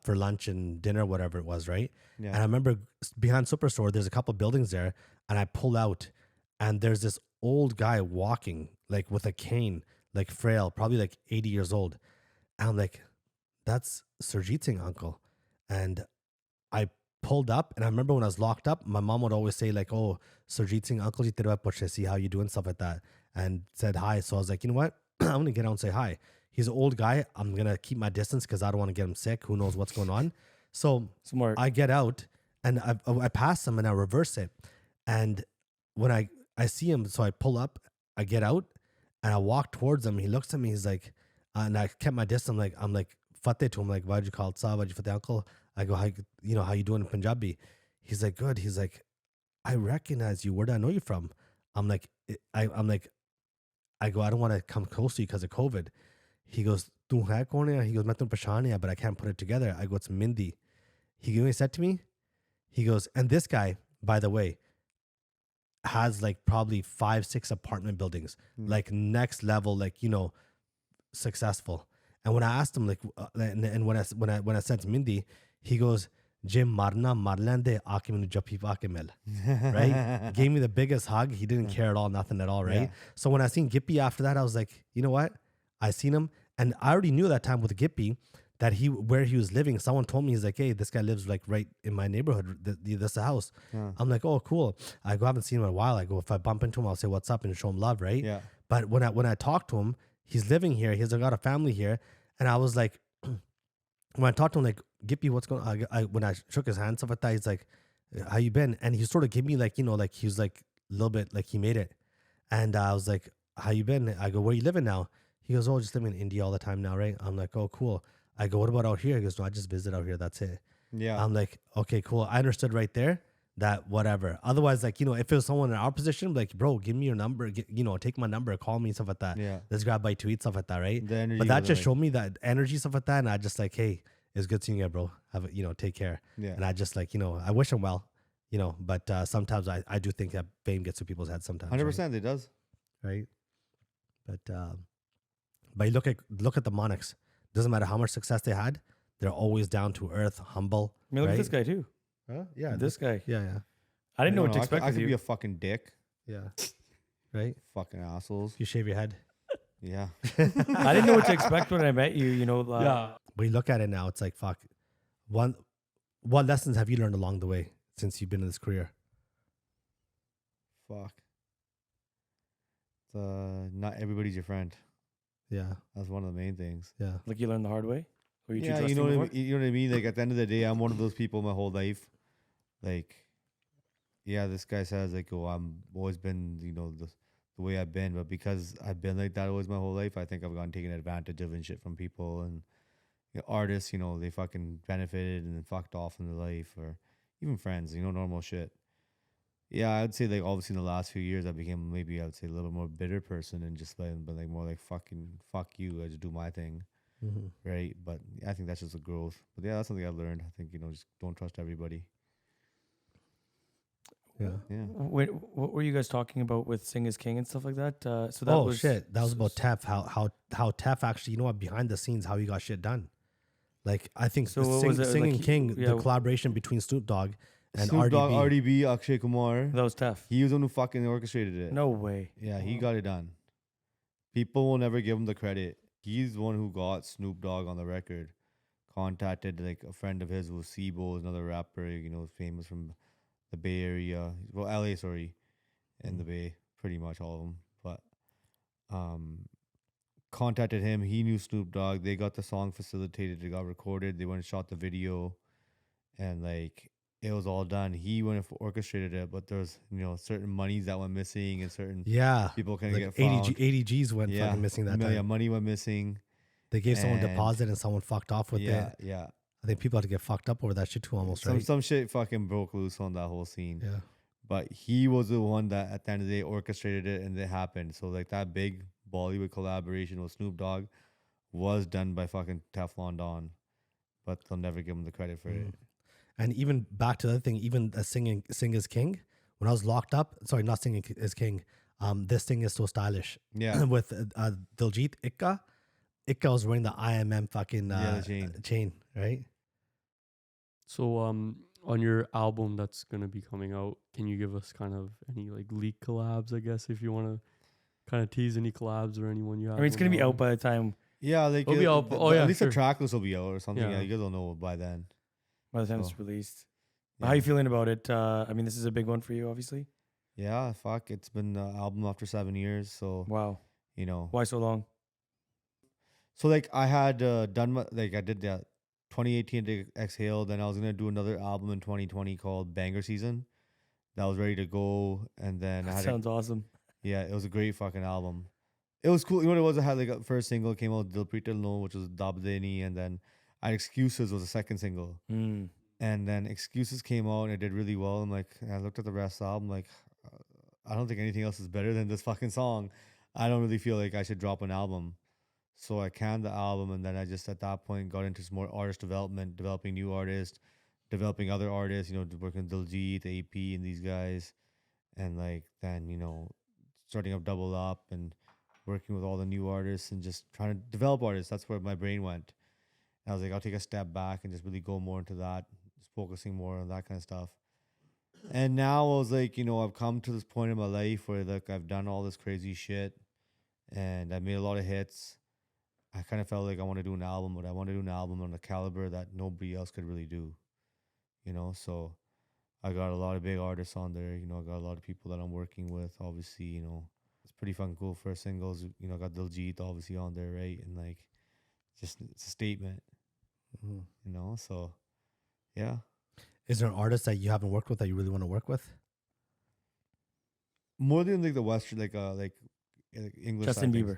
for lunch and dinner, whatever it was, right? Yeah. And I remember behind Superstore, there's a couple buildings there, and I pull out, and there's this old guy walking like with a cane, like frail, probably like 80 years old. And I'm like, that's Surrey Singh, uncle. And I pulled up, and I remember when I was locked up, my mom would always say like, oh, Surrey Singh, uncle, see how you doing, stuff like that, and said hi. So I was like, you know what? I'm going to get out and say hi. He's an old guy. I'm going to keep my distance because I don't want to get him sick. Who knows what's going on? So Smart. I get out, and I pass him, and I reverse it. And when I see him, so I pull up, I get out, and I walk towards him. He looks at me. He's like, and I kept my distance. I'm like, fateh to him. Like, why'd you call it sa? Why'd you fateh, uncle? I go, how you doing in Punjabi? He's like, good. He's like, I recognize you. Where do I know you from? I'm like, I go, I don't want to come close to you because of COVID. He goes, tu hai kaun hai? He goes, main tum pehchan hai, but I can't put it together. I go, it's Mindy. He said to me, he goes, and this guy, by the way, has like probably 5-6 apartment buildings, like next level, like, successful. And when I asked him, like, and when I said to Mindy, he goes, "Je marna mar lende, aake mainu jappi paake mil." Right? Gave me the biggest hug. He didn't care at all, nothing at all, right? Yeah. So when I seen Gippy after that, I was like, you know what? I seen him, and I already knew that time with Gippy that where he was living. Someone told me, he's like, hey, this guy lives like right in my neighborhood. This house. Yeah. I'm like, oh, cool. I go, haven't seen him in a while. I go, if I bump into him, I'll say what's up and show him love, right? Yeah. But when I talk to him, he's living here. He's got a family here, and I was like, when I talked to him, like, Gippy, what's going on? When I shook his hand, stuff like that, he's like, how you been? And he sort of gave me like, you know, like he was like a little bit like he made it. And I was like, how you been? I go, where you living now? He goes, oh, just living in India all the time now, right? I'm like, oh, cool. I go, what about out here? He goes, no, I just visit out here. That's it. Yeah. I'm like, okay, cool. I understood right there that whatever. Otherwise, like, you know, if it was someone in our position, like, bro, give me your number, take my number, call me, stuff like that. Yeah. Let's grab bite to eat, stuff like that, right? The energy But that was just like- showed me that energy, stuff like that. And I just like, hey, it's good seeing you, bro. Have a, take care. Yeah. And I just like, I wish him well, but sometimes I do think that fame gets to people's heads sometimes. 100% it does. Right? But you look at the Monarchs. Doesn't matter how much success they had, they're always down to earth, humble. I mean, look right? at this guy too. Huh? Yeah, This guy. Yeah, I didn't know what to I expect I with could be you. a fucking dick. yeah. Right? Fucking assholes. If you shave your head. Yeah. I didn't know what to expect when I met you. You know, Yeah. But you look at it now, it's like, fuck. What lessons have you learned along the way since you've been in this career? Fuck. Not everybody's your friend. Yeah, That's one of the main things. yeah. like you learned the hard way. Were you too Yeah, trusting you know before? what I mean? You know what I mean? Like at the end of the day, I'm one of those people my whole life. Like, yeah, this guy says like, oh, I'm always been, the way I've been, but because I've been like that always my whole life, I think I've gotten taken advantage of and shit from people and artists. They fucking benefited and then fucked off in their life, or even friends. Normal shit. Yeah, I'd say like obviously in the last few years I became maybe I would say a little more bitter person and just been like more like fuck you. I just do my thing. Mm-hmm. Right, but I think that's just a growth. But yeah, that's something I've learned. I think just don't trust everybody. Yeah. Yeah. What were you guys talking about with Sing is King and stuff like that? So that Oh was shit, that was about Tef. How Tef actually, behind the scenes, how he got shit done. Like I think So what was it, Singing like, King, yeah. the collaboration between Snoop Dogg and Snoop Dogg, RDB. RDB, Akshay Kumar. That was tough. He was the one who fucking orchestrated it. No way. Yeah, he got it done. People will never give him the credit. He's the one who got Snoop Dogg on the record. Contacted like a friend of his was Sibo, another rapper, famous from the Bay Area. Well, LA, sorry, and the Bay, pretty much all of them. But contacted him. He knew Snoop Dogg. They got the song facilitated. It got recorded. They went and shot the video, and like it was all done. He went and orchestrated it, but there's certain monies that went missing and certain Yeah, people couldn't like get found. 80 G's went fucking missing that Yeah, time. money went missing. They gave someone and- deposit and someone fucked off with Yeah, it. yeah. I think people had to get fucked up over that shit too, almost, right? Some shit fucking broke loose on that whole scene. Yeah. But he was the one that at the end of the day orchestrated it and it happened. So like that big Bollywood collaboration with Snoop Dogg was done by fucking Teflon Don. But they'll never give him the credit for it. And even back to the other thing, even Sing is King. When I was locked up, sorry, not Singing is King. This thing is so stylish. Yeah. With Diljit Ikka. Ikka was wearing the IMM fucking the chain. right? So on your album that's gonna be coming out, can you give us kind of any like leak collabs, I guess, if you want to kind of tease any collabs or anyone you have? I mean, it's on gonna the be out album? by the time. Yeah, like It'll be out- oh, yeah, at least sure. the track list will be out or something. Yeah. Yeah, you guys will know by then. By the time So, it's released. Yeah. How you feeling about it? I mean, this is a big one for you, obviously. Yeah, fuck. It's been an album after 7 years, so Wow. Why so long? So like I had done I did that 2018 to Exhale, then I was gonna do another album in 2020 called Banger Season. That was ready to go, and then I That had sounds awesome. yeah, it was a great fucking album. It was cool. You know what it was? I had like a first single came out, Dil Preet Dil No, which was Dab Deni, and then I had Excuses was the second single, Mm. and then Excuses came out and it did really well. I'm like, I looked at the rest of the album, like, I don't think anything else is better than this fucking song. I don't really feel like I should drop an album. So I canned the album, and then I just at that point got into some more artist development, developing new artists, developing other artists, working with Diljit, AP, and these guys. And like then, starting up Double Up and working with all the new artists and just trying to develop artists. That's where my brain went. And I was like, I'll take a step back and just really go more into that. Just focusing more on that kind of stuff. And now I was like, you know, I've come to this point in my life where like I've done all this crazy shit and I made a lot of hits. I kind of felt like I want to do an album, but I want to do an album on the caliber that nobody else could really do, you know? So I got a lot of big artists on there, you know, I got a lot of people that I'm working with, obviously, you know, it's pretty fucking cool for singles, you know, I got Diljit obviously on there, right? And like, just, it's a statement, you know? So, yeah. Is there an artist that you haven't worked with that you really want to work with? More than like the Western, like English. Justin side things. Bieber.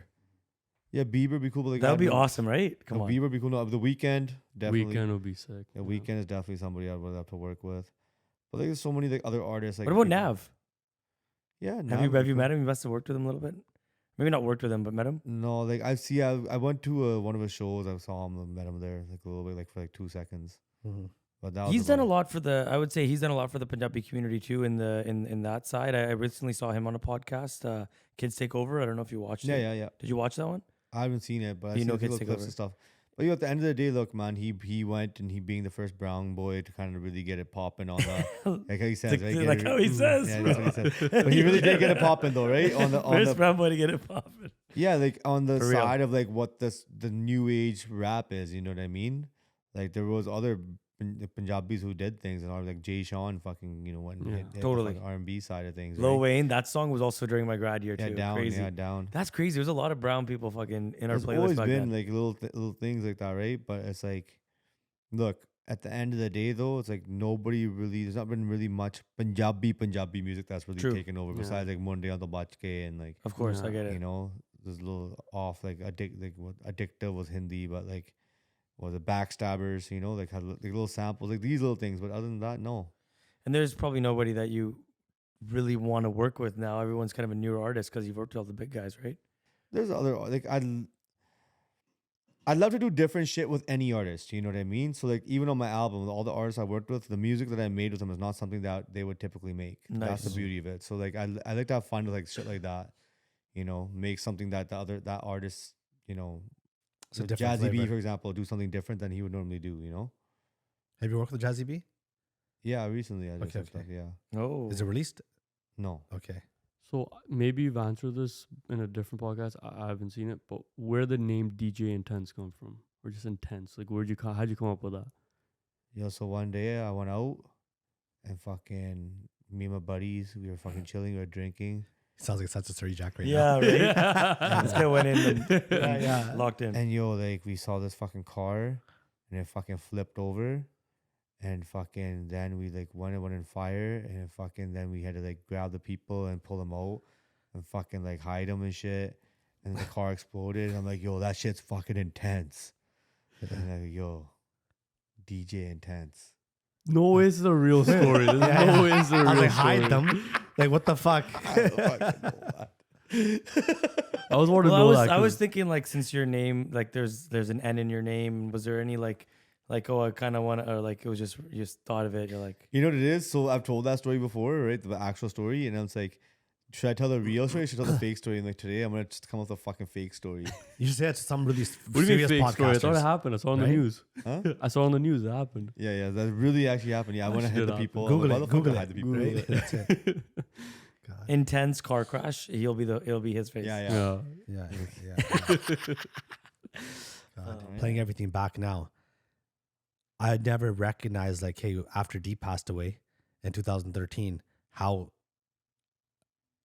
Yeah, Bieber be cool. But like That would be I'd- awesome, right? Come no, on. Bieber would be cool. No, the Weekend definitely. Weekend would be sick. The Weekend is definitely somebody I would have to work with. But like, there's so many like other artists. Like What about people- Nav? Yeah, Have Nav you would be cool. met him? You must have worked with him a little bit. Maybe not worked with him, but met him. No, like I went to one of his shows. I saw him, met him there, like a little bit, like for like 2 seconds. But that was He's done a about lot for the. I would say he's done a lot for the Punjabi community too. In that side, I recently saw him on a podcast. Kids Take Over. I don't know if you watched it. it. Yeah. Did you watch that one? I haven't seen it, but I You seen know a few Kids little Take clips Over. and stuff. But you know, at the end of the day, look, man, he went and he being the first brown boy to kind of really get it popping on the like how he says, right? Get Like it- how he says. Yeah, bro. that's what he said. But he really did get it popping though, right? On the First brown boy to get it popping. yeah, like on the For real. side of like what the new age rap is, you know what I mean? Like there was other Punjabis who did things and are like Jay Sean fucking, you know, went and Yeah. hit Totally. the R&B side of things. Lil right? Wayne. That song was also during my grad year Yeah, too. down, Crazy. yeah, down. That's crazy. There's a lot of brown people fucking in our There's playlist always back been then. like little things like that, right? But it's like, look, at the end of the day though, it's like nobody really, there's not been really much Punjabi music that's really True. taken over Yeah. besides like Munde on the Bachke and like, Of course, I Yeah. get you it. know, there's a little off like what addictive was Hindi, but like was it backstabbers, you know, like had like little samples, like these little things. But other than that, no. And there's probably nobody that you really want to work with now. Everyone's kind of a newer artist because you've worked with all the big guys, right? There's other like I'd love to do different shit with any artist, you know what I mean? So like even on my album, all the artists I worked with, the music that I made with them is not something that they would typically make. That's the Nice. beauty of it. So like I like to have fun with like shit like that, you know, make something that that artist, you know, It's a with different Jazzy B, flavor. for example, do something different than he would normally do, you know? Have you worked with Jazzy B? Yeah, recently I did Okay, some okay. stuff, yeah. Oh, Is it released? No. Okay. So maybe you've answered this in a different podcast. I haven't seen it, but where the name DJ Intense come from, or just Intense? Like, how'd you come up with that? Yo, so one day I went out and fucking me and my buddies, we were fucking chilling, we were drinking. Sounds like such a Surrey Jack right yeah, now. right. This guy went in and Yeah. locked in. And yo, like we saw this fucking car and it fucking flipped over and fucking then we like went in fire and fucking then we had to like grab the people and pull them out and fucking like hide them and shit. And the car exploded. And I'm like, yo, that shit's fucking intense. And I'm like, yo, DJ Intense. No way, this is a real story. There's Yeah. no way this is a real I was like, story. hide them. Like, what the fuck? I was wanting to Well, know I that. was 'cause thinking like since your name like there's an N in your name, was there any like oh I kind of want to, or like it was just you just thought of it, you're like You know what it is? So I've told that story before, right? The actual story. And I was like, should I tell the real story or should I tell the fake story? And like today, I'm going to just come up with a fucking fake story. You should say it to some really what do you mean serious fake story? I thought it podcasters. happened. I saw it on the Right? news. Huh? I saw it on the news. It happened. Yeah, that really actually happened. Yeah, I want to That hit shit the happened. people. Google Why it. the fuck Google would I it. hide the people? Right? That's it. God. intense car crash. It'll be his face. Yeah. Yeah. Yeah. God, playing everything back now. I never recognized, like, hey, after Deep passed away in 2013, how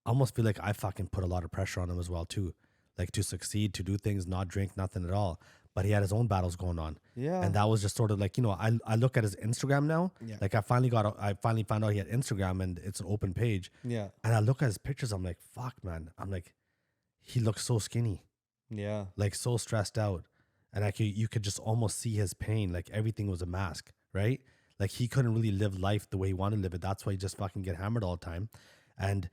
I almost feel like I fucking put a lot of pressure on him as well too, like to succeed, to do things, not drink, nothing at all. But he had his own battles going on, Yeah. and that was just sort of like, you know, I look at his Instagram now. Yeah. Like I finally found out he had Instagram and it's an open page, Yeah. and I look at his pictures. I'm like, fuck, man. I'm like, he looks so skinny, Yeah. like so stressed out, and like you could just almost see his pain. Like everything was a mask, right? Like he couldn't really live life the way he wanted to live it. That's why he just fucking get hammered all the time. And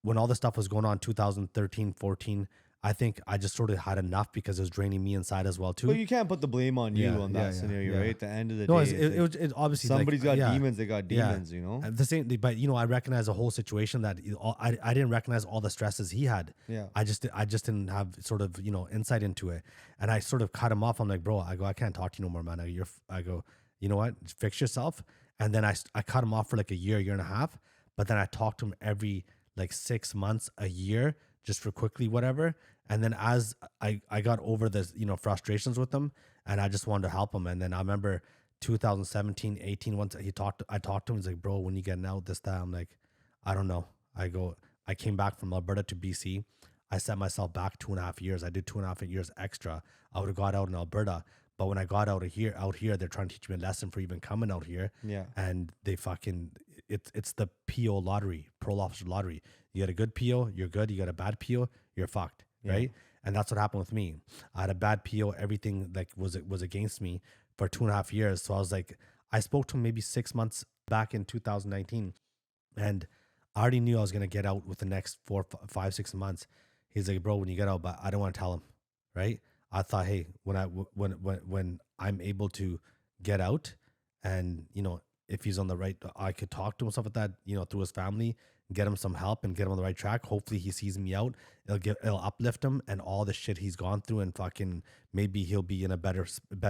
when all this stuff was going on 2013, 14, I think I just sort of had enough because it was draining me inside as well too. But you can't put the blame on you Yeah, on yeah, that yeah, scenario, yeah. right? At the end of the no, day, it's, it's it, like it obviously like, somebody's got yeah. demons. They got Yeah. demons, you know? The same, but you know, I recognize the whole situation that I didn't recognize all the stresses he had. Yeah. I just didn't have sort of, you know, insight into it, and I sort of cut him off. I'm like, bro, I can't talk to you no more, man. I go, you know what? Fix yourself. And then I cut him off for like a year and a half. But then I talked to him every like 6 months, a year, just for quickly, whatever. And then as I got over this, frustrations with him, and I just wanted to help him. And then I remember 2017, 18, once I talked to him, he's like, bro, when you getting out, this, that. I'm like, I don't know. I came back from Alberta to BC. I set myself back 2.5 years. I did 2.5 years extra. I would have got out in Alberta. But when I got out here, they're trying to teach me a lesson for even coming out here. Yeah. And they fucking, it's the PO lottery, parole officer lottery. You got a good PO, you're good. You got a bad PO, you're fucked, right? And that's what happened with me. I had a bad PO. Everything like was against me for 2.5 years. So I was like, I spoke to him maybe 6 months back in 2019, and I already knew I was gonna get out with the next 4, 5, 6 months. He's like, bro, when you get out, but I don't want to tell him, right? I thought, hey, when I'm able to get out, and if he's on the right, I could talk to him, stuff like that, through his family, get him some help and get him on the right track. Hopefully he sees me out. It'll uplift him and all the shit he's gone through, and fucking maybe he'll be in a better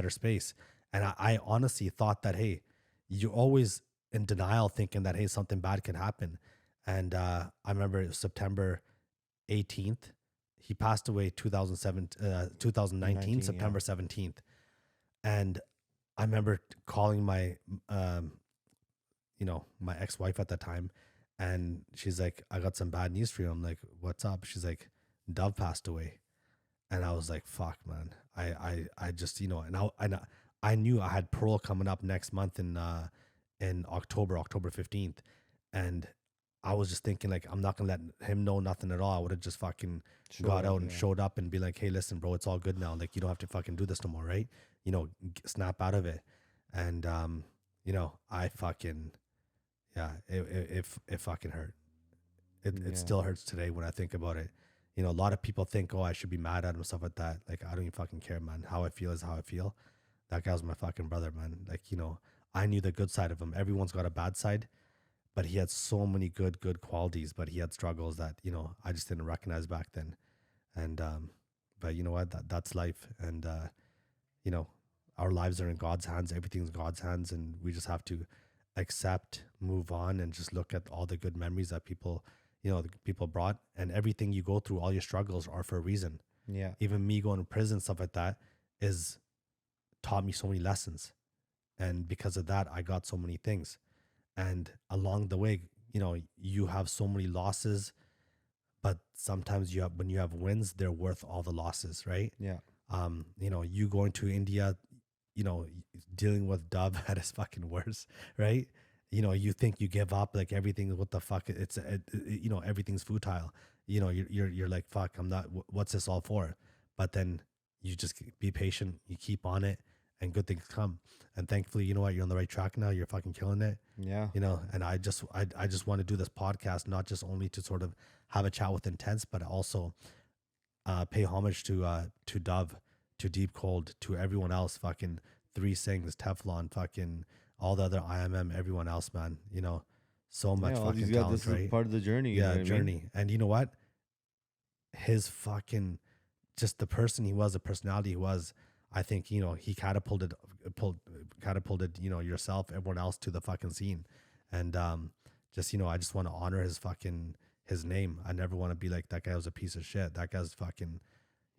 space. And I honestly thought that, hey, you're always in denial, thinking that, hey, something bad can happen. And I remember it was September 18th. He passed away 2019, September 17th. And I remember calling my, my ex-wife at that time. And she's like, I got some bad news for you. I'm like, what's up? She's like, Dove passed away. And I was like, fuck, man. I just, and I knew I had parole coming up next month in October 15th. And I was just thinking, like, I'm not gonna let him know nothing at all. I would have just fucking got out and showed up and be like, hey, listen, bro, it's all good now. Like, you don't have to fucking do this no more, right? Snap out of it. And I fucking, it fucking hurt. It still hurts today when I think about it. A lot of people think, oh, I should be mad at him and stuff like that. Like, I don't even fucking care, man. How I feel is how I feel. That guy was my fucking brother, man. Like, I knew the good side of him. Everyone's got a bad side. But he had so many good qualities, but he had struggles that, I just didn't recognize back then. And, but you know what, that's life. And, our lives are in God's hands. Everything's God's hands. And we just have to accept, move on, and just look at all the good memories that people brought. And everything you go through, all your struggles are for a reason. Yeah. Even me going to prison, stuff like that, is taught me so many lessons. And because of that, I got so many things. And along the way, you have so many losses, but sometimes when you have wins, they're worth all the losses, right? Yeah. You going to India, dealing with Dove at his fucking worst, right? You think you give up, like everything, what the fuck? Everything's futile. You're like, fuck, I'm not, what's this all for? But then you just be patient, you keep on it, and good things come. And thankfully, you know what, you're on the right track now. You're fucking killing it. Yeah. And I just want to do this podcast, not just only to sort of have a chat with Intense, but also pay homage to Dove, to Deep Cold, to everyone else, fucking Three Sings, Teflon, fucking all the other IMM, everyone else, man. So much fucking talent, this right? is part of the journey. Yeah, journey. And you know what? His fucking, just the person he was, the personality he was, I think, he catapulted, yourself, everyone else to the fucking scene. And I just want to honor his name. I never want to be like, that guy was a piece of shit. That guy's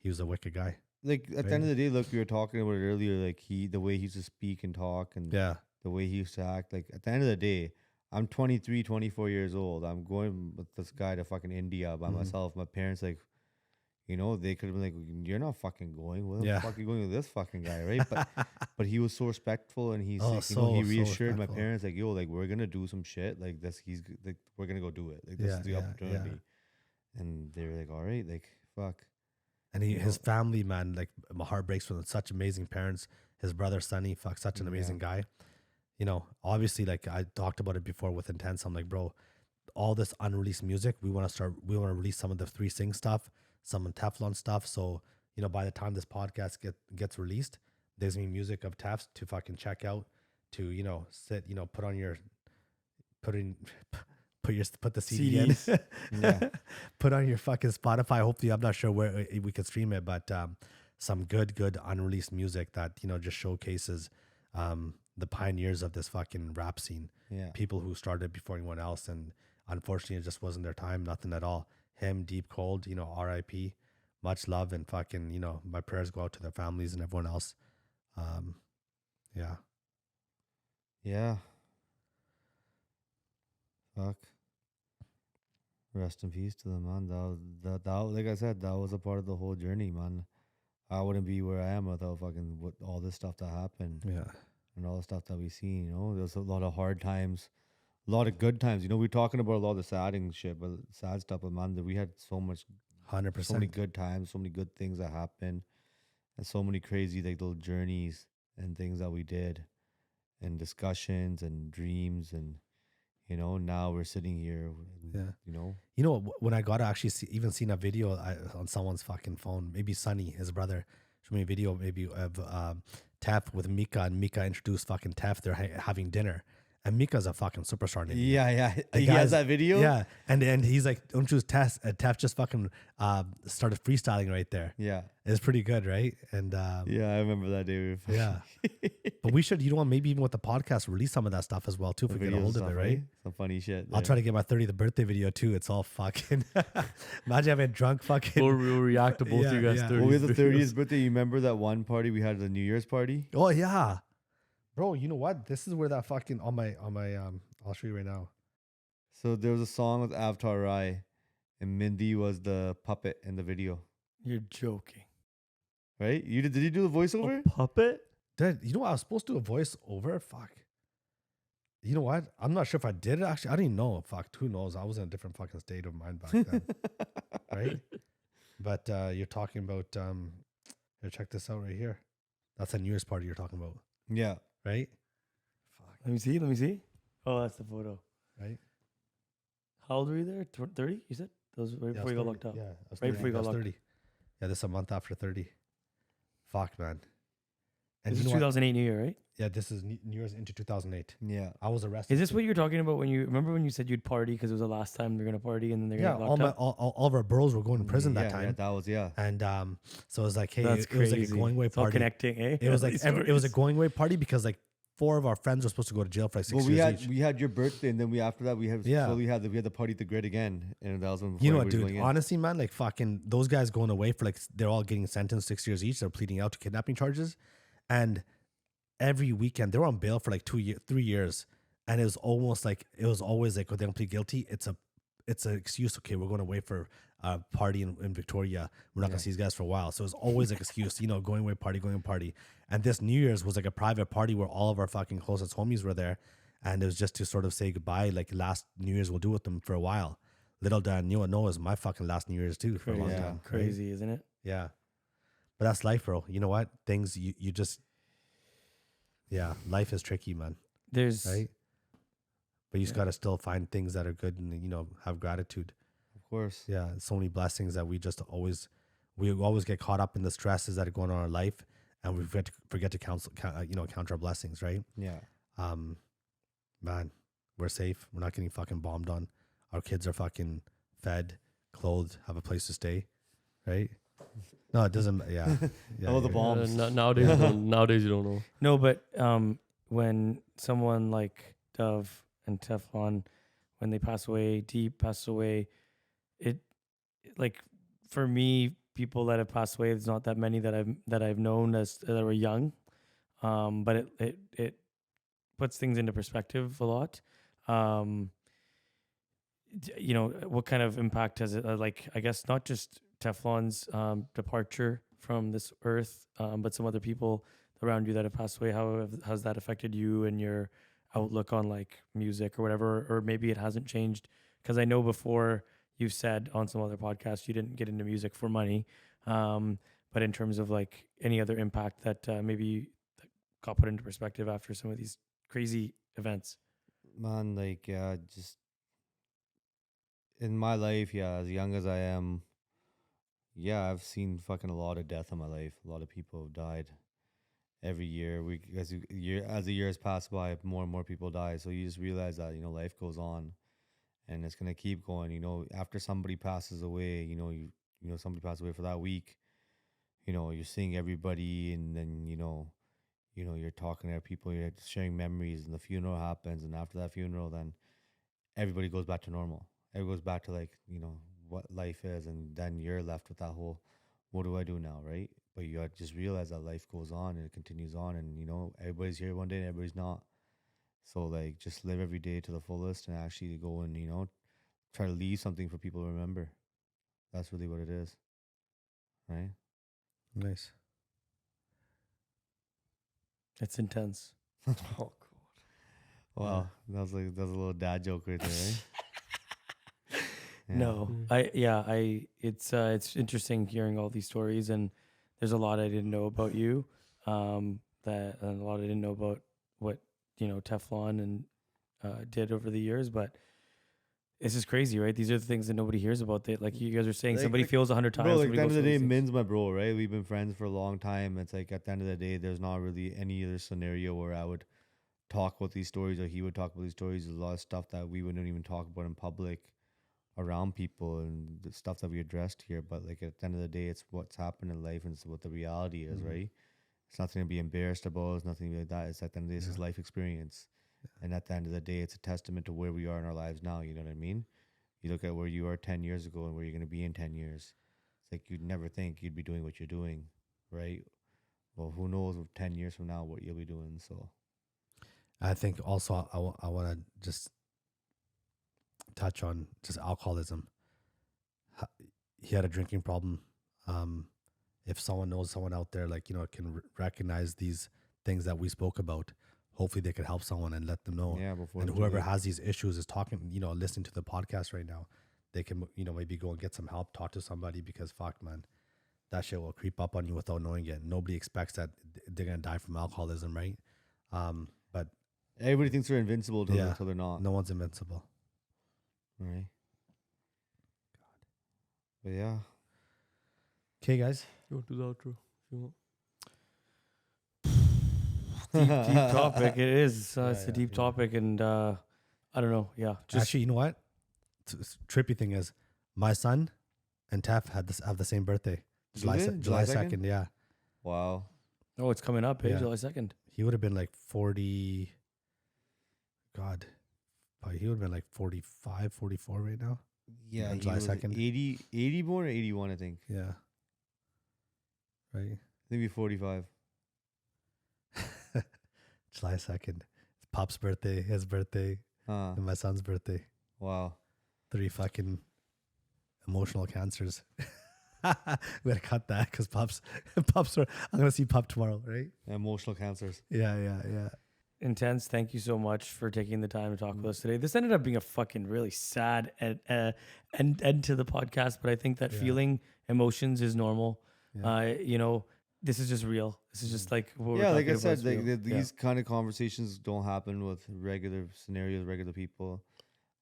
he was a wicked guy. Like, at the end of the day, look, we were talking about it earlier, like the way he used to speak and talk, and the way he used to act. Like, at the end of the day, I'm 23, 24 years old. I'm going with this guy to fucking India by myself. My parents, like, they could have been like, you're not fucking going. Where the fuck are you going with this fucking guy, right? But he was so respectful, and he's he reassured my parents, like, yo, like, we're gonna do some shit like this. He's like, we're gonna go do it. Like, this is the opportunity. And they were like, all right, like, fuck. And his family, man, like, my heart breaks for them. Such amazing parents. His brother Sonny, such an amazing guy. Obviously, like, I talked about it before with Intense. I'm like, bro, all this unreleased music, we want to release some of the Three Sing stuff, some Teflon stuff. So, by the time this podcast gets released, there's gonna be music of Tefs to fucking check out, to, sit, put the CD CDs. in, put on your fucking Spotify. Hopefully, I'm not sure where we could stream it, but some good unreleased music that, just showcases the pioneers of this fucking rap scene. Yeah. People who started before anyone else, and unfortunately, it just wasn't their time. Nothing at all. Him, Deep Cold, you know, R.I.P. Much love, and fucking, you know, my prayers go out to their families and everyone else. Yeah. Yeah. Fuck. Rest in peace to them, man. That like I said, that was a part of the whole journey, man. I wouldn't be where I am without fucking with all this stuff that happened Yeah. and all the stuff that we seen. You know, there's a lot of hard times, a lot of good times. You know, we're talking about a lot of the sad and shit, but sad stuff. But man, we had so many 100%. good times, so many good things that happened, and so many crazy like little journeys and things that we did, and discussions and dreams, and you know, now we're sitting here. And, Yeah. you know. You know, when I got to actually even seen a video on someone's fucking phone, maybe Sonny, his brother, showed me a video maybe of Tef with Mika, and Mika introduced fucking Tef. They're having dinner. And Mika's a fucking superstar in India. Yeah. The He guy's- has that video. Yeah. And he's like, don't choose Tef. Tef just fucking started freestyling right there. Yeah. It's pretty good, right? And Yeah, I remember that day. yeah. But we should, you know, maybe even with the podcast, release some of that stuff as well, too, if we get a hold of it, right? Some funny shit. I'll try to get my 30th birthday video, too. It's all fucking... Imagine having drunk fucking... We'll react to both of you Yeah, guys. yeah. 30s What was the videos. 30th birthday? You remember that one party we had, the New Year's party? Oh, yeah. Bro, you know what? This is where that fucking... On my I'll show you right now. So there was a song with Avatar Rai, and Mindy was the puppet in the video, You're joking. right? Did you do the voiceover? A puppet? Dude, you know what? I was supposed to do a voice over. Fuck. You know what? I'm not sure if I did it, actually. I didn't know. Fuck, who knows? I was in a different fucking state of mind back then. Right? But you're talking about... here, check this out right here. That's a New Year's party you're talking about, Yeah. right? Let me see. Oh, that's the photo. Right? How old were you there? 30? You said? That was right Yeah, I before was you got 30. locked up. Yeah, I was Right 30. before you I got was locked 30. Yeah, this is a month after 30. Fuck, man. And This you is know what? 2008 New Year, right? Yeah, this is New Year's into 2008. Yeah. I was arrested. Is this what you're talking about when you remember when you said you'd party because it was the last time they're gonna party and then they're Yeah, gonna get all locked my up? all of our bros were going to prison yeah, that time. Yeah, that was, yeah. And so it was like, hey, That's it was like a crazy. going away It's all party. connecting, eh? It was like These it was a stories. going away party because like 4 of our friends were supposed to go to jail for like 6 Well, years each. we had your birthday, and then after that we had Yeah. we had the party at the grid again, and that was when You know before what, everybody was dude? going in. Honestly, man, like fucking those guys going away for like they're all getting sentenced 6 years each. They're pleading out to kidnapping charges, and every weekend they were on bail for like 3 years, and it was almost like it was always like when they don't plead guilty, it's an excuse. Okay, we're going away for a party in Victoria. We're not gonna see these guys for a while, so it was always like excuse. You know, going away party. And this New Year's was like a private party where all of our fucking closest homies were there, and it was just to sort of say goodbye. Like last New Year's we'll do with them for a while. Little Dan knew it. No, it was my fucking last New Year's too for a long Crazy. time. right? Crazy, isn't it? Yeah. But that's life, bro. You know what? Things you just yeah, life is tricky, man. There's Right? But you just gotta still find things that are good and, you know, have gratitude. Of course. Yeah. So many blessings that we always get caught up in the stresses that are going on in our life, and we forget to count our blessings, right? Yeah. Man, we're safe. We're not getting fucking bombed on. Our kids are fucking fed, clothed, have a place to stay, right? No, it doesn't. Yeah. Oh, the yeah. bombs. Nowadays, nowadays you don't know. no, but when someone like Dove and Teflon, when they pass away, Deep passed away, it like for me, people that have passed away, there's not that many that I've known that were young, but it puts things into perspective a lot. You know, what kind of impact has it? Like, I guess not just Teflon's departure from this earth, but some other people around you that have passed away. How has that affected you and your outlook on like music or whatever? Or maybe it hasn't changed, because I know before you've said on some other podcasts you didn't get into music for money, but in terms of like any other impact that maybe got put into perspective after some of these crazy events. Man, like, yeah, just in my life, yeah, as young as I am, yeah, I've seen fucking a lot of death in my life. A lot of people have died every year. As the years pass by, more and more people die. So you just realize that, you know, life goes on, and it's gonna keep going. You know, after somebody passes away, you know, somebody passes away for that week, you know, you're seeing everybody, and then you you know, you're talking to people, you're sharing memories, and the funeral happens, and after that funeral, then everybody goes back to normal. Everybody goes back to like, you know, what life is, and then you're left with that whole, what do I do now, right? But you gotta just realize that life goes on and it continues on, and you know, everybody's here one day and everybody's not. So like, just live every day to the fullest and actually go and, you know, try to leave something for people to remember. That's really what it is, right? Nice. It's intense. Oh god. Wow, that's a little dad joke right there, right? Yeah. No, it's interesting hearing all these stories, and there's a lot I didn't know about you, and a lot I didn't know about what, you know, Teflon and did over the years, but it's just crazy, right? These are the things that nobody hears about. That, like you guys are saying, Like- somebody like- feels 100 times. Bro, like at somebody the end goes of the through day, these things. Min's my bro, right? We've been friends for a long time. It's like at the end of the day, there's not really any other scenario where I would talk about these stories or he would talk about these stories. There's a lot of stuff that we wouldn't even talk about in public around people and the stuff that we addressed here. But like at the end of the day, it's what's happened in life and it's what the reality is, right? It's nothing to be embarrassed about. It's nothing like that. It's at the end of the day, it's just life experience. And at the end of the day, it's a testament to where we are in our lives now. You know what I mean? You look at where you are 10 years ago and where you're going to be in 10 years. It's like you'd never think you'd be doing what you're doing, right? Well, who knows 10 years from now what you'll be doing. So I think also I want to just touch on just alcoholism. He had a drinking problem. If someone knows someone out there, like, you know, can recognize these things that we spoke about, hopefully they could help someone and let them know. yeah, before And it's whoever too late. has these issues is talking, you know, listening to the podcast right now, they can, you know, maybe go and get some help, talk to somebody, because fuck, man, that shit will creep up on you without knowing it. Nobody expects that they're going to die from alcoholism, right? But Everybody thinks they're invincible until Yeah. they're not. no one's invincible. Right. But yeah. Okay, guys. You want to do the outro if you want. Deep topic. It is. Yeah, It's a yeah, deep yeah. topic, and I don't know. Yeah, just Actually, you know what? Trippy thing is, my son and Tef have the same birthday. Do July they? July July 2nd? 2nd, yeah. Wow. oh, it's coming up, Yeah. July 2nd. He would have been like 40. God. Probably he would have been like 45, 44 right now. Yeah, On he July was 2nd. 80 born or 81, I think. Yeah. Right? Maybe 45. July 2nd. Pop's birthday, his birthday, Huh. and my son's birthday. Wow. 3 fucking emotional cancers. We gotta cut that because Pop's. I'm gonna see Pop tomorrow, right? Emotional cancers. Yeah. Intense. Thank you so much for taking the time to talk Mm. with us today. This ended up being a fucking really sad end to the podcast, but I think that Yeah. feeling emotions is normal. Yeah. You know, this is just real. This is just like what we're Yeah, like talking I about said, is like real. these kind of conversations don't happen with regular scenarios, regular people.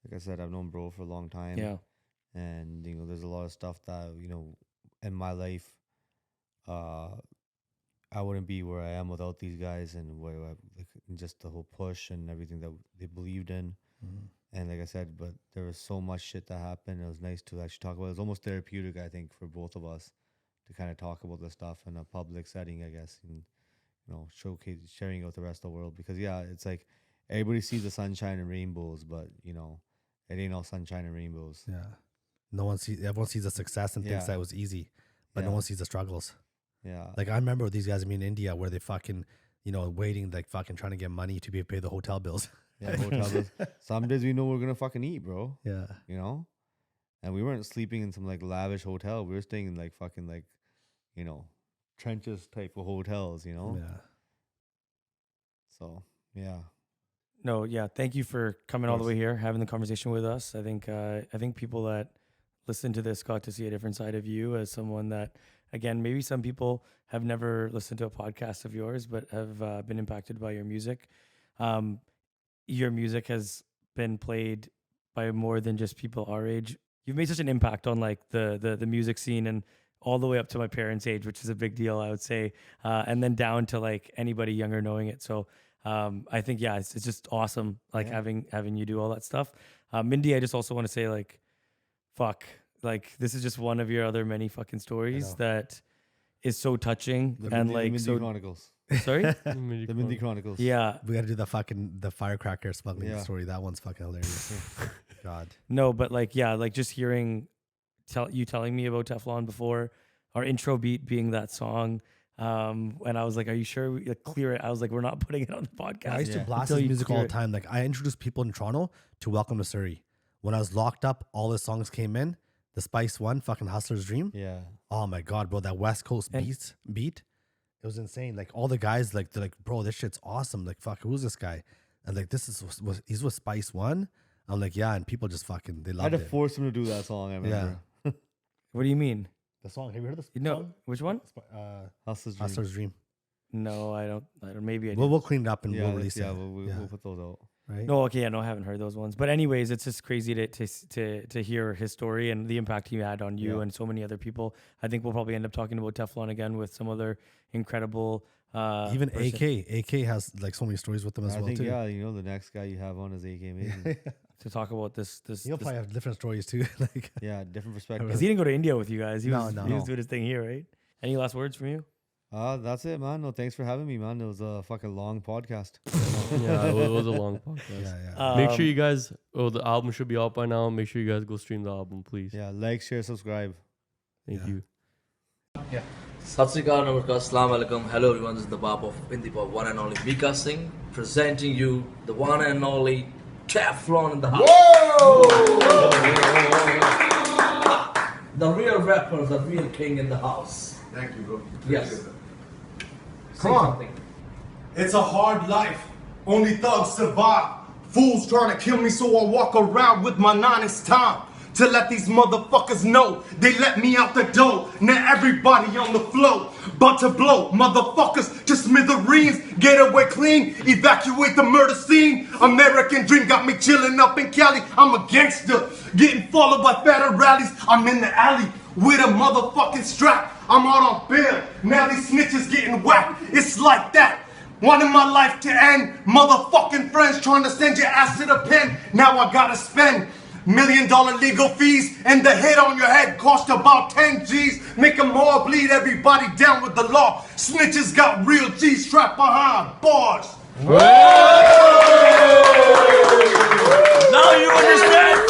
Like I said, I've known bro for a long time. Yeah. And you know, there's a lot of stuff that, you know, in my life, I wouldn't be where I am without these guys, and where I, like, just the whole push and everything that they believed in. And like I said, but there was so much shit that happened. It was nice to actually talk about it. It was almost therapeutic, I think, for both of us to kind of talk about this stuff in a public setting, I guess, and, you know, sharing it with the rest of the world. Because yeah, it's like everybody sees the sunshine and rainbows, but you know, it ain't all sunshine and rainbows. Yeah. Everyone sees the success and thinks Yeah. that it was easy, but no Yeah. one sees the struggles. Yeah. Like I remember with these guys in India where they fucking, you know, waiting, like fucking trying to get money to be able to pay the hotel bills. Yeah, hotel bills. Some days we know we're gonna fucking eat, bro. Yeah. You know, and we weren't sleeping in some like lavish hotel. We were staying in like fucking like, you know, trenches type of hotels. You know. Yeah. So yeah. No, yeah. Thank you for coming all the course. way here, having the conversation with us. I think people that listen to this got to see a different side of you as someone that, again, maybe some people have never listened to a podcast of yours, but have been impacted by your music. Your music has been played by more than just people our age. You've made such an impact on like the music scene, and all the way up to my parents' age, which is a big deal, I would say, and then down to like anybody younger knowing it. So I think, yeah, it's just awesome, like Yeah. having you do all that stuff. Mindy, I just also want to say, like, fuck, like this is just one of your other many fucking stories know. that is so touching The and Mindy like Mindy so Chronicles. Sorry. The Mindy Chronicles. Yeah. We got to do the firecracker smuggling Yeah. story. That one's fucking hilarious. God. No, but like, yeah, like just hearing you telling me about Teflon before, our intro beat being that song. And I was like, are you sure we clear it? I was like, we're not putting it on the podcast. I used to blast Until his you music all clear the time. Like I introduced people in Toronto to Welcome to Surrey. When I was locked up, all the songs came in. The Spice one, fucking Hustler's Dream. Yeah. Oh my God, bro, that West Coast beat, it was insane. Like all the guys, like they're like, bro, this shit's awesome. Like, fuck, who's this guy? And like, he's with Spice One. I'm like, yeah, and people just fucking they I loved had to it. force him to do that song. I remember. What do you mean? The song, have you heard this? No, song? which one? Hustler's Dream. Hustler's Dream. No, I don't. Maybe I did. We'll clean it up and Yeah, we'll release yeah, it. we'll put those out. Right? No, okay, yeah, no, I haven't heard those ones. But anyways, it's just crazy to hear his story and the impact he had on you and so many other people. I think we'll probably end up talking about Teflon again with some other incredible. Even person. AK has like so many stories with him as I well think too. yeah, you know the next guy you have on is AK Mason. To talk about this. He'll probably have different stories too. Like Yeah, different perspective. Because he didn't go to India with you guys. He No, was no. he was doing his thing here, right? Any last words from you? That's it, man. No, thanks for having me, man. It was a fucking long podcast. Yeah, it was a long podcast. yeah. Make sure you guys. Oh, the album should be out by now. Make sure you guys go stream the album, please. Yeah, like, share, subscribe. Thank you. Sat Sri Akal, Namaskar, Assalamu Alaikum. Hello everyone, this is the Bab of Hindi Pop, one and only Mika Singh, presenting you the one and only Teflon in the house. The real rapper, the real king in the house. Thank you, bro. Yes. Come on. It's a hard life. Only thugs survive. Fools trying to kill me, so I walk around with my 9. It's time to let these motherfuckers know they let me out the door. Now everybody on the floor, but to blow. Motherfuckers to smithereens. Get away clean, evacuate the murder scene. American dream got me chilling up in Cali. I'm a gangster, getting followed by fatter rallies. I'm in the alley with a motherfucking strap. I'm out on bail, now these snitches getting whacked. It's like that. Wanted my life to end. Motherfucking friends trying to send your ass to the pen. Now I gotta spend $1 million legal fees, and the hit on your head cost about 10 G's. Make them all bleed, everybody down with the law. Snitches got real G's strapped behind bars. Now you understand.